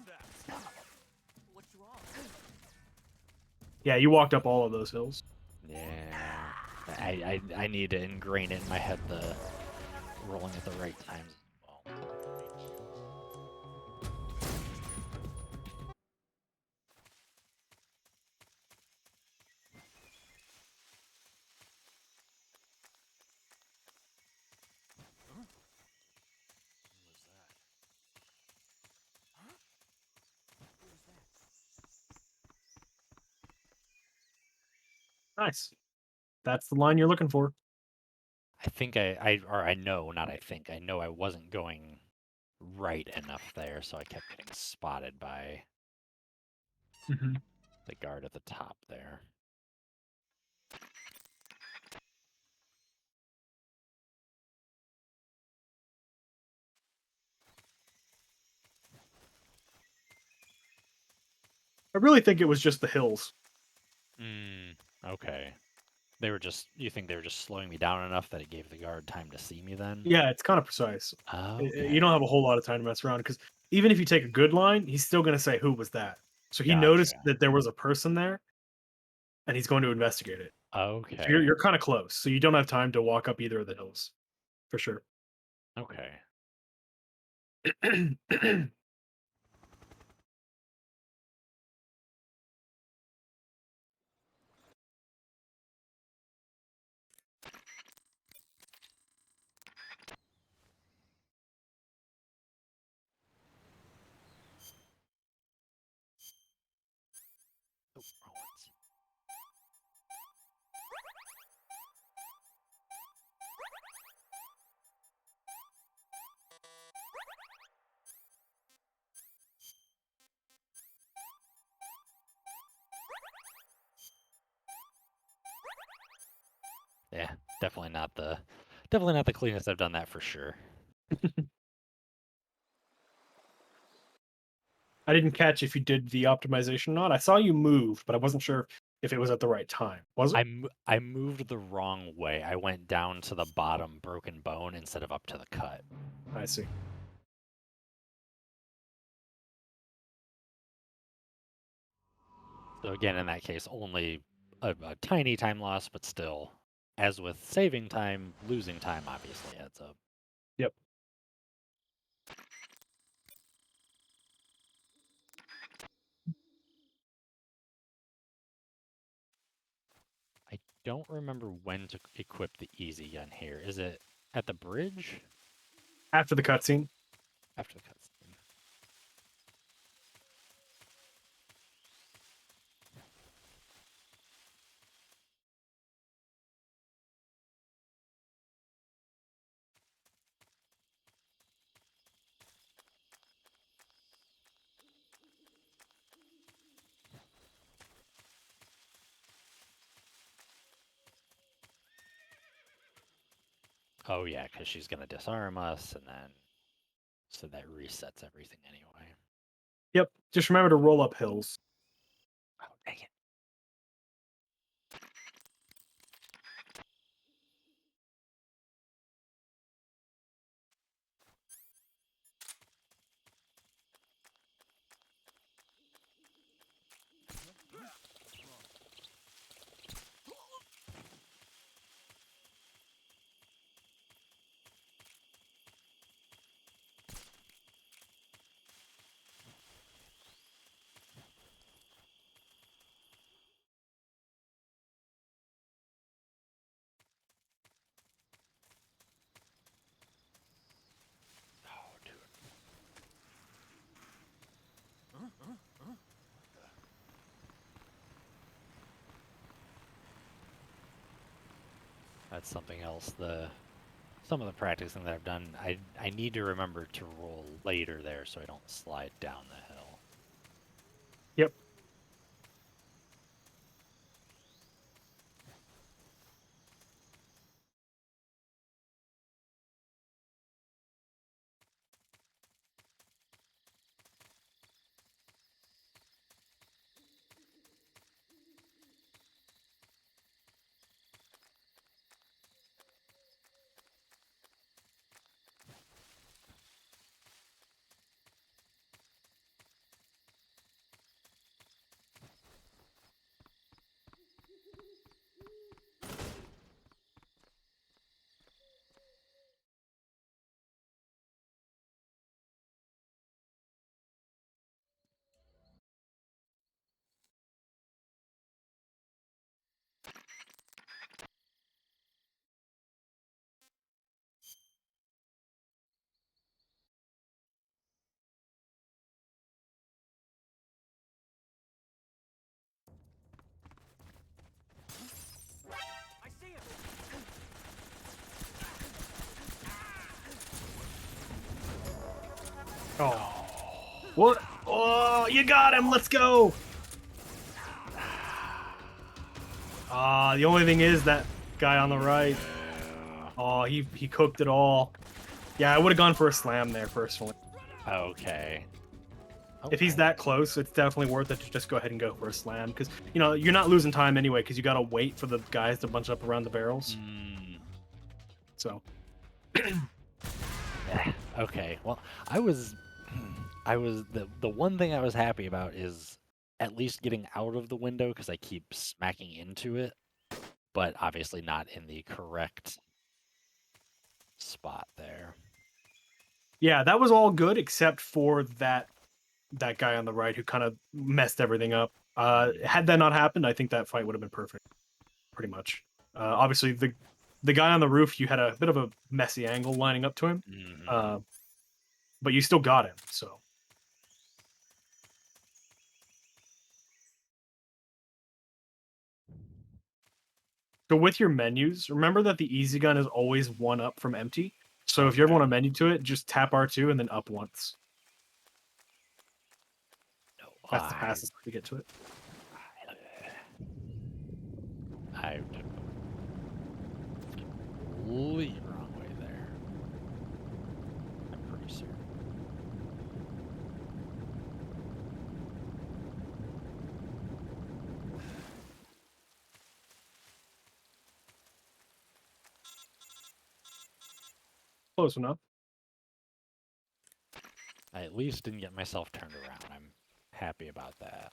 Yeah, you walked up all of those hills. Yeah. I need to ingrain it in my head the rolling at the right time. Well, Nice. That's the line you're looking for. I think I know, not I think, I know I wasn't going right enough there, so I kept getting spotted by Mm-hmm. the guard at the top there. I really think it was just the hills. Okay. You think they were just slowing me down enough that it gave the guard time to see me then? Yeah, it's kind of precise. Okay. You don't have a whole lot of time to mess around because even if you take a good line, he's still going to say, "Who was that?" So he noticed Gotcha. that there was a person there, and he's going to investigate it. So Okay. you're kind of close, so you don't have time to walk up either of the hills, for sure. Okay. Oh, wrong ones. Yeah, definitely not the cleanest I've done that for sure. I didn't catch if you did the optimization or not. I saw you move, but I wasn't sure if it was at the right time. Was it? I moved the wrong way. I went down to the bottom broken bone instead of up to the cut. I see. So again, in that case, only a tiny time loss, but still, as with saving time, losing time obviously adds up. Yep. I don't remember when to equip the easy gun here. Is it at the bridge? After the cutscene. After the cutscene. Oh yeah, because she's gonna disarm us, and then so that resets everything anyway. Yep. Just remember to roll up hills. Oh dang it! Oh dude. That's something else. Some of the practicing that I've done, I need to remember to roll later there so I don't slide down the hill. Yep. Oh. What? Oh, you got him. Let's go. The only thing is that guy on the right. Oh, he cooked it all. Yeah, I would have gone for a slam there personally. Okay. If he's that close, it's definitely worth it to just go ahead and go for a slam because you're not losing time anyway because you gotta wait for the guys to bunch up around the barrels. So. Yeah. Okay. Well, I was the one thing I was happy about is at least getting out of the window because I keep smacking into it, but obviously not in the correct spot there. Yeah, that was all good except for that guy on the right who kind of messed everything up. Had that not happened, I think that fight would have been perfect, pretty much. Obviously, the guy on the roof, you had a bit of a messy angle lining up to him, but you still got him. So. So with your menus, remember that the easy gun is always one up from empty. So if you ever want to menu to it, just tap R2 and then up once. That's the fastest way to get to it. I completely wrong way there. I'm pretty certain. Close enough. I at least didn't get myself turned around. I'm happy about that.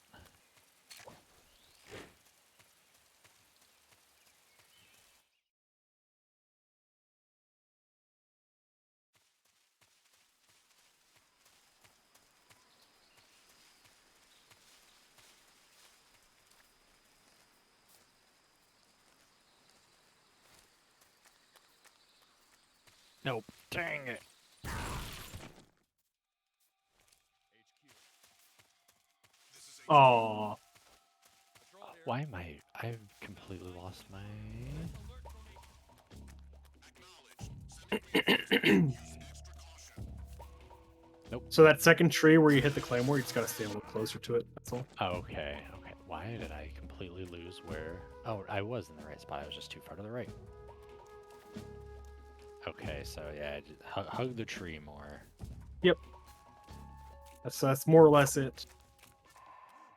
Nope. Dang it. Oh. Why am I've completely lost my... Nope. So that second tree where you hit the claymore, you just gotta stay a little closer to it. That's all. Okay. Okay. Why did I completely lose where... Oh, I was in the right spot. I was just too far to the right. Okay, so yeah, just hug the tree more. Yep. That's more or less it.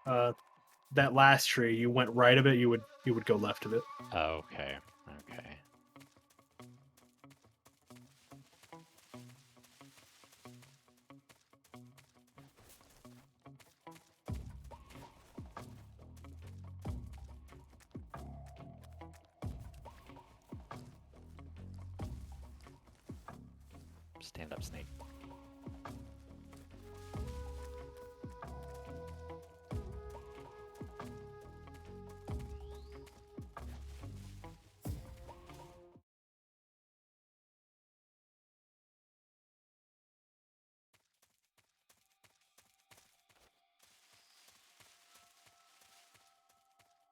That last tree, you went right of it, you would go left of it. Okay. Okay. Stand up, snake.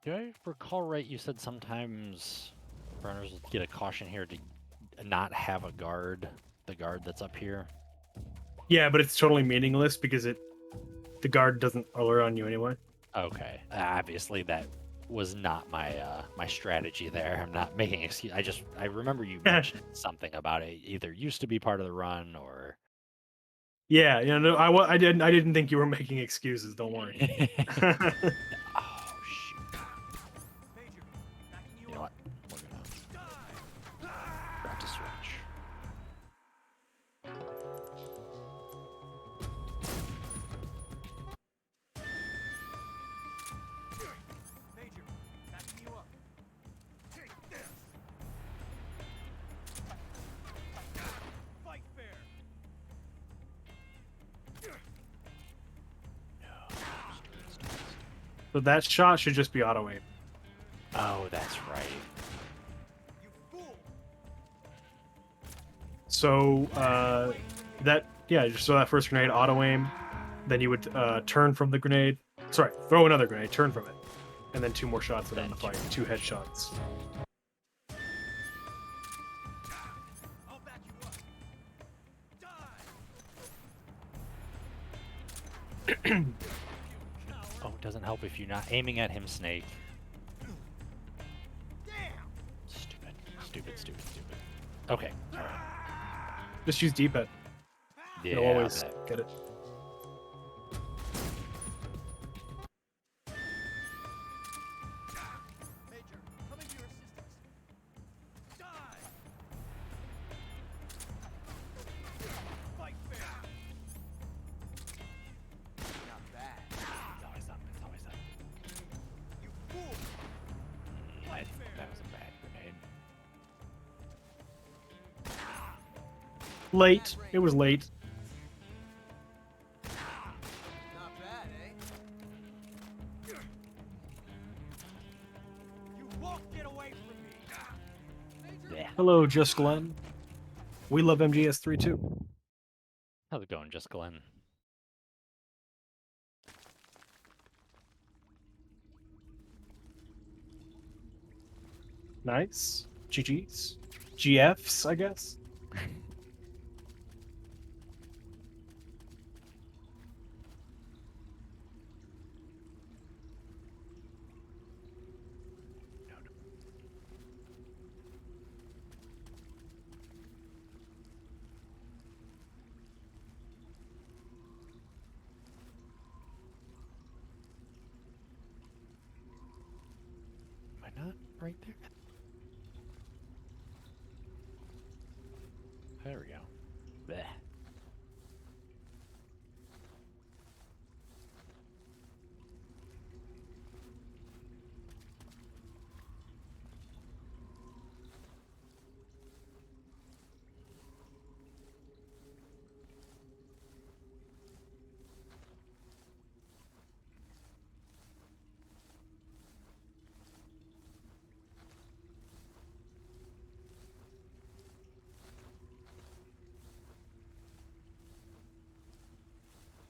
Do I recall right? You said sometimes runners get a caution here to not have a guard, the guard that's up here. Yeah, but it's totally meaningless because the guard doesn't alert on you anyway. Okay, obviously that was not my my strategy there. I'm not making excuse. I remember you mentioned something about it. Either used to be part of the run or. Yeah, no, I didn't think you were making excuses. Don't worry. Oh shoot! You know what? We're gonna grab to switch. So that shot should just be auto aim. Oh, that's right. So so that first grenade auto aim, then you would turn from the grenade. Sorry, throw another grenade, turn from it, and then 2 more shots around the fight. 2 headshots. Oh, it doesn't help if you're not aiming at him, Snake. Stupid, stupid, stupid, stupid. Okay. All right. Just use D-pad. Yeah. You'll always that- get it. It's always up. It's always up. That was a bad grenade. Late. It was late. Not bad, eh? You won't get away from me. Yeah. Hello, Just Glenn. We love MGS3 too. How's it going, Just Glenn? Nice. GG's. GFs, I guess. Am I not right there? There we go. Bleh.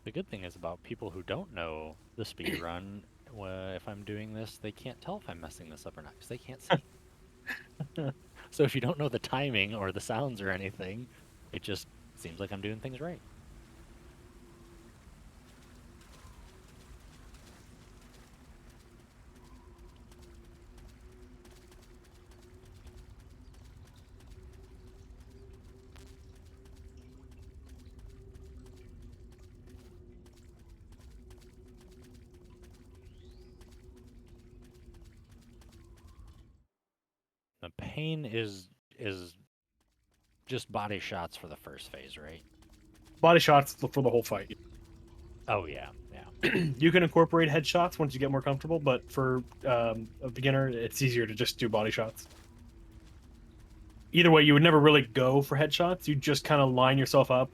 The good thing is about people who don't know the speed run, if I'm doing this, they can't tell if I'm messing this up or not because they can't see. So if you don't know the timing or the sounds or anything, it just seems like I'm doing things right. The pain is just body shots for the first phase, right? Body shots for the whole fight. Oh yeah, yeah. You can incorporate headshots once you get more comfortable, but for a beginner, it's easier to just do body shots. Either way, you would never really go for headshots. You just kind of line yourself up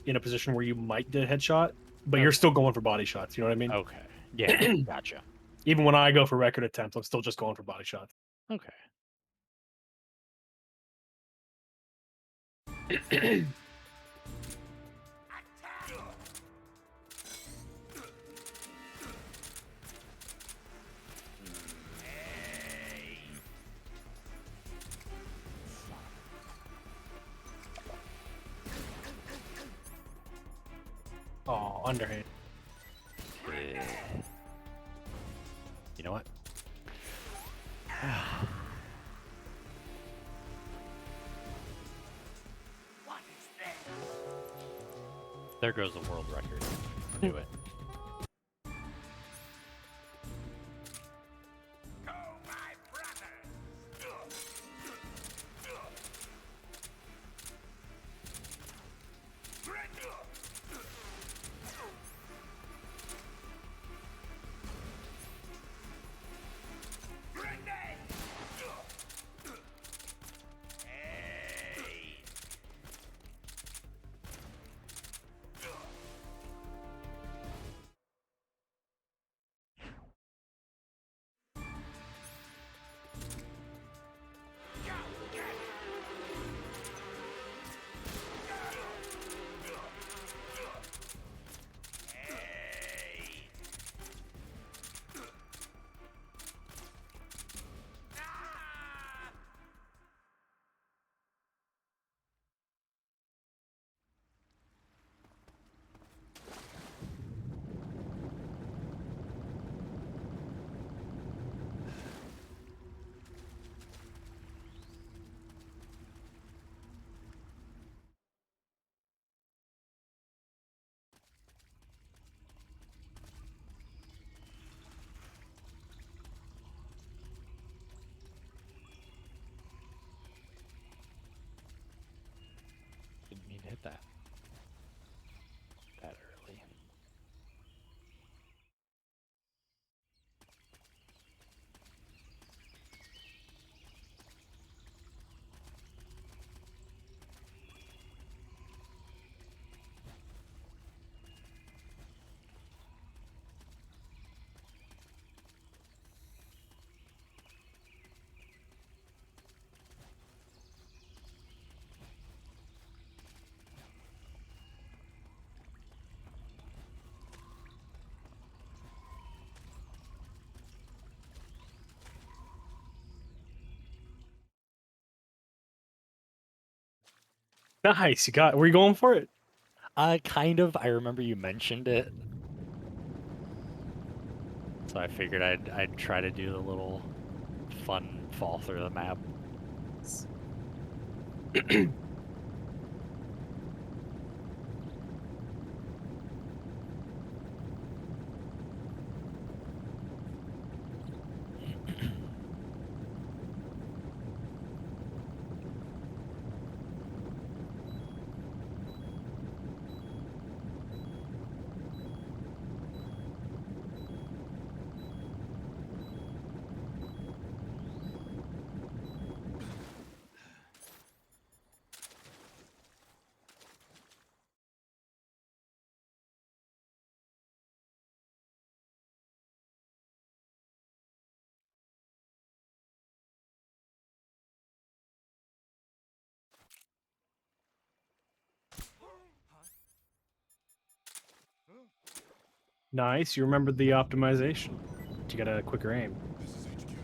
in a position where you might get a headshot, but you're Okay. still going for body shots. You know what I mean? Okay. Yeah, gotcha. Even when I go for record attempts, I'm still just going for body shots. Okay. Oh, underhand. Yeah. You know what? There goes the world record. Do it. Go, my brothers! Grenade! Hey! at that. That early. Nice. You got. Were you going for it? Kind of. I remember you mentioned it. So I figured I'd try to do the little fun fall through the map. Nice. You remembered the optimization. You got a quicker aim. This is HQ.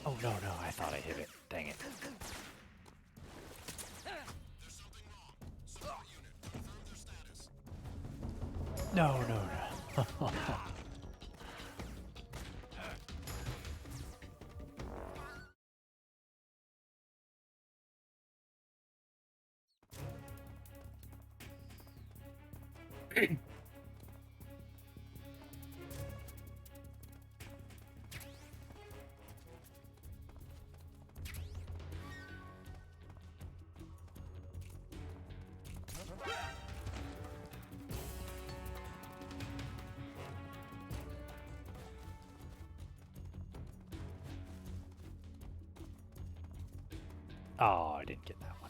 Oh no, I thought I hit it. Dang it. There's something wrong. Support unit, confirm their status. No. Oh, I didn't get that one.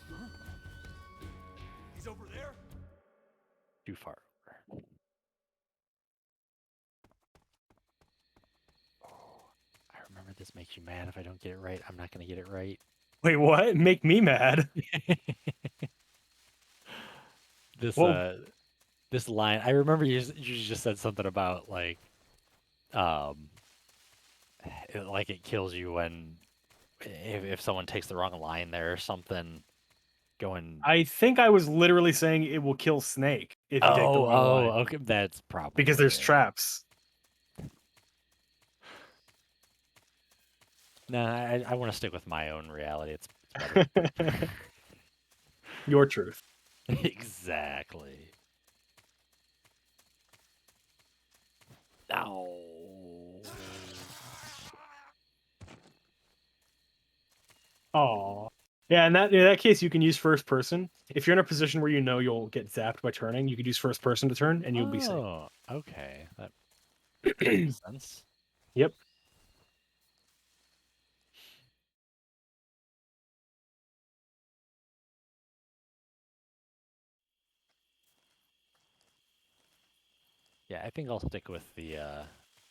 He's over there? Too far over. I remember this makes you mad if I don't get it right. I'm not going to get it right. Wait, what? Make me mad. This Whoa. this line, I remember you just said something about like like it kills you when if someone takes the wrong line there or something going. I think I was literally saying it will kill Snake if you take the wrong line Okay, that's probably because there's it. traps. No, I want to stick with my own reality. It's better. Your truth. Exactly. No. Oh. Yeah, in that case, you can use first person. If you're in a position where you know you'll get zapped by turning, you could use first person to turn, and you'll be safe. Oh, okay. That makes sense. Yep. Yeah, I think I'll stick with the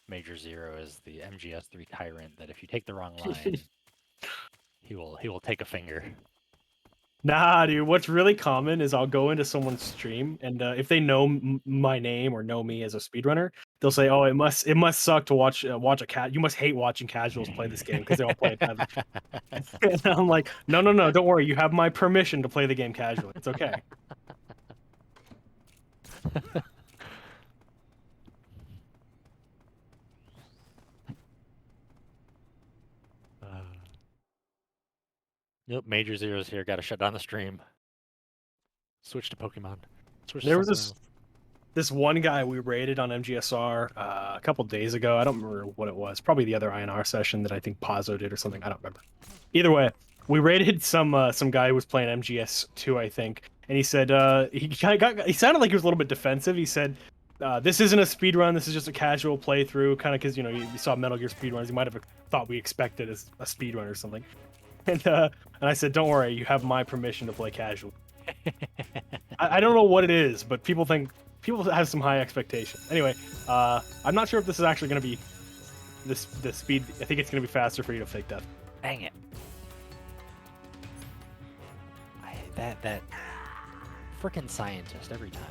Major Zero as the MGS3 Tyrant. That if you take the wrong line, he will take a finger. Nah, dude. What's really common is I'll go into someone's stream, and if they know my name or know me as a speedrunner, they'll say, "Oh, it must suck to watch a cat. You must hate watching casuals play this game because they all play it." And I'm like, no, don't worry. You have my permission to play the game casually. It's okay. Yep, Major Zero's here. Got to shut down the stream. Switch to Pokemon. Switch to There was something this. else. this one guy we raided on MGSR a couple days ago. I don't remember what it was. Probably the other INR session that I think Pazzo did or something. I don't remember. Either way, we raided some guy who was playing MGS2, I think, and he said he sounded like he was a little bit defensive. He said, "This isn't a speed run. This is just a casual playthrough, kind of because you saw Metal Gear Speedrunners. You might have thought we expected a speed run or something." And I said, "Don't worry, you have my permission to play casual." I don't know what it is, but people have some high expectations. Anyway, I'm not sure if this is actually going to be the speed. I think it's going to be faster for you to fake death. Dang it. That frickin' scientist every time.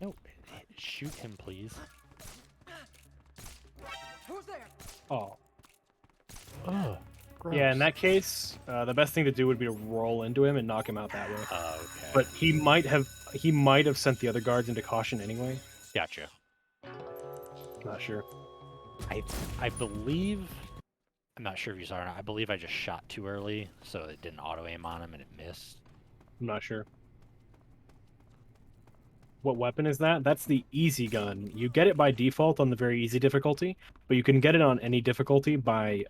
No, shoot him, please. Who's there? Oh. Ugh, Yeah, in gross. that case, the best thing to do would be to roll into him and knock him out that way. Okay. But he might have sent the other guards into caution anyway. Gotcha. Not sure. I believe, I'm not sure if you saw it or not, I believe I just shot too early, so it didn't auto-aim on him and it missed. I'm not sure. What weapon is that? That's the easy gun. You get it by default on the very easy difficulty, but you can get it on any difficulty by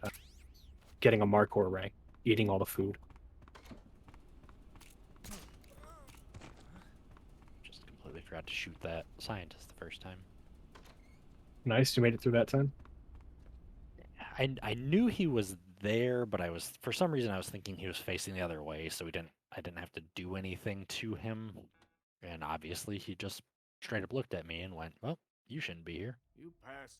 getting a Markor ray, eating all the food. Just completely forgot to shoot that scientist the first time. Nice, you made it through that time. I knew he was there, but for some reason I was thinking he was facing the other way, so I didn't have to do anything to him. And obviously he just straight up looked at me and went, "Well, you shouldn't be here." You passed.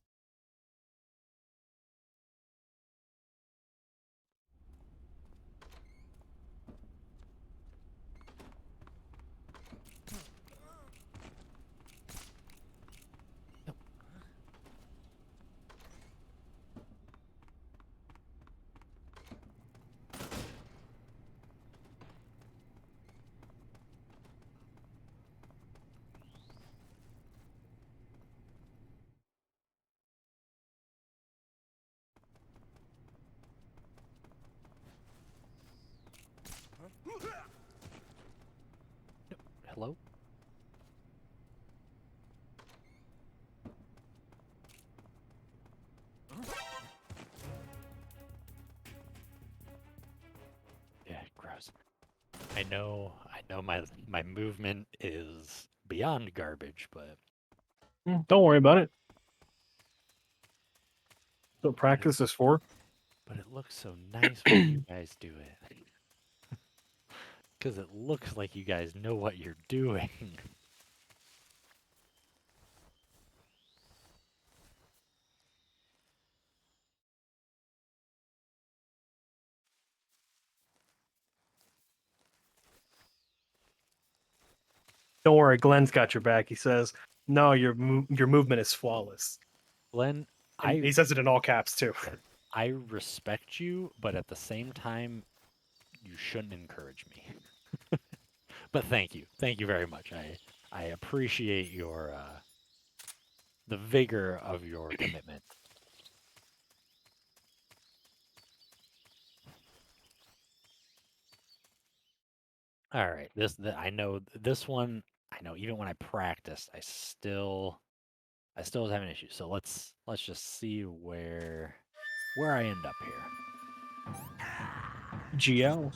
Hello? Yeah, gross. I know my movement is beyond garbage, but Don't worry about it. That's what practice is for. it looks so nice when you guys do it. Because it looks like you guys know what you're doing. Don't worry, Glenn's got your back. He says, "No, your movement is flawless." Glenn, And he says it in all caps too. I respect you, but at the same time, you shouldn't encourage me. But thank you very much. I appreciate your the vigor of your commitment. All right, I know this one. I know even when I practiced, I still was having issues. So let's just see where I end up here. GL.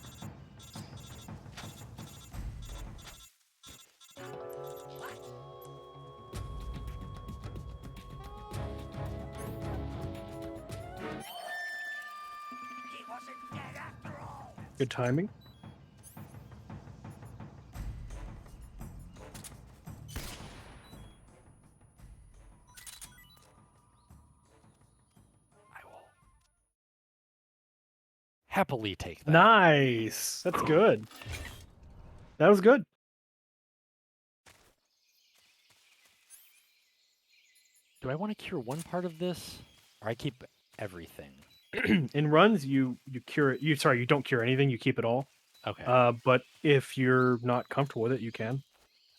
He wasn't dead after all. Good timing. I will happily take that. Nice. That's good. That was good. Do I want to cure one part of this, or I keep everything? In runs, you cure it. You don't cure anything. You keep it all. Okay. But if you're not comfortable with it, you can.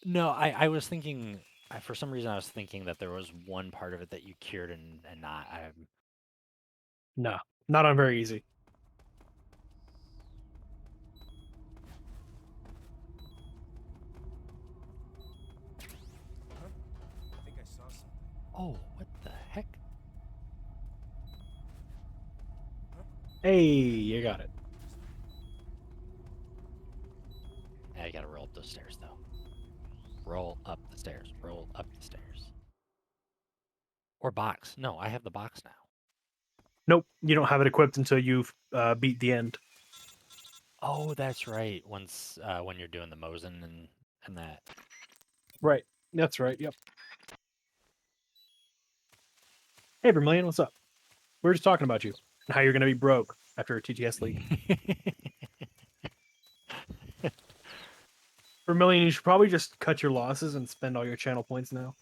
No, I was thinking. For some reason, I was thinking that there was one part of it that you cured and not. No, not on very easy. I think I saw something. Oh, what the heck? Hey, you got it. I gotta roll up those stairs though. Roll up the stairs. Roll up the stairs. Or box. No, I have the box now. Nope, you don't have it equipped until you've beat the end. Oh, that's right. Once when you're doing the Mosin and that. Right. That's right. Yep. Hey, Vermilion, what's up? We were just talking about you and how you're going to be broke after a TTS league. Vermilion, you should probably just cut your losses and spend all your channel points now.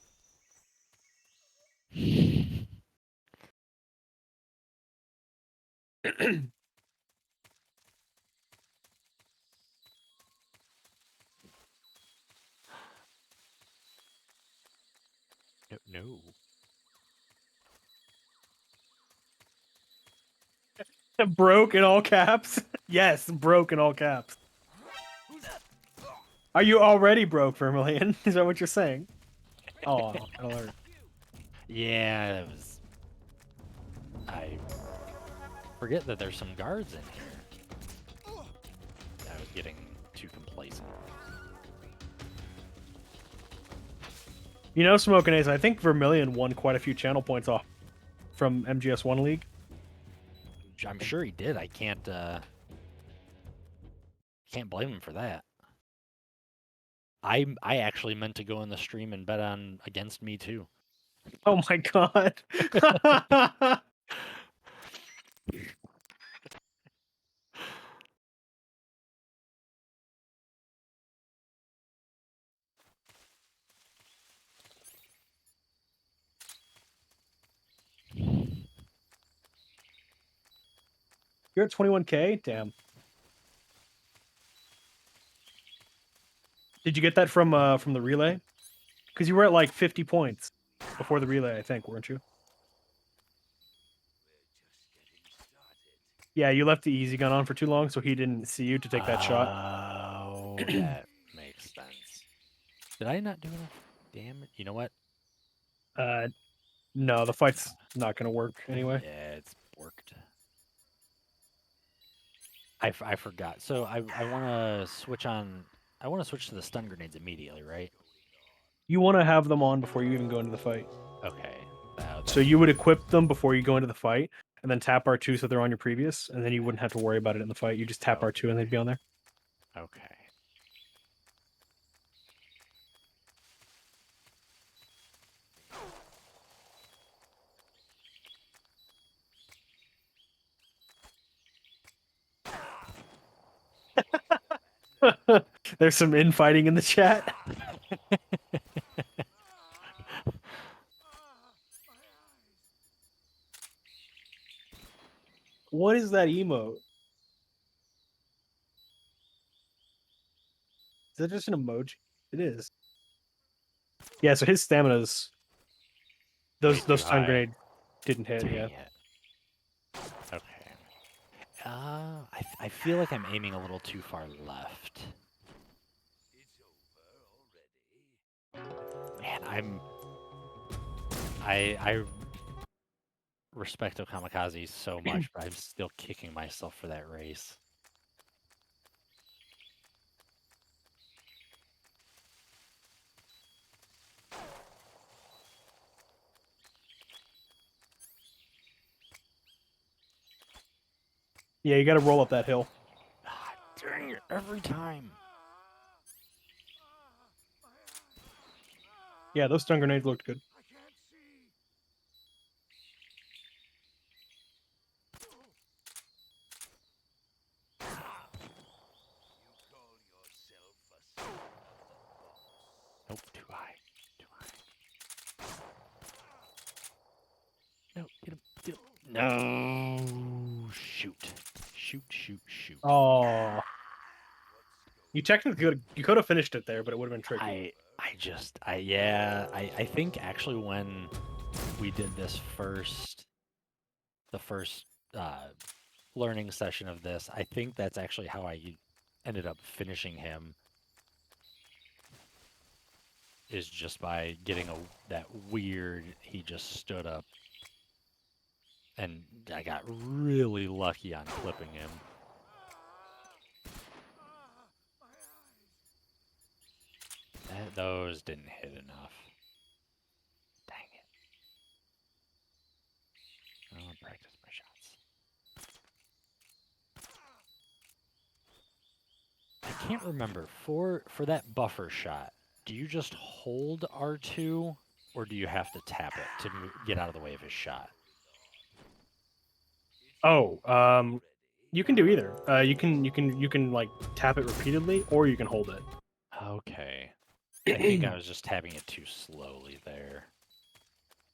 No. Broke in all caps? Yes, broke in all caps. Are you already broke, Vermilion? Is that what you're saying? Oh, alert. Yeah, that was. I forget that there's some guards in here. I was getting too complacent. You know, smokinace, I think Vermilion won quite a few channel points off from MGS1 League. I'm sure he did. I can't blame him for that. I actually meant to go in the stream and bet on against me too. Oh my god. You're at 21k? Damn. Did you get that from the relay? Because you were at like 50 points before the relay, I think, weren't you? Yeah, you left the easy gun on for too long, so he didn't see you to take that shot. Oh, that makes sense. Did I not do enough damage? You know what? No, the fight's not gonna work anyway. Yeah, it's worked. I forgot. So I want to switch on. I want to switch to the stun grenades immediately, right? You want to have them on before you even go into the fight. Okay. So you would equip them before you go into the fight, and then tap R2 so they're on your previous, and then you wouldn't have to worry about it in the fight. You just tap R2 and they'd be on there. Okay. There's some infighting in the chat. What is that emote? Is that just an emoji? It is. Yeah, so his stamina's those Too stun high. grenade didn't hit. Dang Yeah. it. Okay. I feel like I'm aiming a little too far left. Man, I respect Okamikaze so much, but I'm still kicking myself for that race. Yeah, you got to roll up that hill. Ah, dang it, every time. Yeah, those stun grenades looked good. I can't see. You call yourself a son of the boss. Nope, too high. Too high. No, get him. Get him. No. Shoot. Shoot, shoot, shoot. Oh, You technically you could have finished it there, but it would have been tricky. I think actually when we did this the first learning session of this, I think that's actually how I ended up finishing him, is just by getting that weird, he just stood up, and I got really lucky on clipping him. Those didn't hit enough. Dang it. I'll practice my shots. I can't remember. For that buffer shot, do you just hold R2, or do you have to tap it to get out of the way of his shot? Oh, you can do either. You can like tap it repeatedly, or you can hold it. Okay. I think I was just tapping it too slowly there.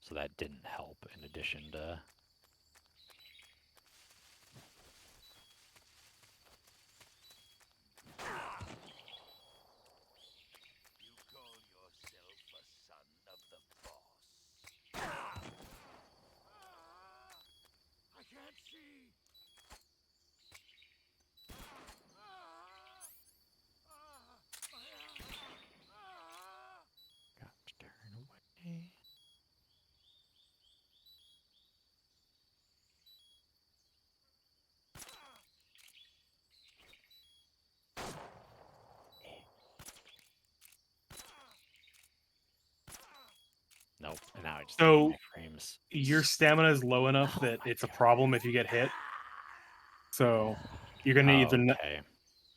So that didn't help, in addition to... You call yourself a son of the boss. I can't see. Got to turn away. Nope, and now I just So, my frames. Your stamina is low enough Oh that my it's a God. problem if you get hit. So you're gonna either Okay.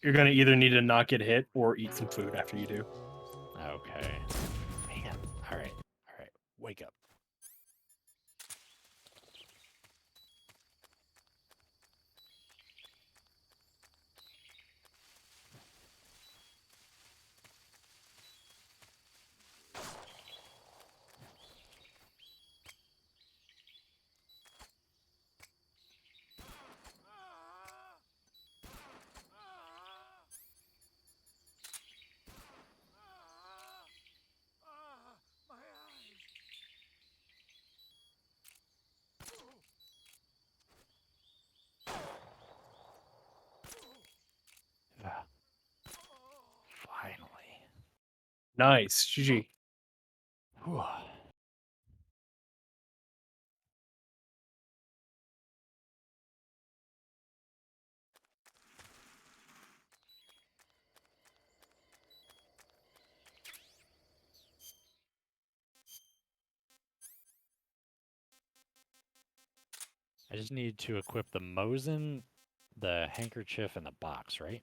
you're gonna either need to not get hit or eat some food after you do. Okay. Man. Alright. Alright. Wake up. My eyes. Ah, finally. Nice, GG. Whew. I just need to equip the Mosin, the handkerchief, and the box, right?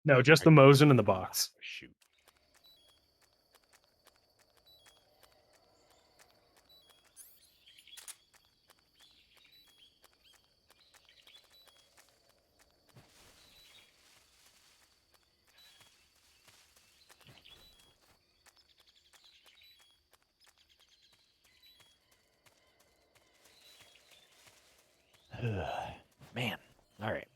No, just the Mosin in the box. Shoot. Man. All right.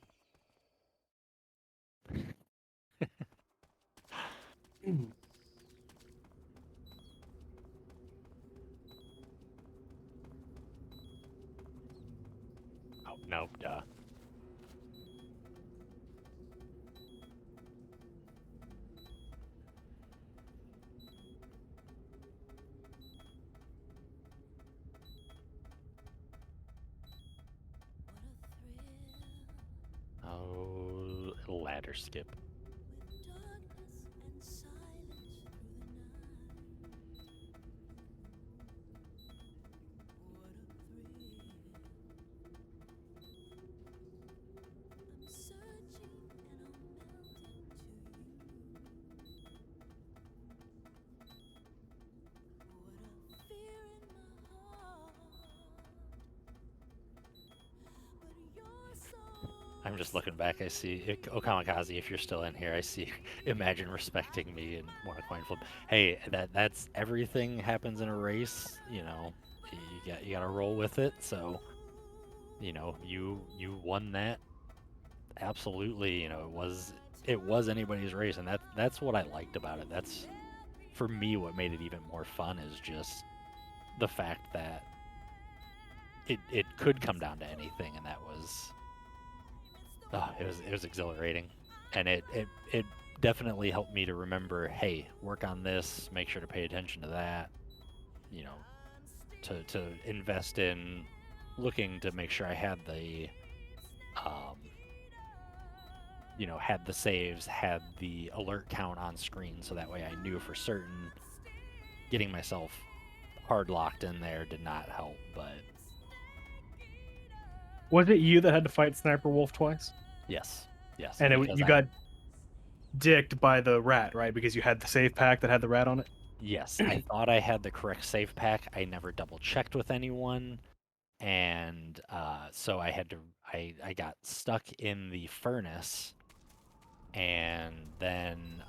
Oh, no, duh. Oh, ladder skip. With darkness and silence through the night. What a thrill. I'm searching and I'm melting to you. What a fear in my heart. But you're so I'm just looking back. I see Okamikaze. If you're still in here, I see. Imagine respecting me and want a coin flip. Hey, that's everything happens in a race. You know, you gotta roll with it. So, you know, you won that absolutely, it was anybody's race, and that's what I liked about it. That's for me what made it even more fun is just the fact that it could come down to anything, and that was it was exhilarating, and it definitely helped me to remember, hey, work on this, make sure to pay attention to that, you know, to invest in looking to make sure I had the had the saves, had the alert count on screen, so that way I knew for certain getting myself hard locked in there did not help. But Was it you that had to fight Sniper Wolf twice? yes, And because you got dicked by the rat, right? Because you had the save pack that had the rat on it? yes, I thought I had the correct save pack. I never double checked with anyone, and so I had to. I got stuck in the furnace, and then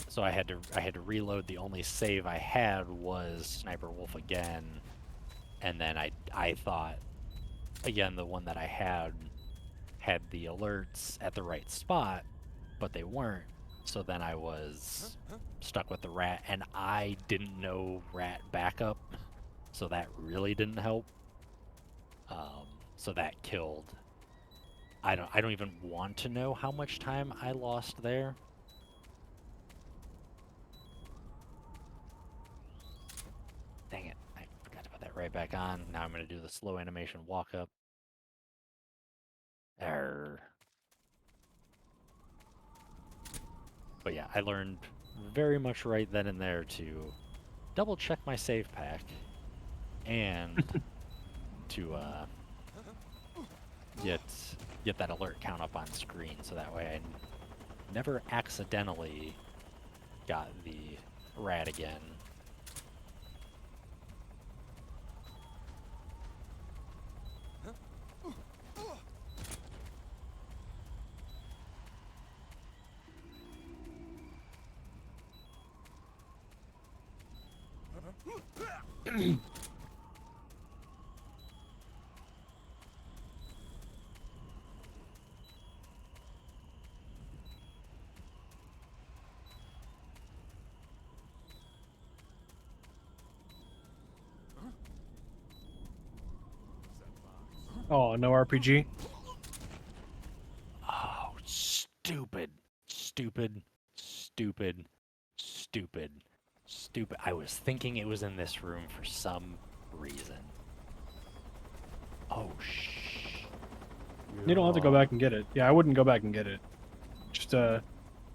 so I had to reload. The only save I had was Sniper Wolf again, and then I thought again the one that I had the alerts at the right spot, but they weren't. So then I was stuck with the rat, and I didn't know rat backup, so that really didn't help. So that killed. I don't even want to know how much time I lost there. Dang it, I forgot to put that right back on. Now I'm gonna do the slow animation walk up. Err. But yeah, I learned very much right then and there to double check my save pack and to get that alert count up on screen, so that way I never accidentally got the rat again. Oh, no RPG? Oh, stupid, stupid, stupid, stupid, stupid. I was thinking it was in this room for some reason. Oh, shh. You don't have to go back and get it. Yeah, I wouldn't go back and get it. Just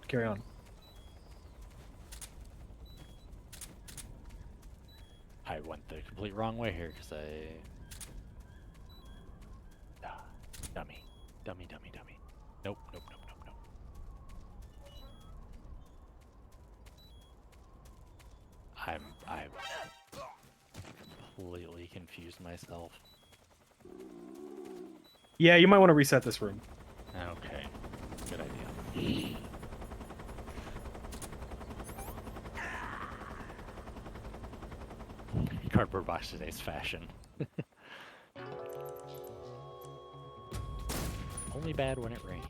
carry on. I went the complete wrong way here because dummy, dummy, dummy, dummy. Nope, nope, nope, nope, nope. I've completely confused myself. Yeah, you might want to reset this room. Okay, good idea. Cardboard box today's fashion. Only bad when it rains.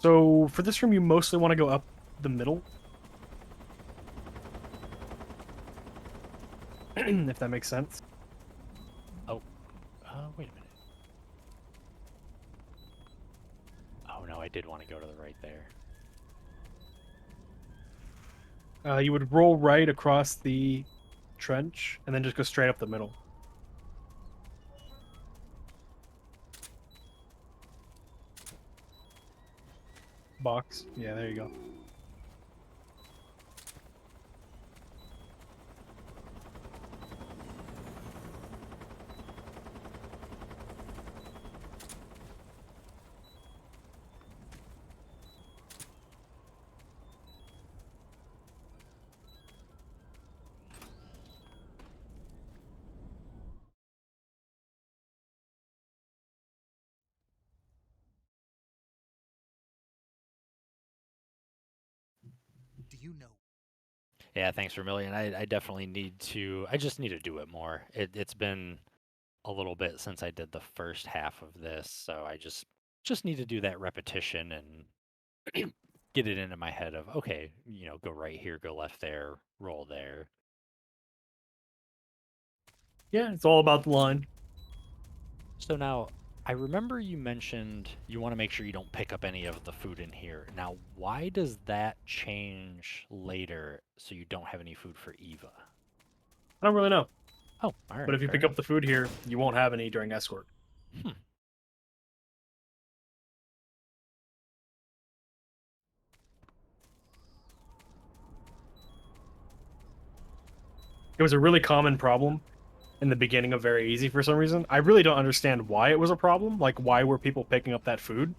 So for this room, you mostly want to go up the middle. If that makes sense. Wait a minute. Oh no, I did want to go to the right there. You would roll right across the trench, and then just go straight up the middle. Box. Yeah, there you go. Do you know? Yeah, thanks for a million. I definitely need to. I just need to do it more. It's been a little bit since I did the first half of this, so I just need to do that repetition and get it into my head of, okay, go right here, go left there, roll there. Yeah, it's all about the line. So now, I remember you mentioned you want to make sure you don't pick up any of the food in here. Now, why does that change later so you don't have any food for Eva? I don't really know. Oh, all right. But if you fair pick enough. up the food here, you won't have any during escort. Hmm. It was a really common problem in the beginning of Very Easy for some reason. I really don't understand why it was a problem. Like, why were people picking up that food?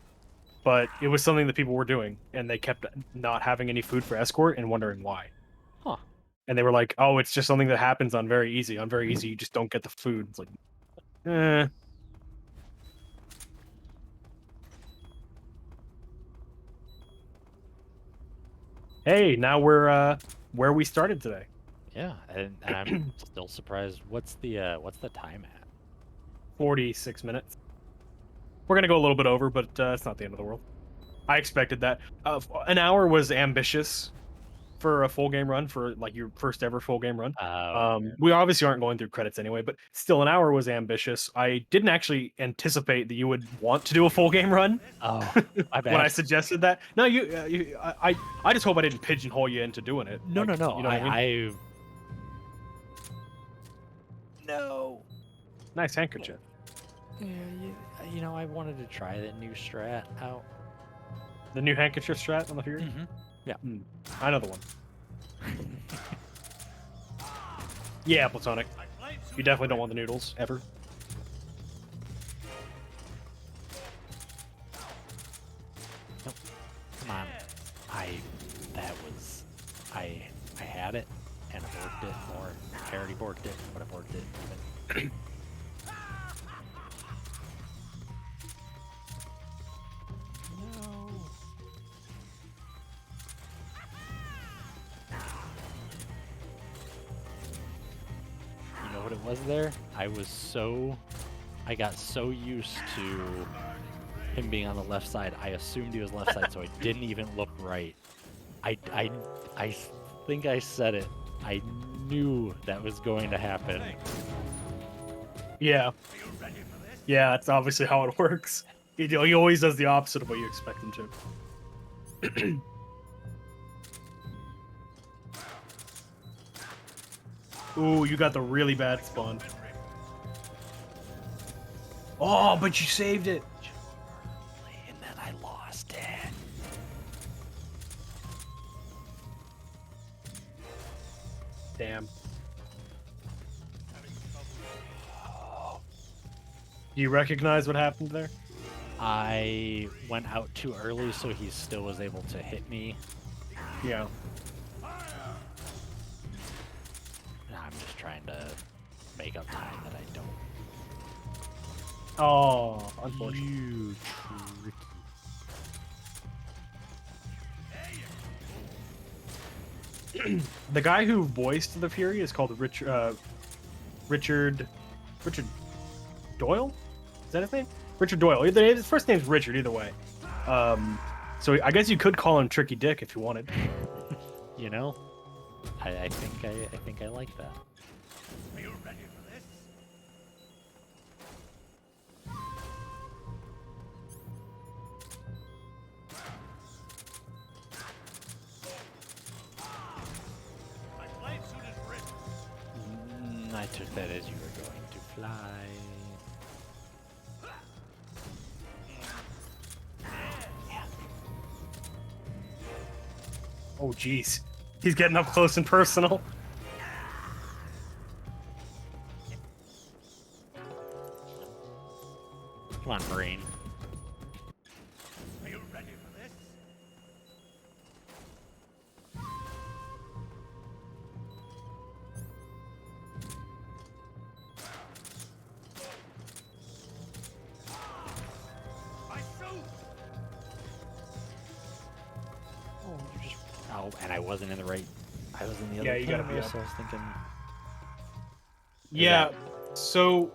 But it was something that people were doing, and they kept not having any food for escort and wondering why. Huh. And they were like, "Oh, it's just something that happens on Very Easy. On Very Easy, you just don't get the food." It's like, eh. Hey, now we're where we started today. Yeah, and I'm still surprised. What's the time at? 46 minutes. We're gonna go a little bit over, but it's not the end of the world. I expected that. An hour was ambitious for a full game run, for like your first ever full game run. Okay. We obviously aren't going through credits anyway, but still, an hour was ambitious. I didn't actually anticipate that you would want to do a full game run Oh, my when I bad. suggested that. No, I just hope I didn't pigeonhole you into doing it. No, Like, no, no. You know what I mean? No. Nice handkerchief. Yeah, I wanted to try that new strat out. The new handkerchief strat on the Fury. Mm-hmm. Yeah. I know the one. Yeah, platonic. You definitely don't want the noodles ever. Nope. Come on. I had it and I borked it, or I already borked it, but I borked it even. No. You know what it was there? I got so used to him being on the left side, I assumed he was left side, so I didn't even look right. I think I said it. I knew that was going to happen. Yeah. Yeah, that's obviously how it works. He always does the opposite of what you expect him to. Ooh, you got the really bad spawn. Oh, but you saved it. And then I lost it. Damn. Do you recognize what happened there? I went out too early, so he still was able to hit me. Yeah. I'm just trying to make up time that I don't. Oh, unfortunately. You tricky. The guy who voiced the Fury is called Richard Doyle? Is that his name? Richard Doyle. His first name's Richard, either way. So I guess you could call him Tricky Dick if you wanted. You know, I think I like that. Are you ready for this? My blade suit is ripped. I took that as you were going to fly. Oh, jeez. He's getting up close and personal. Come on, brain. Are you ready for this? My suit! Oh, you just. Oh, and I wasn't in the right. I was in the other Yeah, you gotta camera, be up. so I was thinking. Yeah. So,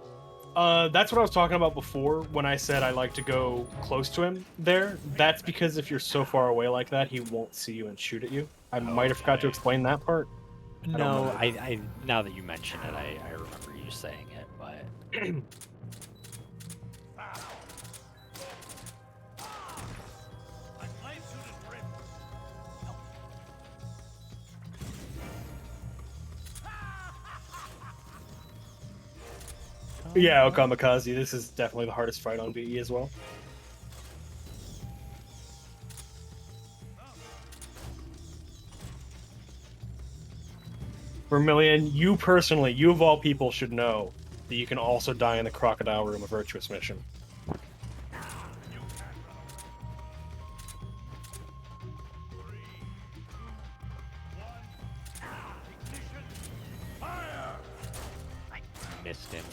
That's what I was talking about before when I said I like to go close to him there. That's because if you're so far away like that, he won't see you and shoot at you. I might have forgot to Okay. explain that part. don't No, remember. I now that you mention it, I remember you saying it, but My flame suit is ripped. Yeah, Okamikaze, this is definitely the hardest fight on VE as well. Vermilion, you personally, you of all people should know that you can also die in the Crocodile Room of Virtuous Mission. missed him.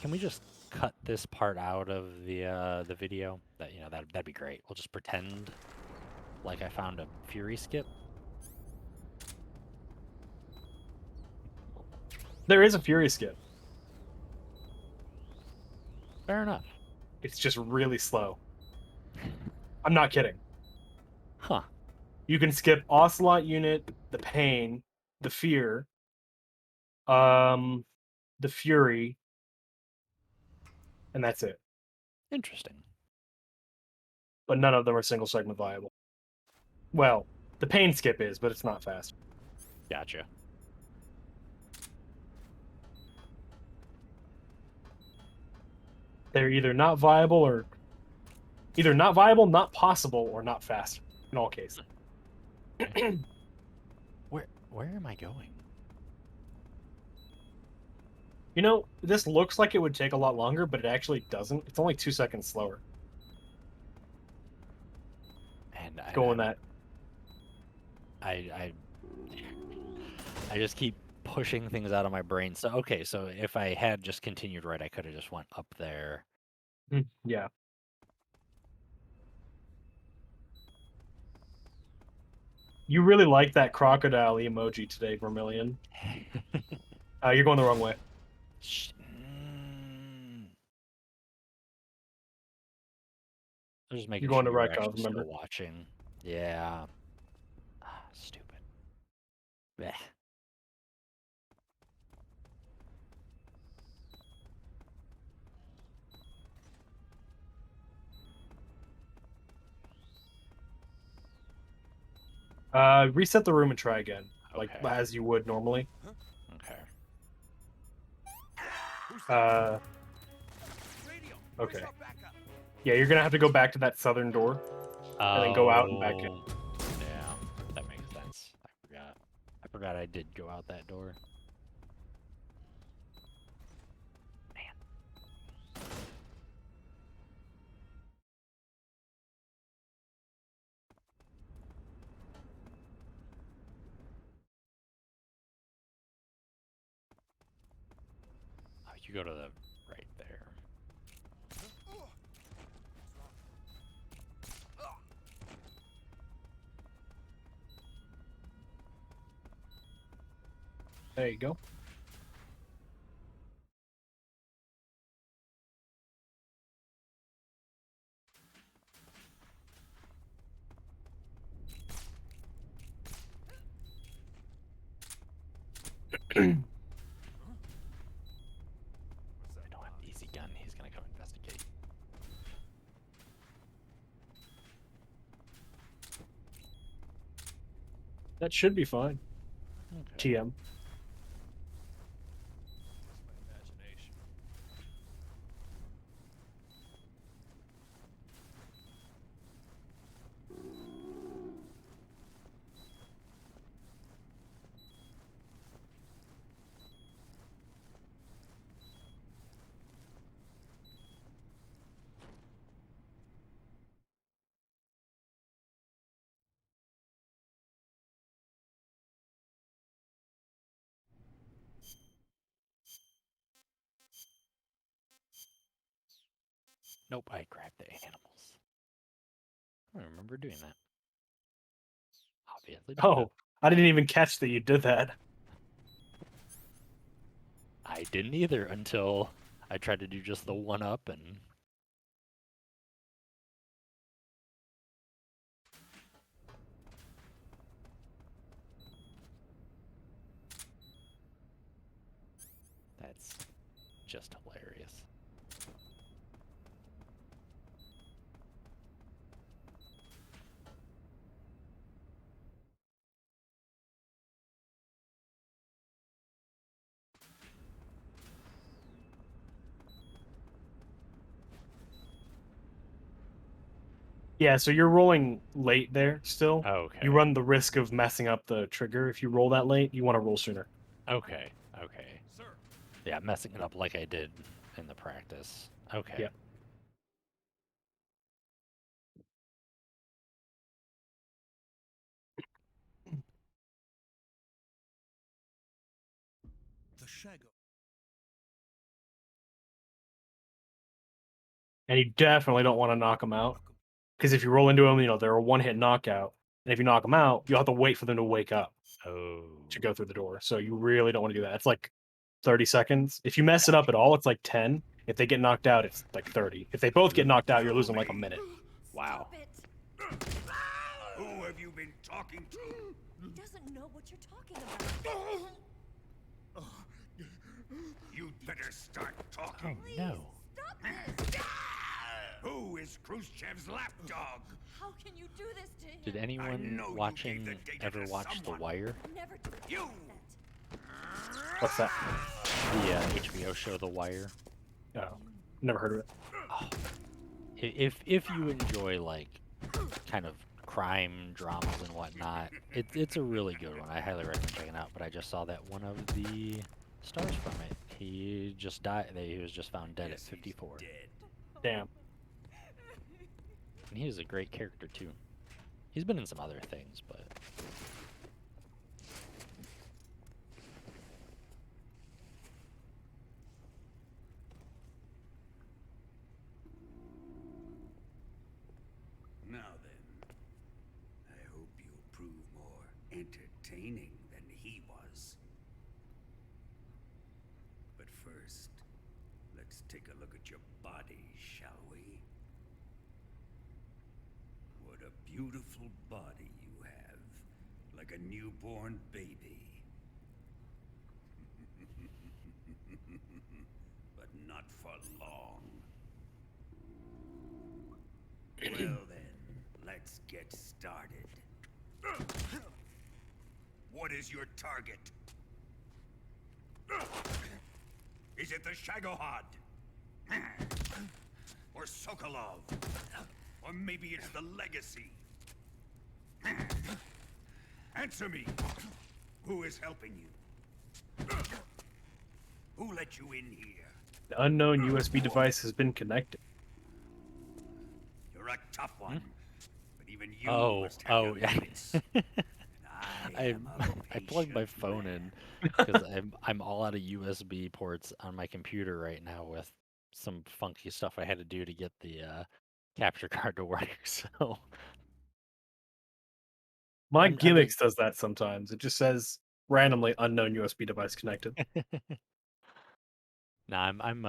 Can we just cut this part out of the video? That that'd be great. We'll just pretend like I found a Fury skip. There is a Fury skip. Fair enough. It's just really slow. I'm not kidding. Huh. You can skip Ocelot Unit, the Pain, the Fear, the Fury, and that's it. Interesting. But none of them are single segment viable. Well, the Pain skip is, but it's not fast. Gotcha. They're either not viable, not possible, or not fast in all cases. Where am I going? You know, this looks like it would take a lot longer, but it actually doesn't. It's only 2 seconds slower. And Going that. I just keep pushing things out of my brain. So okay, so if I had just continued right, I could have just went up there. Yeah. You really like that crocodile emoji today, Vermilion. You're going the wrong way. I'm just making You're going sure to you're Rykov, actually remember? still watching. Yeah. Stupid. Blech. Reset the room and try again, like Okay. as you would normally. Okay. Radio. Okay. Where's our backup? Yeah, you're gonna have to go back to that southern door. And then go out and back in. Yeah, that makes sense. I forgot I did go out that door. Oh, you go to the right there. There you go. I don't have easy gun. He's gonna come investigate. That should be fine. Okay. TM. My imagination. Nope, I grabbed the animals. I don't remember doing that. obviously. Do Oh, I didn't even catch that you did that. that. I didn't either until I tried to do just the one up and. That's just hilarious. Yeah, so you're rolling late there still. Okay. You run the risk of messing up the trigger if you roll that late. You want to roll sooner. Okay. Okay. Sir. Yeah, messing it up like I did in the practice. Okay. Yep. The Shago. And you definitely don't want to knock them out. Because if you roll into them, they're a one-hit knockout. And if you knock them out, you'll have to wait for them to wake up Oh. to go through the door. So you really don't want to do that. It's like 30 seconds. If you mess it up at all, it's like 10. If they get knocked out, it's like 30. If they both get knocked out, you're losing like a minute. Wow. Stop it. Who have you been talking to? He doesn't know what you're talking about. You'd better start talking. Oh no. Stop this. Who is Khrushchev's lapdog? How can you do this to him? Did know anyone you watching gave the data ever to watch The someone. Wire? Never do You. that. What's that? The HBO show The Wire. Oh, never heard of it. If you enjoy like kind of crime dramas and whatnot, it's a really good one. I highly recommend checking it out. But I just saw that one of the stars from it, he just died. He was just found dead at 54. Dead. Damn. And he is a great character too. He's been in some other things, but Now then, I hope you'll prove more entertaining than he was. But first, let's take a look at your body, shall we? What a beautiful body you have, like a newborn baby. But not for long. Well then, let's get started. What is your target? Is it the Shagahad? Or Sokolov? Or maybe it's the Legacy? Answer me! Who is helping you? Who let you in here? The unknown USB device has been connected. You're a tough one. But even you oh must have your yeah. limits. I plugged my phone in because I'm all out of USB ports on my computer right now with some funky stuff I had to do to get the capture card to work. So My I'm gimmicks does that sometimes. It just says randomly unknown USB device connected. no, I'm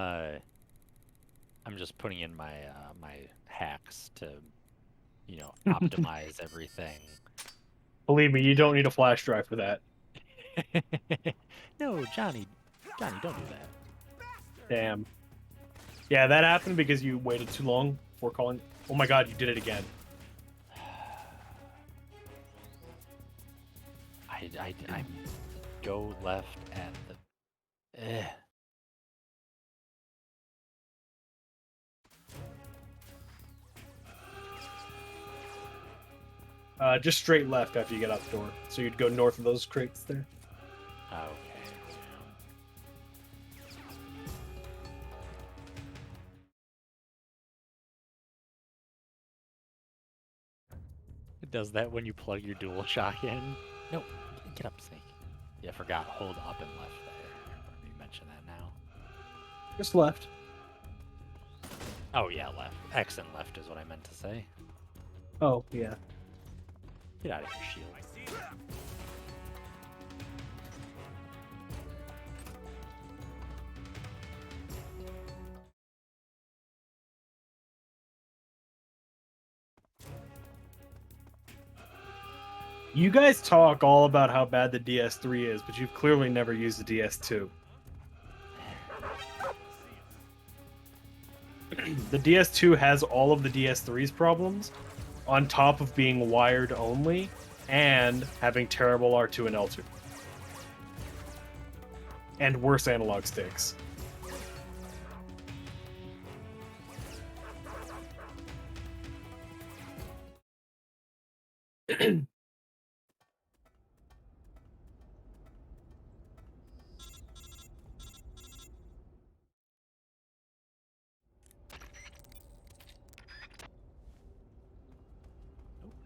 just putting in my my hacks to optimize everything. Believe me, you don't need a flash drive for that. No, Johnny, don't do that. Damn. Yeah, that happened because you waited too long before calling. Oh my god, you did it again. I go left at the. Just straight left after you get out the door. So you'd go north of those crates there. Okay. It does that when you plug your dual shock in. No, get up, Snake. Yeah, I forgot. Hold up and left there. You mention that now. Just left. Oh yeah, left. X and left is what I meant to say. Oh, yeah. Get out of here, shield. I see You guys talk all about how bad the DS3 is, but you've clearly never used the DS2. The DS2 has all of the DS3's problems, on top of being wired only, and having terrible R2 and L2. And worse analog sticks.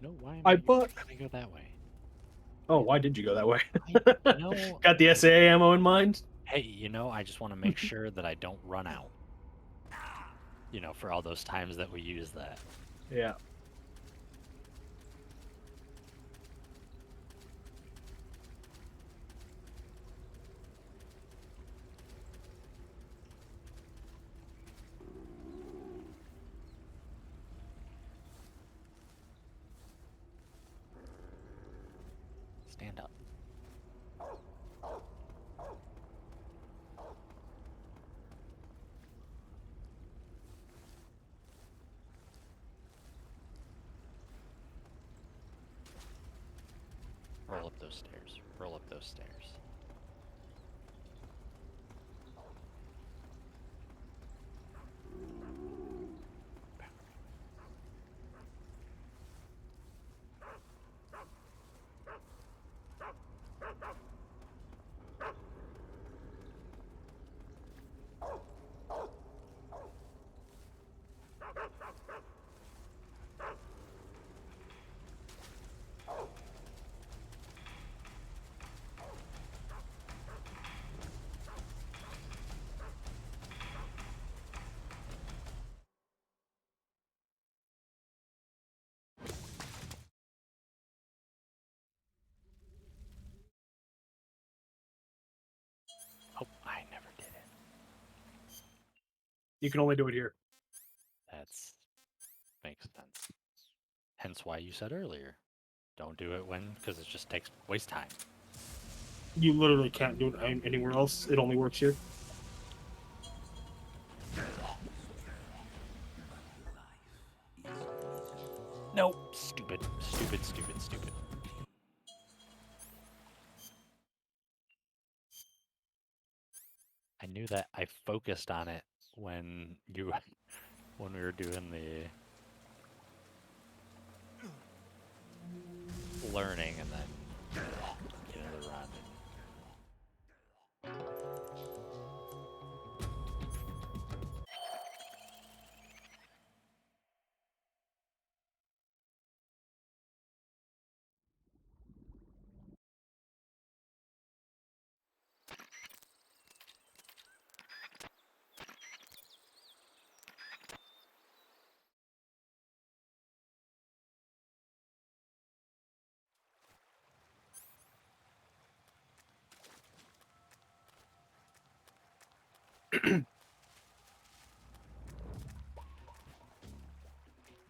No, why am I bought... I go that way? Oh, why did you go that way? No. Got the SA ammo in mind? Hey, I just want to make sure that I don't run out. For all those times that we use that. Yeah. Stand up. Roll up those stairs. Roll up those stairs. Oh, I never did it. You can only do it here. That's makes sense. Hence why you said earlier, don't do it because it just waste time. You literally can't do it anywhere else. It only works here. Nope. Stupid, stupid, stupid, stupid. I knew that I focused on it when when we were doing the learning and then the run.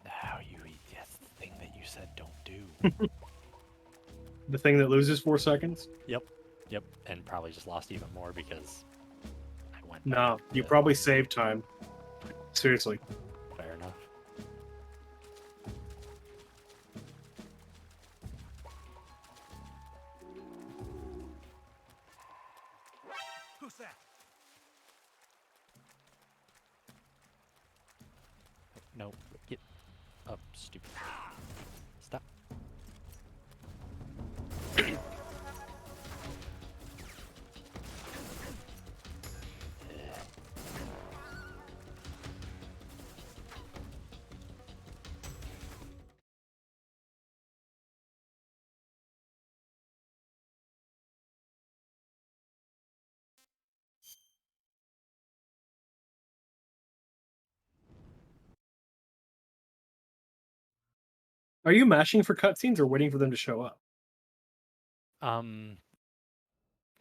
Now you eat. That's the thing that you said don't do. The thing that loses 4 seconds? Yep. And probably just lost even more because I went. No, back you to- probably saved time. Seriously. Fair enough. Who's that? No, get up, stupid. Stop. Are you mashing for cutscenes or waiting for them to show up?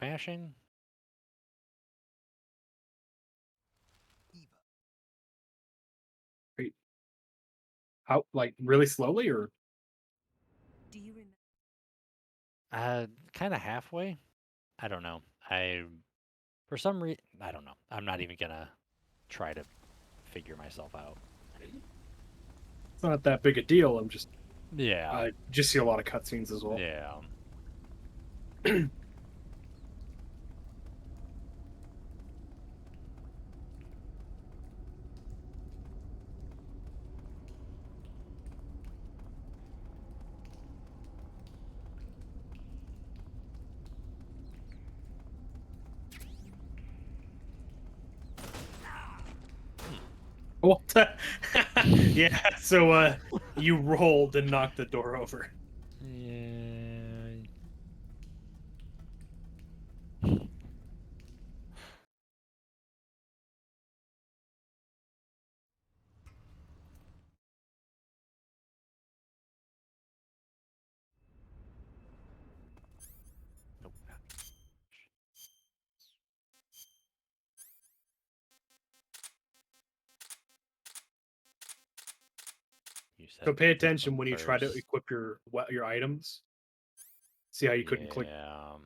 Mashing? Wait, how, like, really slowly, or? Do you remember? Kind of halfway. I don't know. For some reason, I don't know. I'm not even gonna try to figure myself out. It's not that big a deal. I'm just, Yeah. I just see a lot of cutscenes as well. Yeah. What? Yeah. So, you rolled and knocked the door over. Yeah. Nope. You said So pay pick this attention one when you try to first. equip your items. See how you couldn't click Yeah.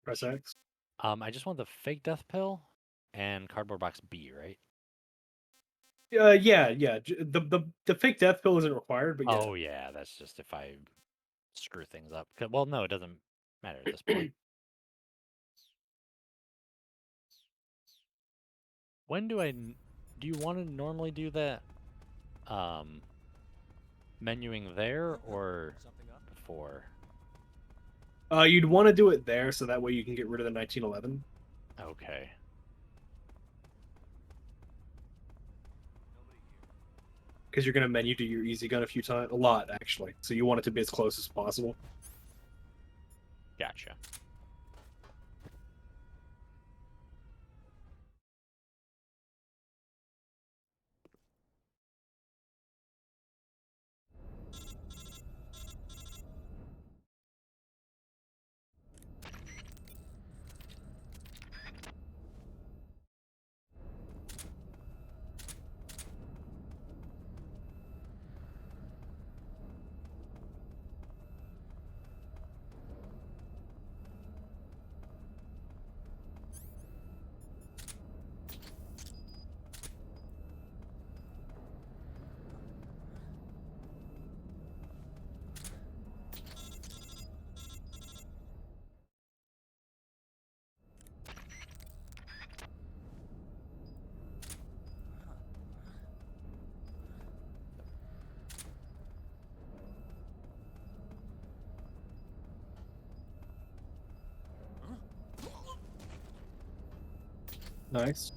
press X? I just want the fake death pill and cardboard box B, right? Yeah. The fake death pill isn't required, but yeah. Oh yeah, that's just if I screw things up. Well, no, it doesn't matter at this point. When do do you want to normally do that menuing there or Something up? before? You'd want to do it there so that way you can get rid of the 1911, Okay. Nobody here. because you're gonna menu to your easy gun a lot actually. So you want it to be as close as possible. Gotcha. Nice.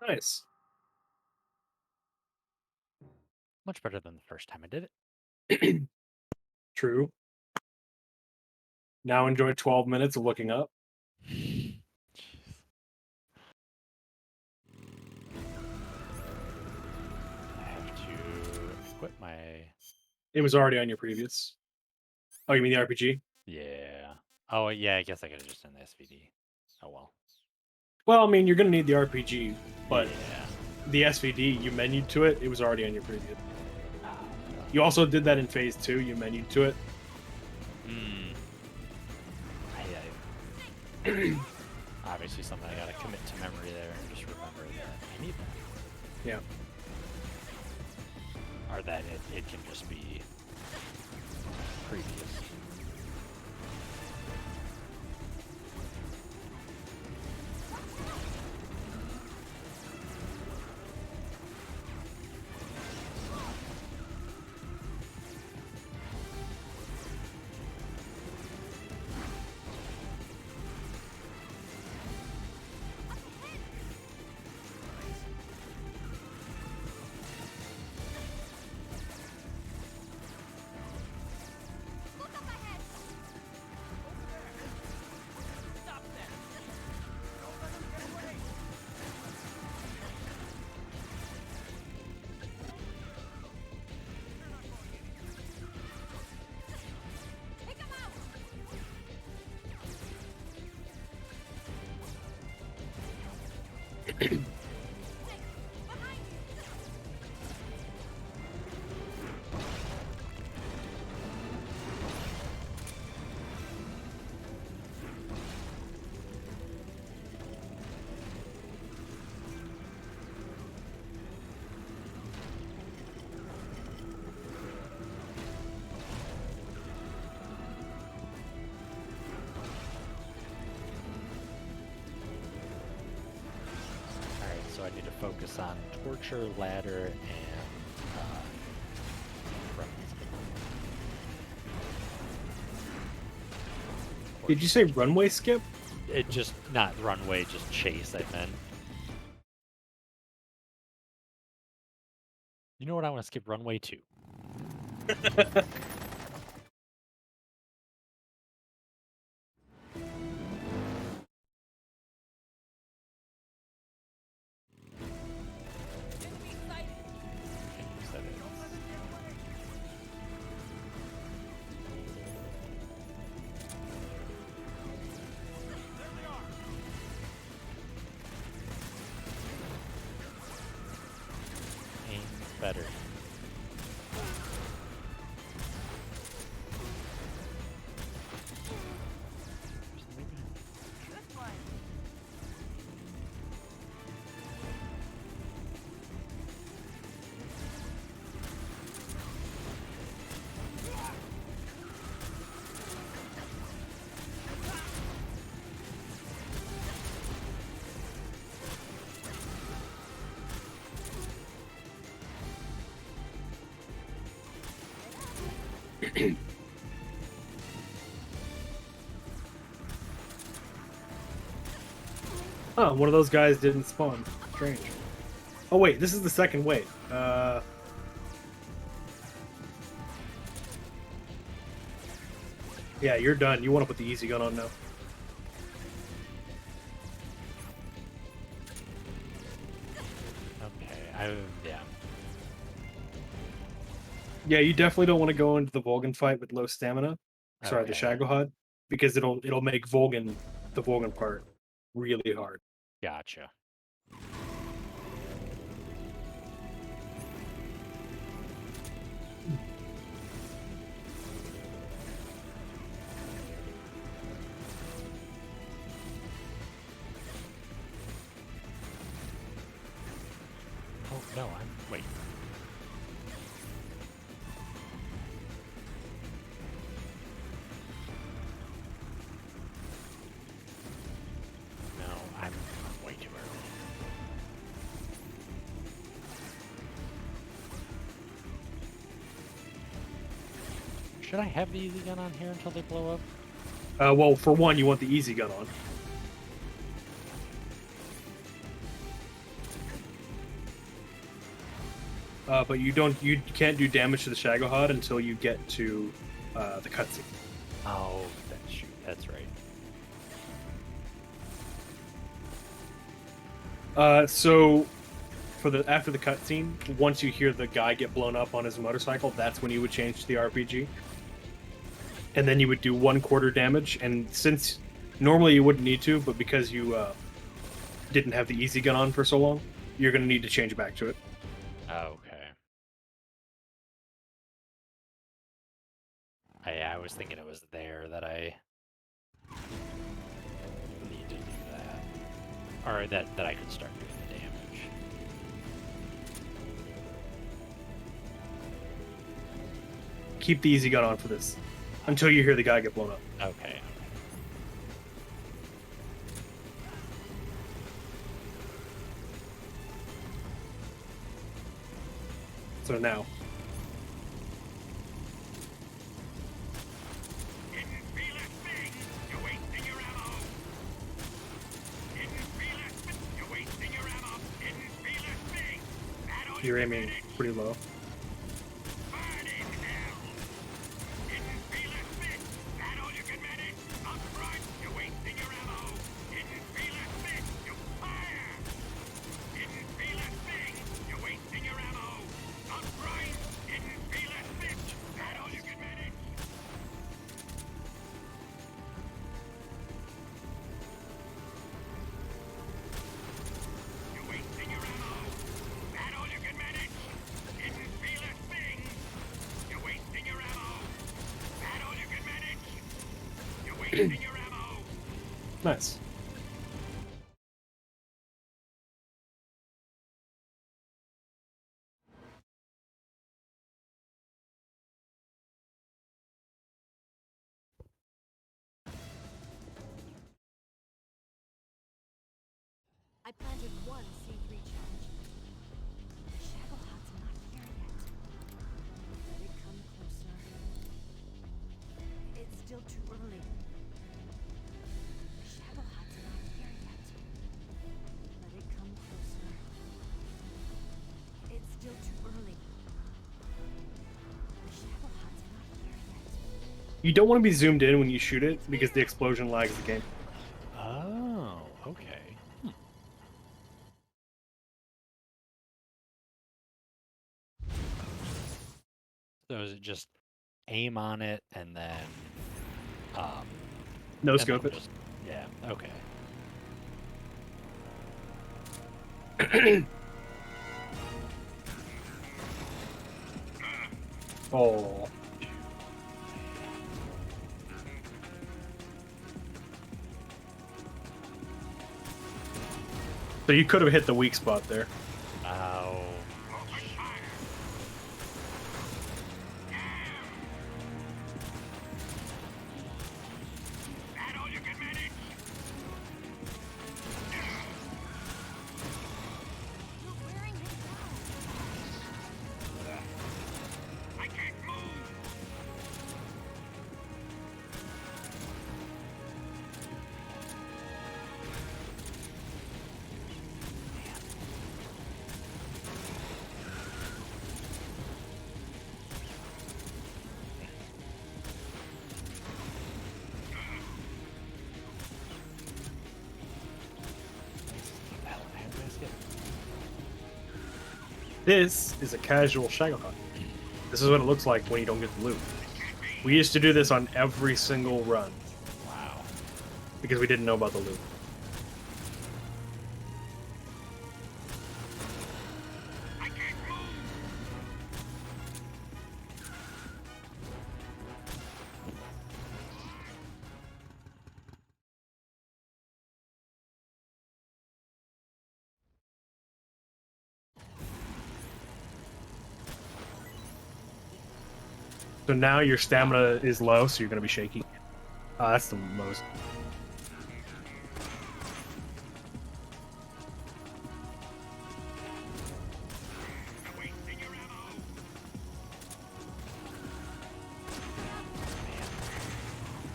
Nice. Much better than the first time I did it. True. Now enjoy 12 minutes of looking up. Jeez. I have to equip my. It was already on your previous. Oh, you mean the RPG? Yeah. Oh, yeah, I guess I could have just done the SVD. Oh, well. Well, I mean, you're gonna need the RPG, but Yeah. the SVD, you menued to it. It was already on your previous. You also did that in phase 2. You menued to it. Hmm. Obviously something I gotta commit to memory there and just remember that I need that. Yeah. Or that it can just be previous. Look up ahead! Stop that! Don't let him get away! Take him out! Behind you! Alright, so I need to focus on torture, ladder, and Did you say runway skip? it just not runway, just chase, I meant. You know what, I want to skip runway 2. Enemy sighted! Can use that as- Don't let him get away! There they are! aim better. This way! Oh, one of those guys didn't spawn. Strange. Oh wait, this is the second wave. Yeah, you're done. You want to put the easy gun on now. Okay, yeah. Yeah, you definitely don't want to go into the Volgan fight with low stamina. Sorry, the Okay. Shagahad, because it'll make Volgan, the Volgan part, really hard. Gotcha. Oh no, wait. No, I'm way too early. Should I have the easy gun on here until they blow up? Well, for one, you want the easy gun on. But you can't do damage to the Shagahad until you get to the cutscene. Oh, that's right. So for after the cutscene, once you hear the guy get blown up on his motorcycle, that's when you would change to the RPG. And then you would do 1/4 damage, and since normally you wouldn't need to, but because you didn't have the easy gun on for so long, you're going to need to change back to it. Okay. I was thinking it was there that I or that I could start doing the damage. Keep the easy gun on for this until you hear the guy get blown up. Okay. So now. Didn't feel a thing. You're wasting your ammo. Didn't feel a thing. You're wasting your ammo. Didn't feel a thing. That all You're you aiming managed? pretty low. Burn in hell. Didn't feel a thing. That all you can manage? Up front. You're wasting your ammo. Didn't feel a thing. You fire. Didn't feel a thing. You're wasting your ammo. Up front. Didn't feel a thing. That all you can manage? You're wasting your ammo. That all you can manage? Didn't feel a thing. You're wasting your ammo. That all you can manage? You're wasting your ammo. Nice. I planted one C3 charge. Shagahad's not here yet. Let it come closer. It's still too early. Shagahad's not here yet. Let it come closer. It's still too early. Shagahad's not here yet. You don't want to be zoomed in when you shoot it because the explosion lags the game. Oh, okay. So is it just aim on it and then No and scope then it. just, yeah, okay. Oh. So you could have hit the weak spot there. Ow. That all you can manage? You're wearing him down. I can't move. This is a casual Shagahad. This is what it looks like when you don't get the loot. We used to do this on every single run Wow. because we didn't know about the loot. I can't move. So now your stamina is low, so you're going to be shaky. That's the most. You're wasting your ammo.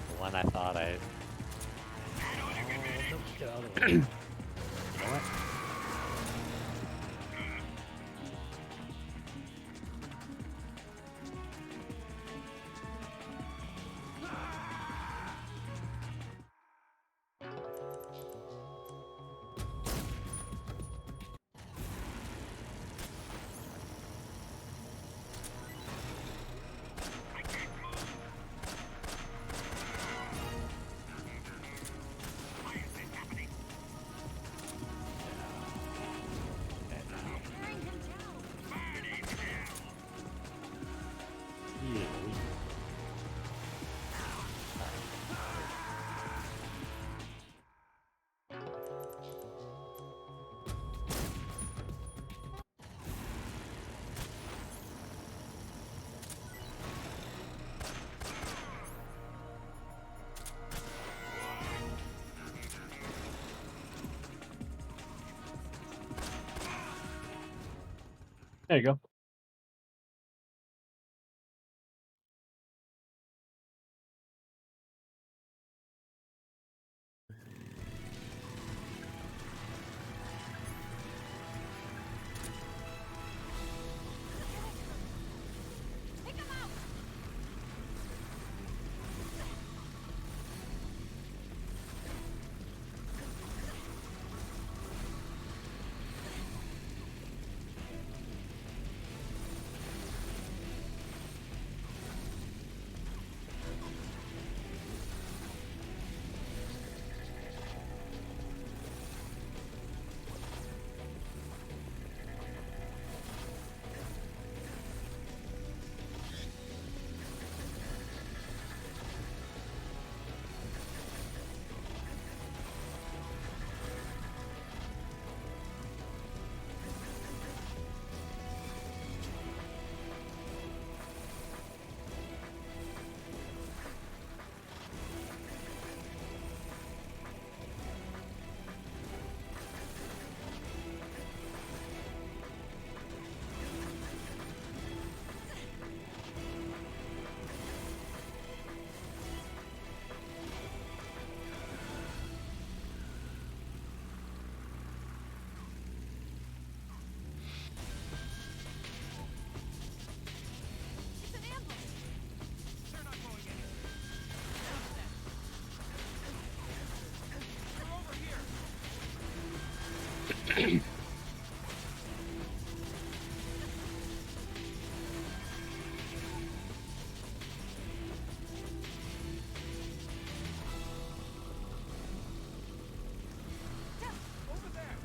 The one I thought I. That all you can manage? Nope, get out of the way. You know what? I can't move. Why is this happening? There you go. Pick him out! It's an ambush! They're not going anywhere. They're over here. Over there.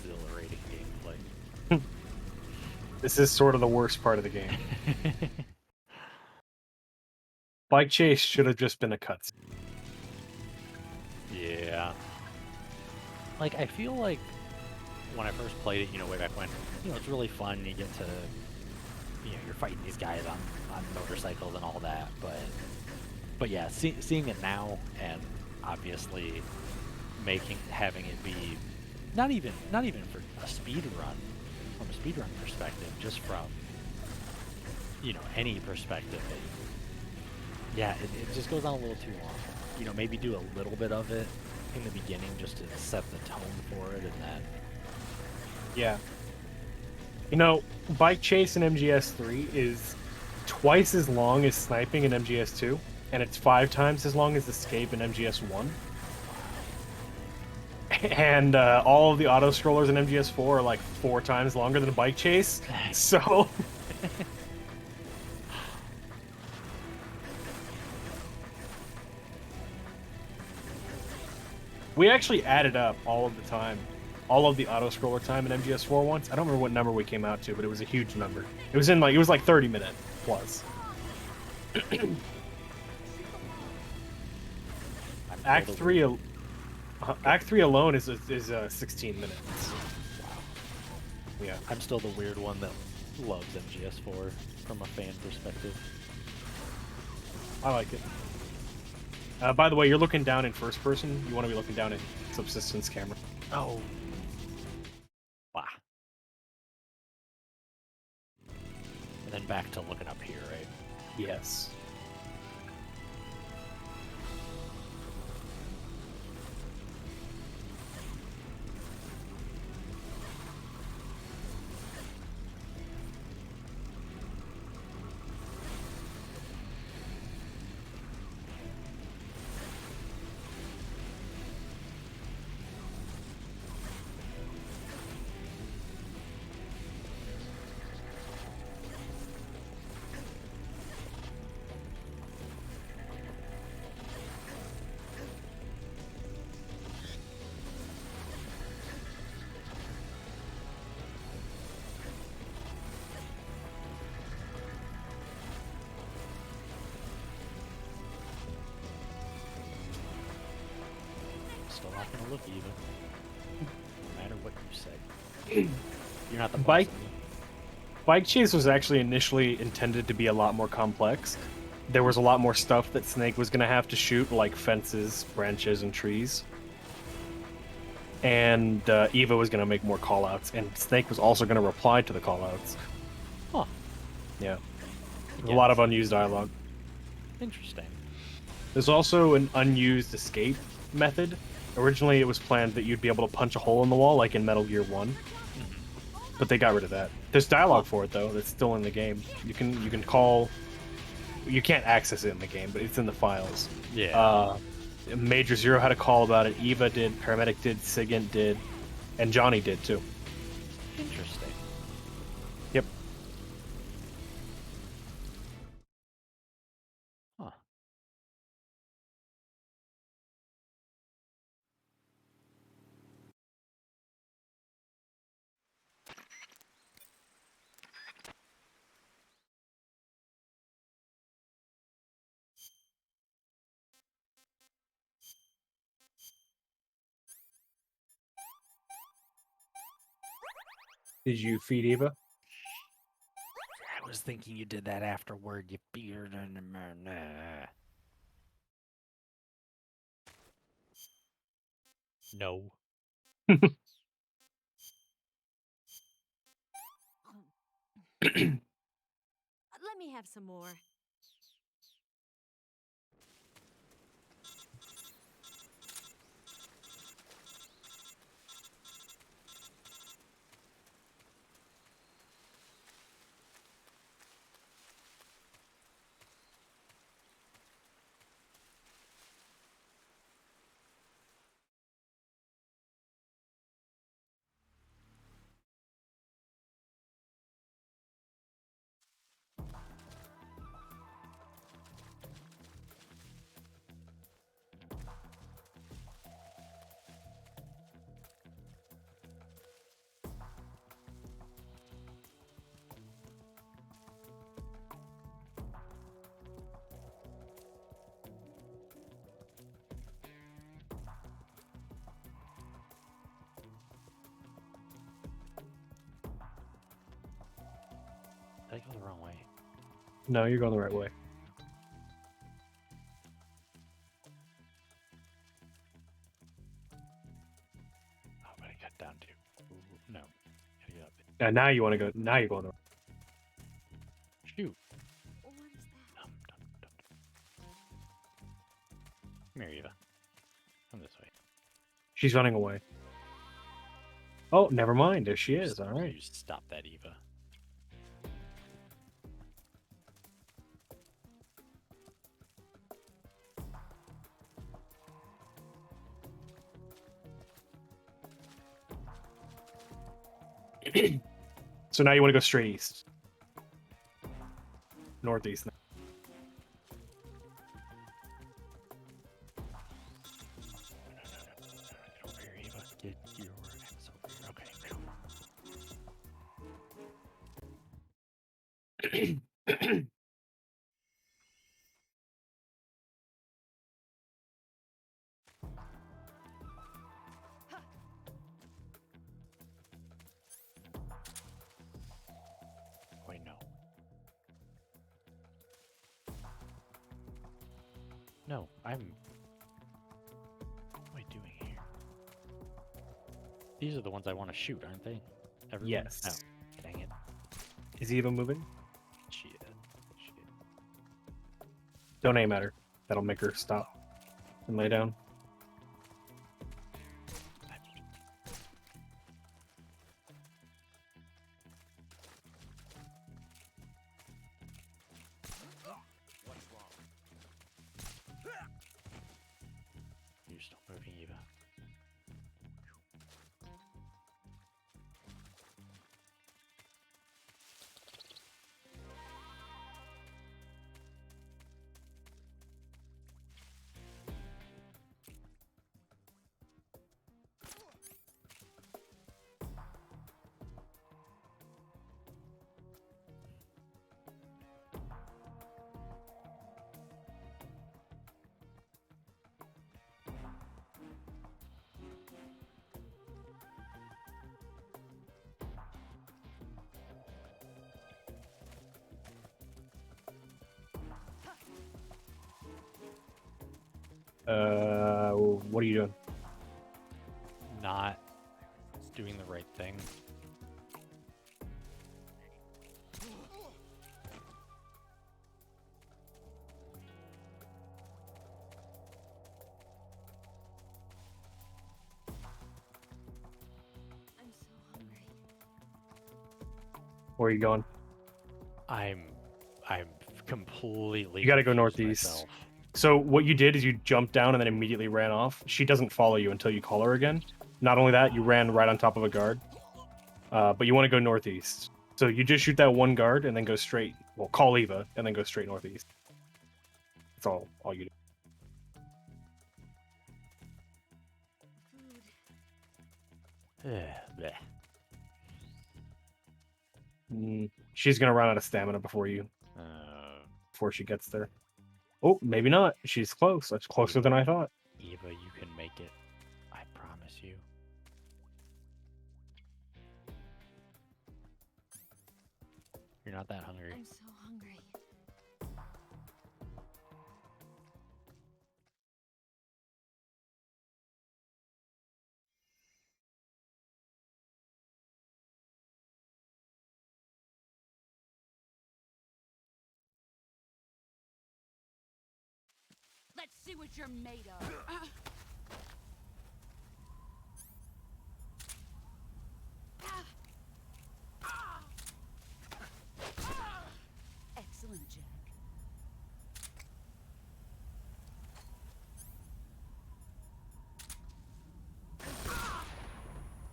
Exhilarating gameplay. This is sort of the worst part of the game. Bike chase should have just been a cutscene. Yeah. Like, I feel like when I first played it, way back when, it's really fun. You get to, you're fighting these guys on motorcycles and all that. But yeah, seeing it now and obviously having it be not even for a speed run, from a speedrun perspective, just from any perspective, it just goes on a little too long. Maybe do a little bit of it in the beginning just to set the tone for it, and then Yeah. Bike chase in MGS3 is twice as long as sniping in MGS2, and it's 5 times as long as escape in MGS1. And all of the auto scrollers in MGS4 are like 4 times longer than a bike chase. So we actually added up all of the time, all of the auto scroller time in MGS4 once. I don't remember what number we came out to, but it was a huge number. It was like 30 minutes plus. Act 3 alone is 16 minutes. wow. Yeah. I'm still the weird one that loves MGS4 from a fan perspective. I like it. By the way, you're looking down in first person. You want to be looking down in subsistence camera. Oh. Wow. And then back to looking up here, right? Yes. Still not gonna look even. No matter what you say. You're not the boss Bike- of me. Bike chase was actually initially intended to be a lot more complex. There was a lot more stuff that Snake was going to have to shoot, like fences, branches, and trees. and Eva was going to make more callouts, and Snake was also going to reply to the callouts. Huh. Yeah. A Yeah, lot of unused dialogue. Interesting. There's also an unused escape method. Originally, it was planned that you'd be able to punch a hole in the wall, like in Metal Gear 1, but they got rid of that. There's dialogue for it though. That's still in the game. You can call. You can't access it in the game, but it's in the files. Yeah. Major Zero had a call about it. Eva did. Paramedic did. Sigint did, and Johnny did too. Interesting. Yep. Huh. Did you feed Eva? I was thinking you did that afterward, you beard. No. Let me have some more. Did I go the wrong way? No, you're going the right way. Oh, but I got down to. Ooh, no. Gotta get up. Now you want to go. Now you're going the right. Shoot. What is that? Dum, dum, dum. Come here, Eva. Come this way. She's running away. Oh, never mind. There she is. All right. You stop that, Eva. So now you want to go straight east. Northeast. Get over here, Eva. Get your ass over here. Okay. Wait, no. No, what am I doing here? These are the ones I want to shoot, aren't they? Everyone? Yes. No. Dang it. Is he even moving? Shit. Don't aim at her. That'll make her stop and lay down. What's wrong? You're still moving, Eva. What are you doing? Not Where are you going? I'm completely You gotta go confused northeast. myself. So what you did is you jumped down and then immediately ran off. She doesn't follow you until you call her again. Not only that, you ran right on top of a guard. But you want to go northeast. So you just shoot that one guard and then go straight. Well, call Eva and then go straight northeast. That's all you do. Food. Bleh. She's gonna run out of stamina before she gets there. Oh, maybe not. She's close. That's closer than I thought. Eva, you can make it. I promise you. You're not that hungry. I'm so hungry. Let's see what you're made of. Excellent, Jack.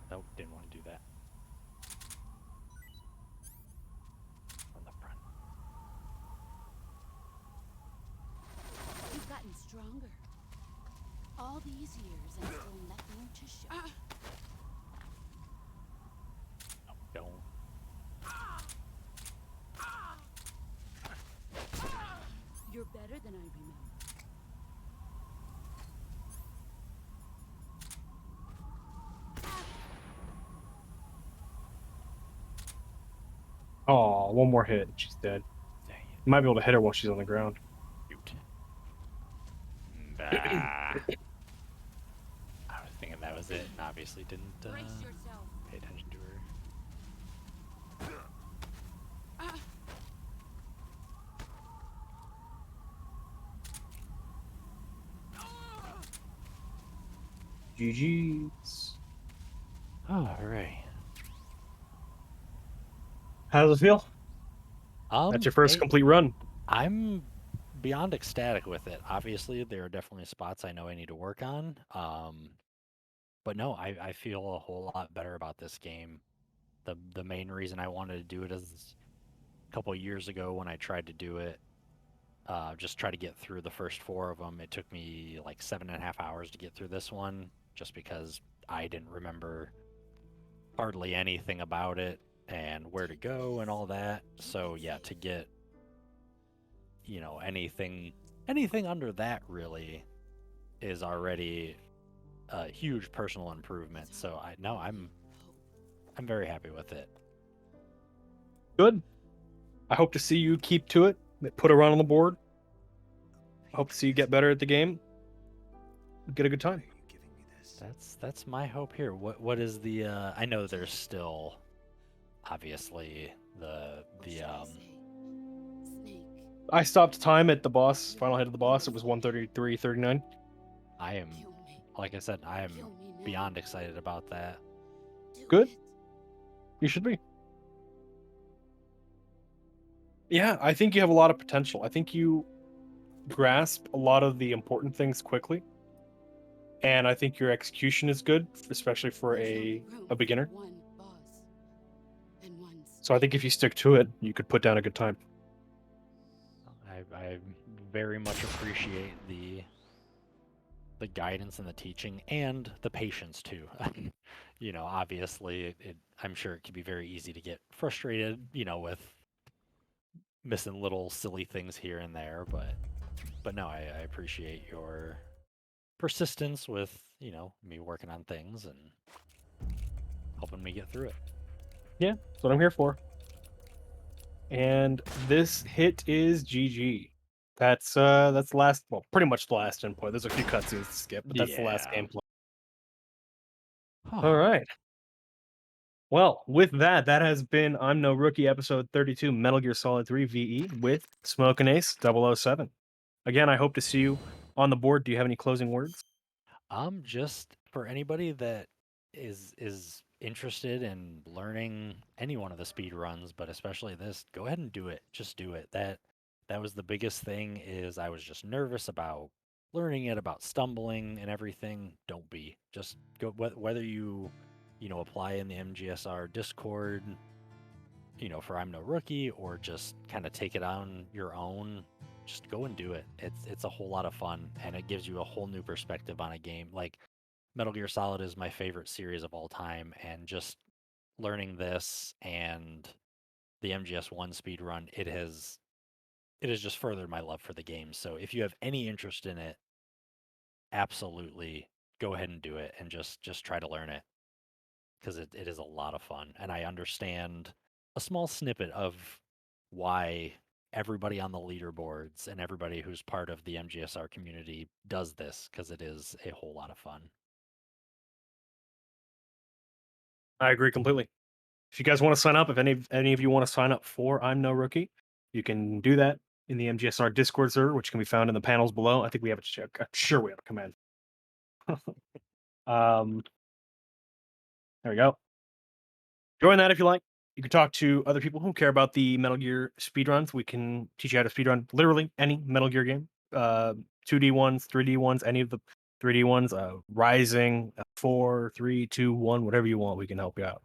Nope, didn't want to do that. On the front. You've gotten stronger. All these years and still nothing to show. No, don't. You're better than I remember. Oh, one more hit. She's dead. Dang it. You might be able to hit her while she's on the ground. Shoot. Bah. I was thinking that was it, and obviously didn't Brace yourself. pay attention to her. GG's. All right. How does it feel? That's your first Hey, complete run. I'm beyond ecstatic with it. Obviously, there are definitely spots I know I need to work on. But no, I feel a whole lot better about this game. The main reason I wanted to do it is a couple years ago when I tried to do it, just try to get through the first 4 of them. It took me like 7.5 hours to get through this one, just because I didn't remember hardly anything about it and where to go and all that. So yeah, to get anything under that really is already a huge personal improvement. So I'm very happy with it. Good. I hope to see you keep to it. Put a run on the board. I hope to see you get better at the game. Get a good time. That's my hope here. What is the I know there's still obviously the Snake. I stopped time at the boss, final hit of the boss. It was 133.39. I am, Kill me. like I said, I am Kill me now. beyond excited about that. Do Good. it. You should be. Yeah, I think you have a lot of potential. I think you grasp a lot of the important things quickly. And I think your execution is good, especially for There's a only room beginner. for one boss and one So I think if you stick to it, you could put down a good time. I very much appreciate the guidance and the teaching and the patience too. Obviously I'm sure it can be very easy to get frustrated, with missing little silly things here and there, but no, I appreciate your persistence with, me working on things and helping me get through it. Yeah, that's what I'm here for. And this hit is GG. That's the last, well, pretty much the last endpoint. There's a few cutscenes to skip, but that's the last Yeah. gameplay. Huh. All right. Well, with that has been I'm No Rookie episode 32, Metal Gear Solid 3 VE with smokinace007. Again, I hope to see you on the board. Do you have any closing words? Just for anybody that is interested in learning any one of the speed runs, but especially this, go ahead and do it. Just do it. That was the biggest thing. Is I was just nervous about learning it, about stumbling and everything. Don't be. Just go. Whether you know, apply in the MGSR Discord, you know, for I'm No Rookie, or just kind of take it on your own. Just go and do it. It's a whole lot of fun, and it gives you a whole new perspective on a game. Like Metal Gear Solid is my favorite series of all time, and just learning this and the MGS1 speed run, it has just furthered my love for the game. So if you have any interest in it, absolutely go ahead and do it, and just try to learn it, because it is a lot of fun. And I understand a small snippet of why everybody on the leaderboards and everybody who's part of the MGSR community does this, because it is a whole lot of fun. I agree completely. If you guys want to sign up, if any of you want to sign up for I'm No Rookie, you can do that in the MGSR Discord server, which can be found in the panels below. I think we have a check. I'm sure we have a command. um, there we go. Join that if you like. You can talk to other people who care about the Metal Gear speedruns. We can teach you how to speedrun literally any Metal Gear game. 2D ones, 3D ones, any of the 3D ones, Rising, 4, 3, 2, 1, whatever you want, we can help you out.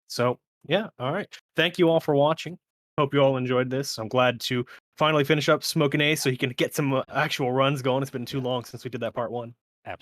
So, yeah, all right. Thank you all for watching. Hope you all enjoyed this. I'm glad to finally finish up Smoking Ace so he can get some actual runs going. It's been too long since we did that part 1.